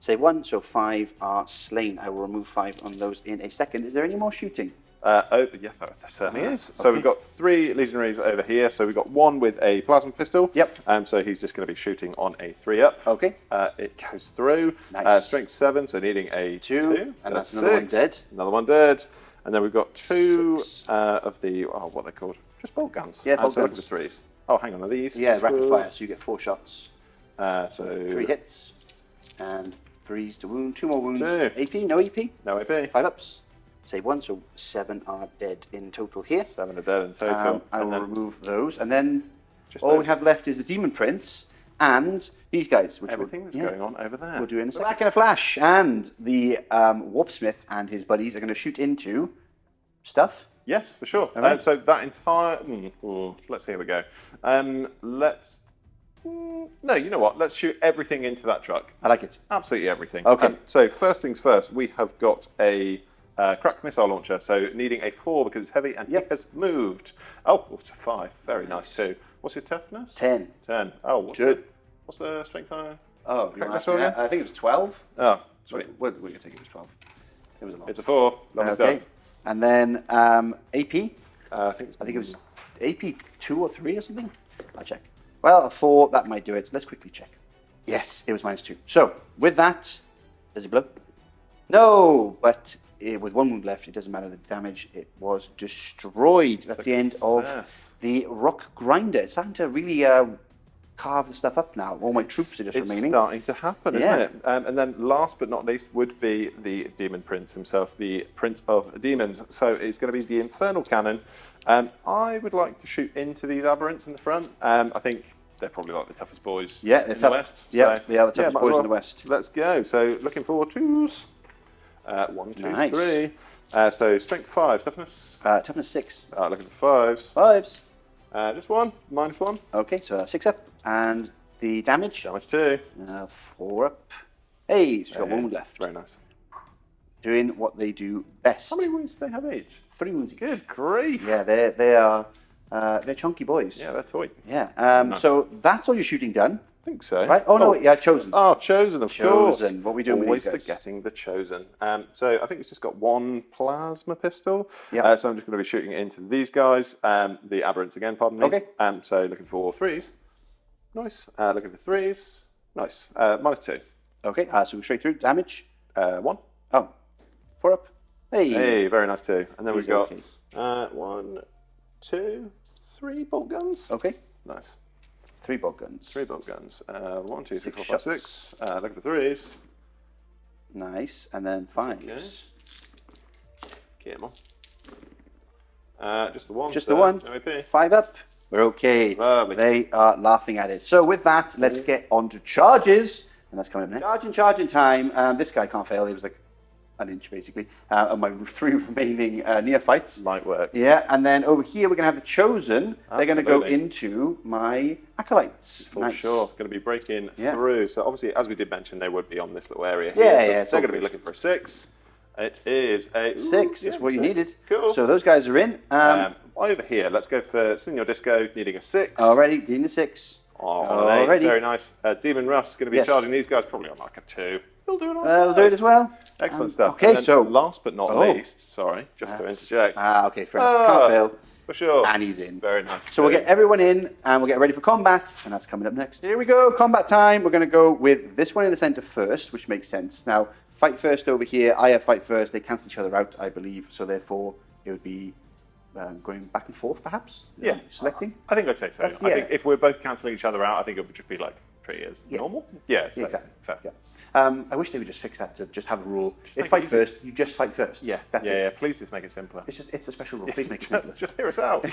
Save 1, so 5 are slain. I will remove 5 on those in a second. Is there any more shooting? Yes, there certainly is. So we've got 3 legionaries over here. So we've got 1 with a plasma pistol. Yep. So he's just going to be shooting on a 3-up. Okay. It goes through. Nice. Strength 7, so needing a 2. And that's another 1 dead. Another 1 dead. And then we've got 2 of the, what are they called? Just bolt guns. Yeah, bolt so guns. Look at the 3s. Oh, hang on, are these? Yeah, rapid fire, so you get 4 shots. So 3 hits. And 3s to wound. 2 more wounds. 2. AP? No AP? No AP. 5 ups. Save 1, so 7 are dead in total here. 7 are dead in total. I will remove those. And then Just all we have left is the Demon Prince and these guys. Which everything that's going on over there. We'll do in a second. Back in a flash. And the Warpsmith and his buddies are going to shoot into stuff. Yes, for sure. Right. So that entire... let's see, here we go. No, you know what? Let's shoot everything into that truck. I like it. Absolutely everything. Okay. So first things first, we have got a crack missile launcher, so needing a 4 because it's heavy and he has moved. Oh, it's a 5. Very nice too. What's your toughness? 10. 10. Oh, what's the strength on it? Oh, Crack missile again? I think it was 12. Oh, sweet. We're going to take it as 12. It was a lot. It's a 4. Lovely stuff. And then AP. I think it was AP 2 or 3 or something. I'll check. Well, a 4, that might do it. Let's quickly check. Yes, it was -2. So, with that, does it blow? No, but with 1 wound left, it doesn't matter the damage. It was destroyed. That's the end of the rock grinder. It's starting to really carve the stuff up now. All my troops are just remaining. It's starting to happen, isn't it? And then last but not least would be the Demon Prince himself, the Prince of Demons. So it's going to be the Infernal Cannon. I would like to shoot into these aberrants in the front. I think they're probably like the toughest boys in the West. Yeah, they are the toughest boys in the West. Let's go. So looking for 2s. 1, 2, Nice. 3. So strength 5, toughness. Toughness 6. Looking for 5s. 5s. Just 1, -1. Okay, so 6 up. And the damage? Damage 2. 4 up. Hey, she's got 1 wound left. Very nice. Doing what they do best. How many wounds do they have each? 3 wounds each. Good grief. Yeah, they're chunky boys. Yeah, they're toy. Yeah. Nice. So that's all your shooting done, I think so. right? Oh no, yeah, chosen. Oh, Chosen, of course. Chosen. What we doing with Always these guys? forgetting the Chosen. So I think it's just got 1 plasma pistol. Yeah. So I'm just going to be shooting into these guys. The aberrants again, pardon me. Okay. So looking for 3s. Nice. Looking for 3s. Nice. -2. Okay. So straight through damage. 1. Oh, 4 up. Hey. Hey, very nice too. And then He's we've got okay. 1, 2, 3 bolt guns. Okay. Nice. 3 bolt guns. 3 bolt guns. 1, 2, 3, 6 4, 5, 6. Looking for 3s. Nice. And then 5s. Come on. Just the one. Just the one. MAP. 5 up. We're okay. Lovely. They are laughing at it. So with that, let's get on to charges. And that's coming up next. Charging time. This guy can't fail. He was like an inch, basically, of my 3 remaining neophytes. Light work. Yeah, and then over here, we're going to have the Chosen. Absolutely. They're going to go into my Acolytes. For sure. Going to be breaking through. So obviously, as we did mention, they would be on this little area here. Yeah, so they're going to be looking for a 6. It is a 6. That's what you needed. Cool. So those guys are in. Over here, let's go for Senior Disco, needing a 6. Already, needing a 6. Already. Very nice. Demon Russ going to be charging these guys probably on like a 2. He'll do it on They'll do it as well. Excellent stuff. Okay, so last but not least, sorry, just to interject. Okay, fair enough. Can't fail. For sure. And he's in. Very nice. So we'll get everyone in and we'll get ready for combat, and that's coming up next. Here we go, combat time. We're going to go with this one in the center first, which makes sense. Now, fight first over here. I have fight first. They cancel each other out, I believe. So therefore, it would be going back and forth, perhaps? Yeah. Selecting? I think I'd say so. I think if we're both cancelling each other out, I think it would just be like pretty as normal. Yeah, so exactly. Fair. Yeah. I wish they would just fix that to just have a rule. If fight first, you just fight first. Yeah, that's it. Yeah, please just make it simpler. It's a special rule. Please make it simpler. Just hear us out.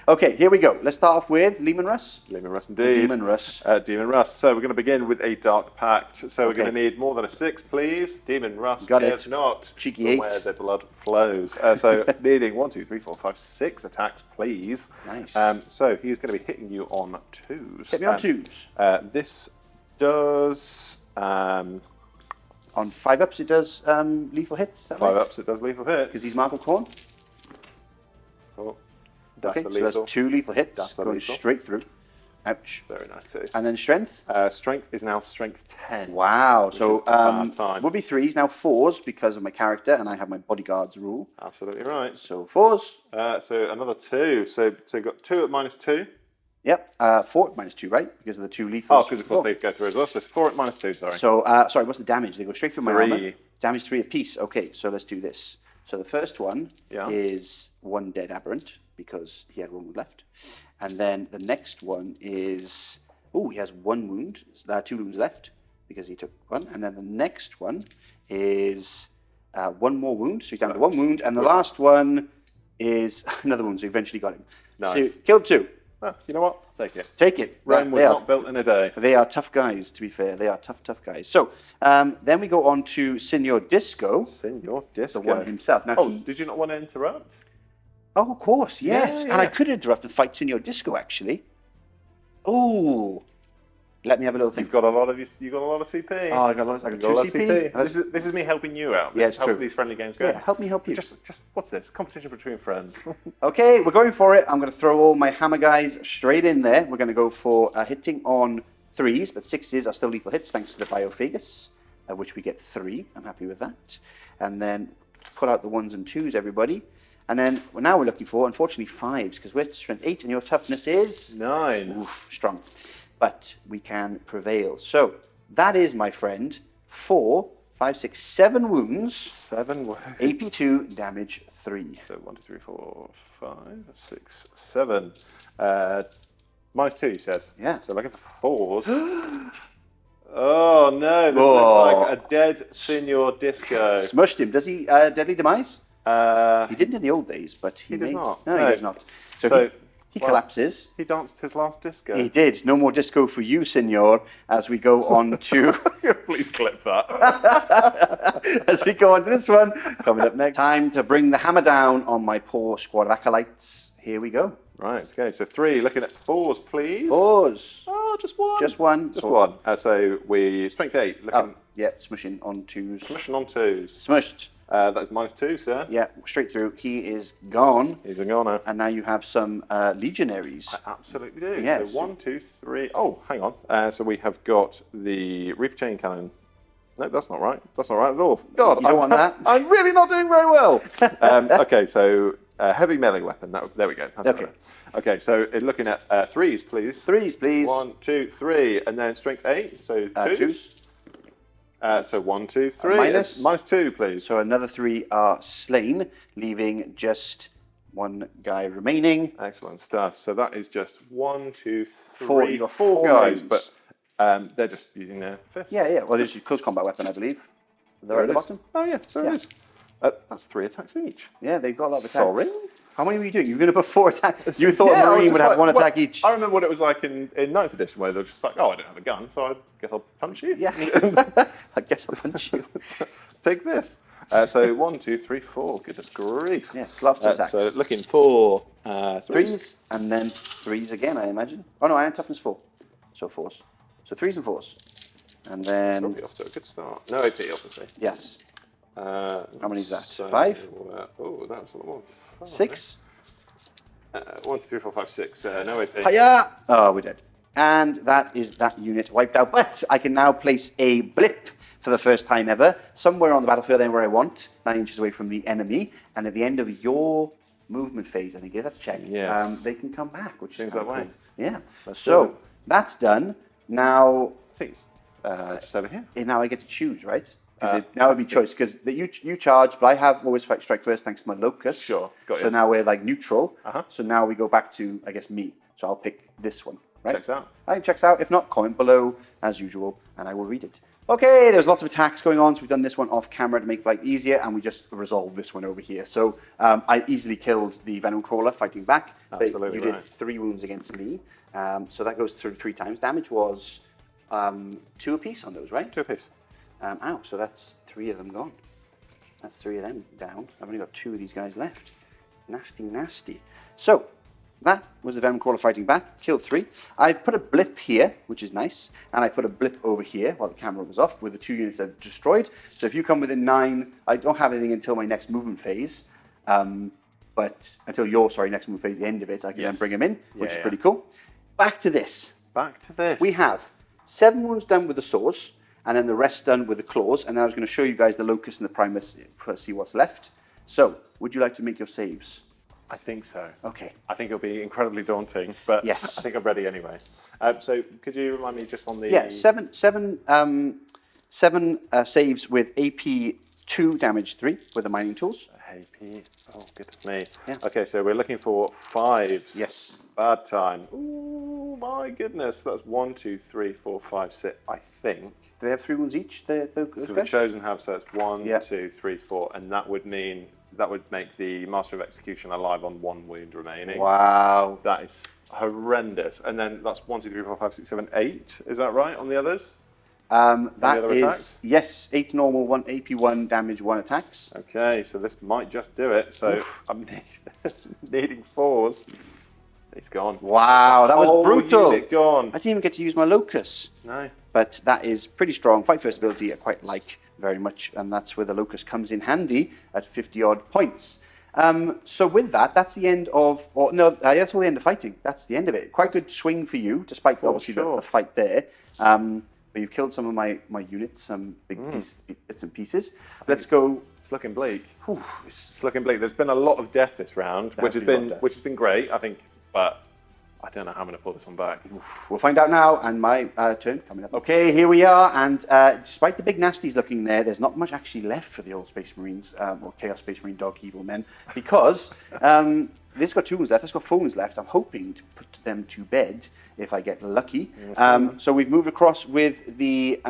Okay, here we go. Let's start off with Daemon Russ. Daemon Russ indeed. Demon Russ. Demon Russ. So we're going to begin with a Dark Pact. So we're going to need more than a 6, please. Demon Russ. Got it. Not cheeky 8. Where the blood flows. So needing 1, 2, 3, 4, 5, 6 attacks, please. Nice. So he's going to be hitting you on 2s. Hit me on 2s. This does. On 5 ups, it does lethal hits. 5 ups, it does lethal hits. Because he's Marble Corn. Oh, that's the so lethal. that's 2 lethal hits. That's the going lethal. straight through. Ouch. Very nice too. And then strength? Strength is now strength 10. Wow. So would be 3s, now 4s because of my character, and I have my bodyguards rule. Absolutely right. So 4s. So another 2. So you've got 2 at -2. Yep. 4 at -2, right? Because of the 2 lethals. Oh, because of course they go through as well. So it's 4 at -2, sorry. So, sorry, what's the damage? They go straight through my 3. armor. Damage 3 apiece. Okay, so let's do this. So the first one is 1 dead aberrant because he had 1 wound left. And then the next one is, he has 1 wound, 2 wounds left because he took 1. And then the next one is 1 more wound, so he's down to 1 wound. And the last one is another wound, so eventually got him. Nice. So killed 2. Oh, you know what? I'll take it. Take it. Rome was not built in a day. They are tough guys, to be fair. They are tough guys. So then we go on to Senor Disco. Senor Disco. The one himself. Now, did you not want to interrupt? Oh, of course, yes. Yeah. And I could interrupt and fight Senor Disco, actually. Oh, let me have a little think. You've got a lot of CP. Oh, I got 2 CP. This is me helping you out. Yeah, this is how these friendly games go. Yeah, help me help you. Just what's this? Competition between friends. Okay, we're going for it. I'm going to throw all my hammer guys straight in there. We're going to go for hitting on 3s, but 6s are still lethal hits thanks to the Biophagus, of which we get 3. I'm happy with that. And then pull out the 1s and 2s, everybody. And then now we're looking for, unfortunately, 5s, because we're strength 8 and your toughness is 9. Oof, strong. But we can prevail. So that is, my friend, 4, 5, 6, 7 wounds. 7 wounds. AP2, damage 3. So 1, 2, 3, 4, 5, 6, 7. -2, you said? Yeah. So looking for 4s. Oh no, this looks like a dead Senor Disco. Smushed him. Does he deadly demise? He didn't in the old days, but he does not. No, he does not. So he collapses. He danced his last disco. He did. No more disco for you, Senor, as we go on to... Please clip that. As we go on to this one, coming up next. Time to bring the hammer down on my poor squad of acolytes. Here we go. Right, okay, so 3, looking at 4s, please. 4s. Oh, just 1. Just 1. Just 1. So we, strength 8, looking... smushing on 2s. Smushing on 2s. Smushed. That's -2, sir. Yeah, straight through. He is gone. He's a goner. And now you have some legionaries. I absolutely do. Yeah, so 1, 2, 3. Oh, hang on. So we have got the Reaper Chain Cannon. No, that's not right. That's not right at all. God, you don't want that. I'm really not doing very well. Okay, so heavy melee weapon. There we go. That's okay. Better. Okay, so looking at 3s, please. 3s, please. 1, 2, 3, and then strength 8. So 2s. So 1, 2, 3. -2, please. So another 3 are slain, leaving just 1 guy remaining. Excellent stuff. So that is just 1, 2, 3, 4 guys. guys, but they're just using their fists. Yeah. Well, this is close combat weapon, I believe. They're at the bottom. Oh yeah, so it is. That's 3 attacks each. Yeah, they've got a lot of attacks. Sorry. How many were you doing? You were going to put 4 attacks. You thought Yeah, I a was Marine just would have like, one well, attack each. I remember what it was like in 9th edition, where they're just like, oh, I don't have a gun, so I guess I'll punch you. Yeah. I guess I'll punch you. Take this. So 1, 2, 3, 4. Goodness grief. Yes, lots of attacks. So looking for 3s and then 3s again, I imagine. Oh no, I am toughness 4. So 4s. So 3s and 4s. And then... Probably off to a good start. No AP, obviously. Yes. How many is that? So, 5? Oh, that's a lot more. 6? 1, 2, 3, 4, 5, 6. No AP. Hiya! Oh, we're dead. And that is that unit wiped out. But I can now place a blip for the first time ever, somewhere on the battlefield, anywhere I want, 9 inches away from the enemy. And at the end of your movement phase, I think, is that a check? Yes. They can come back, which Seems is that way. cool. Yeah. Let's do So it. that's done. Now, I think it's just over here. now I get to choose, right? Because now it'd be choice. Because you charge, but I have always fight strike first thanks to my Locus. Sure, got So you. now we're like neutral. Uh-huh. So now we go back to, I guess, me. So I'll pick this one. Right? Checks out. Checks out. If not, comment below as usual, and I will read it. Okay, there's lots of attacks going on, so we've done this one off camera to make life easier, and we just resolved this one over here. So I easily killed the Venom Crawler fighting back. Absolutely You did right. 3 wounds against me, so that goes through 3 times. Damage was 2 apiece on those, right? 2 apiece. Ow, so that's 3 of them gone. That's 3 of them down. I've only got 2 of these guys left. Nasty, nasty. So, that was the Venom Crawler fighting back. Killed 3. I've put a blip here, which is nice. And I put a blip over here while the camera was off with the 2 units I've destroyed. So if you come within 9, I don't have anything until my next movement phase. But until your, next movement phase, the end of it, I can then bring them in, which is pretty cool. Back to this. Back to this. We have 7 wounds done with the saws, and then the rest done with the claws. And then I was going to show you guys the Locus and the Primus to see what's left. So, would you like to make your saves? I think so. Okay. I think it'll be incredibly daunting, but Yes. I think I'm ready anyway. So could you remind me just on the... Yeah, seven saves with AP 2, damage 3 with the mining tools. AP, oh goodness me. Yeah. Okay, so we're looking for 5s. Yes. Bad time. Ooh, my goodness. That's 1, 2, 3, 4, 5, 6, I think. Do they have 3 wounds each? Those So the guys? chosen have, so it's 1, Yeah. 2, 3, 4, and that would mean, that would make the Master of Execution alive on 1 wound remaining. Wow. That is horrendous. And then that's 1, 2, 3, 4, 5, 6, 7, 8. Is that right on the others? That other is, attacks? yes, 8 normal, 1 AP 1, damage 1 attacks. Okay, so this might just do it. So I'm needing 4s. He's gone. Wow, that was Whole brutal. unit gone. I didn't even get to use my Locus. No. But that is pretty strong. Fight first ability I quite like very much, and that's where the Locus comes in handy at 50 odd points. So with that, that's the end of, that's all the end of fighting. That's the end of it. Quite good swing for you, despite For obviously sure. the fight there. But you've killed some of my units, some big bits and pieces. Let's go. It's looking bleak. It's looking bleak. There's been a lot of death this round, which has been great, I think, but I don't know how I'm going to pull this one back. We'll find out now, and my turn coming up. Okay, here we are, and despite the big nasties looking there, there's not much actually left for the old Space Marines, or Chaos Space Marine Dog Evil Men, because this got 2 wounds left, this got 4 wounds left. I'm hoping to put them to bed if I get lucky. So we've moved across with the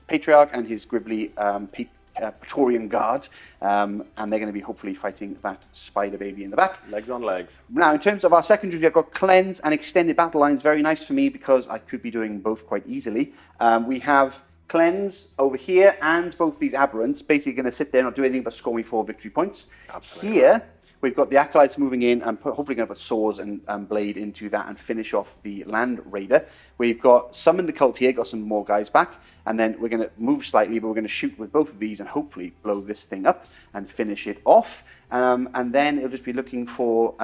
Patriarch and his Gribbly Praetorian Guard, and they're going to be hopefully fighting that spider baby in the back. Legs on legs. Now, in terms of our secondaries, we've got Cleanse and Extended Battle Lines. Very nice for me because I could be doing both quite easily. We have Cleanse over here and both these Aberrants basically going to sit there and not do anything but score me 4 victory points. Absolutely. Here, we've got the Acolytes moving in and hopefully going to put Swords and Blade into that and finish off the Land Raider. We've got Summon the Cult here, got some more guys back, and then we're going to move slightly, but we're going to shoot with both of these and hopefully blow this thing up and finish it off. And then it'll just be looking for,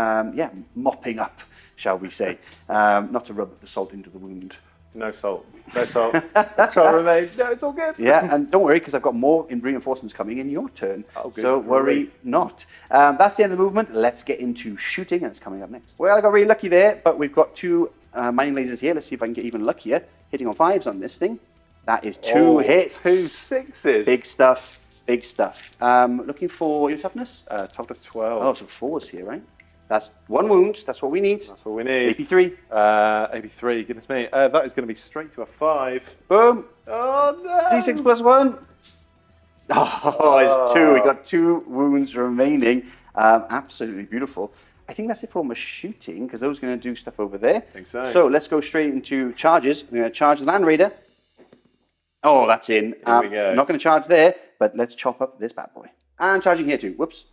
mopping up, shall we say. Not to rub the salt into the wound. No salt. No salt. Try to remain. No, it's all good. Yeah, and don't worry, because I've got more in reinforcements coming in your turn. Oh, good so worry grief. not. That's the end of the movement. Let's get into shooting, and it's coming up next. Well, I got really lucky there, but we've got 2 mining lasers here. Let's see if I can get even luckier. Hitting on 5s on this thing. That is 2 hits. 2 6s. Big stuff. Big stuff. Looking for your toughness? Toughness 12. Oh, some 4s here, right? That's 1 wound. That's what we need. That's all we need. AP3. AP3, goodness me. That is going to be straight to a 5. Boom. Oh, no. D6 plus 1. Oh, it's 2. We got 2 wounds remaining. Absolutely beautiful. I think that's it for almost shooting, because those are going to do stuff over there. I think so. So let's go straight into charges. We're going to charge the Land Raider. Oh, that's in. Here we go. Not going to charge there, but let's chop up this bad boy. And charging here too. Whoops.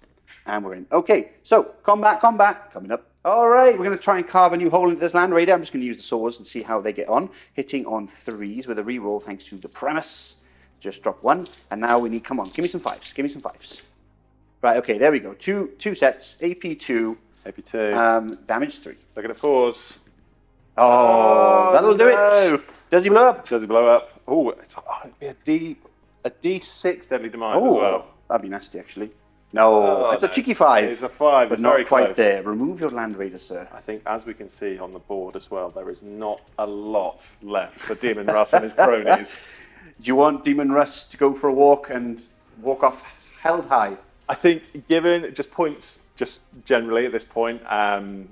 And we're in. Okay, so combat, coming up. All right, we're going to try and carve a new hole into this Land Raider. I'm just going to use the swords and see how they get on. Hitting on 3s with a reroll thanks to the Primus. Just drop 1. And now we need, come on, give me some 5s. Give me some 5s. Right, okay, there we go. Two sets. AP2. AP2. Damage 3. Look at the 4s. Oh, that'll do it. Does he blow up? Does he blow up? Oh, it'd be a D6 deadly demise as well. That'd be nasty, actually. No, it's a cheeky 5. It's a 5, but it's not very quite close. there. Remove your Land Raider, sir. I think, as we can see on the board as well, there is not a lot left for Daemon Russ and his cronies. Do you want Daemon Russ to go for a walk and walk off held high? I think, given just points, just generally at this point, I'm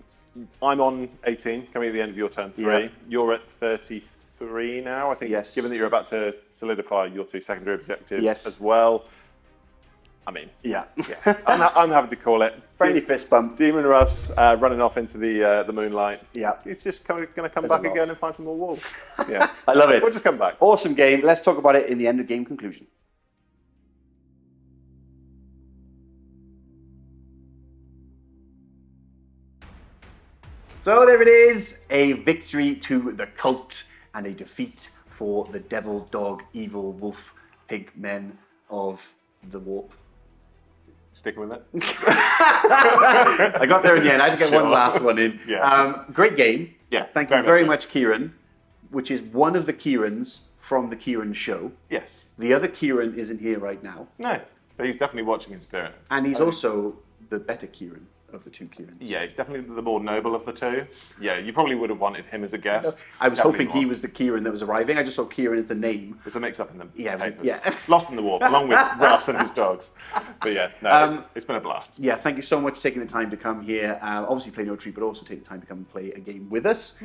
on 18, coming at the end of your turn 3. Yeah. You're at 33 now, I think, Yes. given that you're about to solidify your 2 secondary objectives Yes. as well. I mean, Yeah. I'm happy to call it. Friendly fist bump. Daemon Russ running off into the moonlight. Yeah. It's just going to come There's back a lot. again and find some more wolves. Yeah. I love it. We'll just come back. Awesome game. Let's talk about it in the end of game conclusion. So there it is, a victory to the cult and a defeat for the devil, dog, evil, wolf, pig men of the warp. Sticking with it. I got there in the end. I had to get one last one in. Yeah. Great game. Yeah, Thank you very very much much, Kieran, which is one of the Kierans from the Kieran show. Yes. The other Kieran isn't here right now. No, but he's definitely watching in spirit. And he's also the better Kieran of the two Kierans. Yeah, he's definitely the more noble of the two. Yeah, you probably would have wanted him as a guest. I was Definitely hoping he more. was the Kieran that was arriving. I just saw Kieran as the name. There's a mix-up in them. Yeah, it was- papers. yeah. Lost in the warp, along with Russ and his dogs. But yeah, no, it's been a blast. Yeah, thank you so much for taking the time to come here. Obviously play No Retreat, but also take the time to come and play a game with us.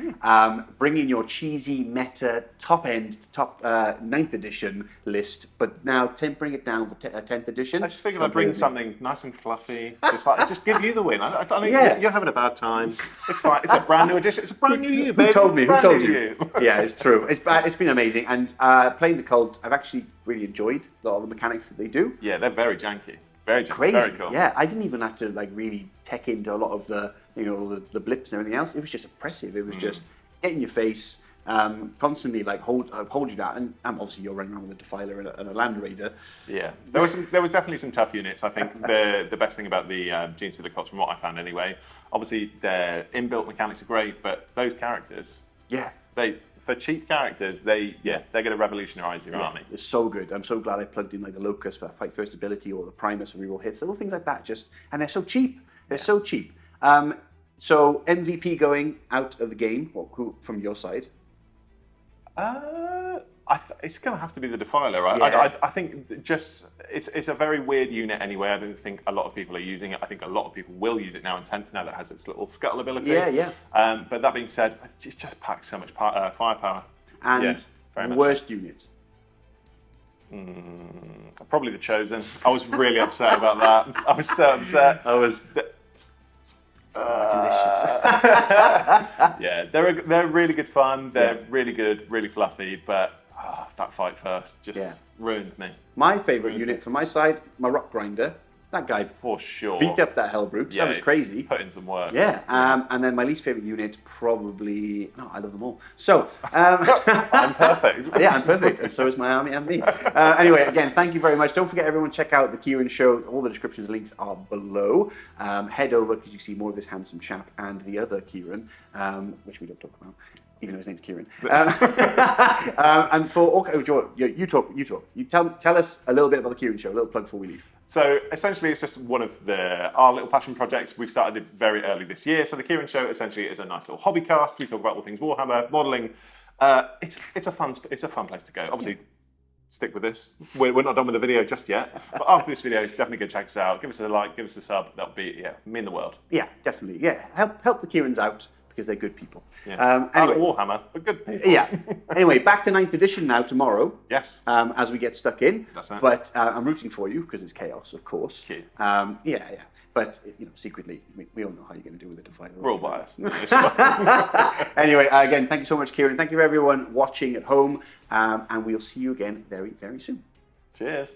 Bring in your cheesy meta top-end, top 9th edition list, but now bring it down for 10th edition. I just figured So I'd bring with me. something nice and fluffy, just give you the win. I think Yeah. you're having a bad time. It's fine. It's a brand new edition. It's a brand new you, baby. Who told me? Who Brand told new you? Yeah, it's true. It's been amazing. And playing the cult, I've actually really enjoyed a lot of the mechanics that they do. Yeah, they're very janky. Very janky. Crazy. Very cool. Yeah, I didn't even have to really tech into a lot of the the blips and everything else. It was just oppressive. It was just get in your face, constantly hold you down. And obviously you're running around with a Defiler and a Land Raider. Yeah, there was definitely some tough units. I think the best thing about the Genestealer Cults, from what I found anyway, obviously their inbuilt mechanics are great, but those characters, Yeah. for cheap characters, they're going to revolutionise your army. It's so good. I'm so glad I plugged in the Locus for fight first ability or the Primus for reroll hits, little things like that. And they're so cheap. They're so cheap. So MVP going out of the game. Who from your side? It's going to have to be the Defiler, right? Yeah. I think it's a very weird unit anyway. I don't think a lot of people are using it. I think a lot of people will use it now in 10th, now that it has its little scuttle ability. Yeah. But that being said, it just packs so much firepower. And very much worst unit. Probably the Chosen. I was really upset about that. I was so upset. Delicious. Yeah, they're really good fun. They're really good, really fluffy. But that fight first just ruined me. My favourite unit from my side, my Rock Grinder. That guy For sure. beat up that Hellbrute. Yeah, That was crazy. Put in some work. Yeah, and then my least favourite unit, probably... No, I love them all. So... I'm perfect. Yeah, I'm perfect, and so is my army and me. Anyway, again, thank you very much. Don't forget, everyone, check out the Kieran show. All the descriptions and links are below. Head over, because you see more of this handsome chap and the other Kieran, which we don't talk about, even though his name's Kieran. And for all... You talk. You tell us a little bit about the Kieran show, a little plug before we leave. So essentially, it's just one of our little passion projects. We've started it very early this year. So the Kieran Show essentially is a nice little hobby cast. We talk about all things Warhammer, modelling. It's a fun place to go. Obviously, stick with this. We're not done with the video just yet. But after this video, definitely go check us out. Give us a like, give us a sub. That'll be mean the world. Yeah, definitely. Yeah, help the Kierans out, because they're good people. Yeah. Anyway, Warhammer, but good people. Yeah. Anyway, back to 9th edition now tomorrow. Yes. As we get stuck in. That's it. But I'm rooting for you because it's chaos, of course. Cute. Yeah. But secretly, we all know how you're going to deal with the Defy. We're all biased. Anyway, again, thank you so much, Kieran. Thank you, everyone watching at home. And we'll see you again very, very soon. Cheers.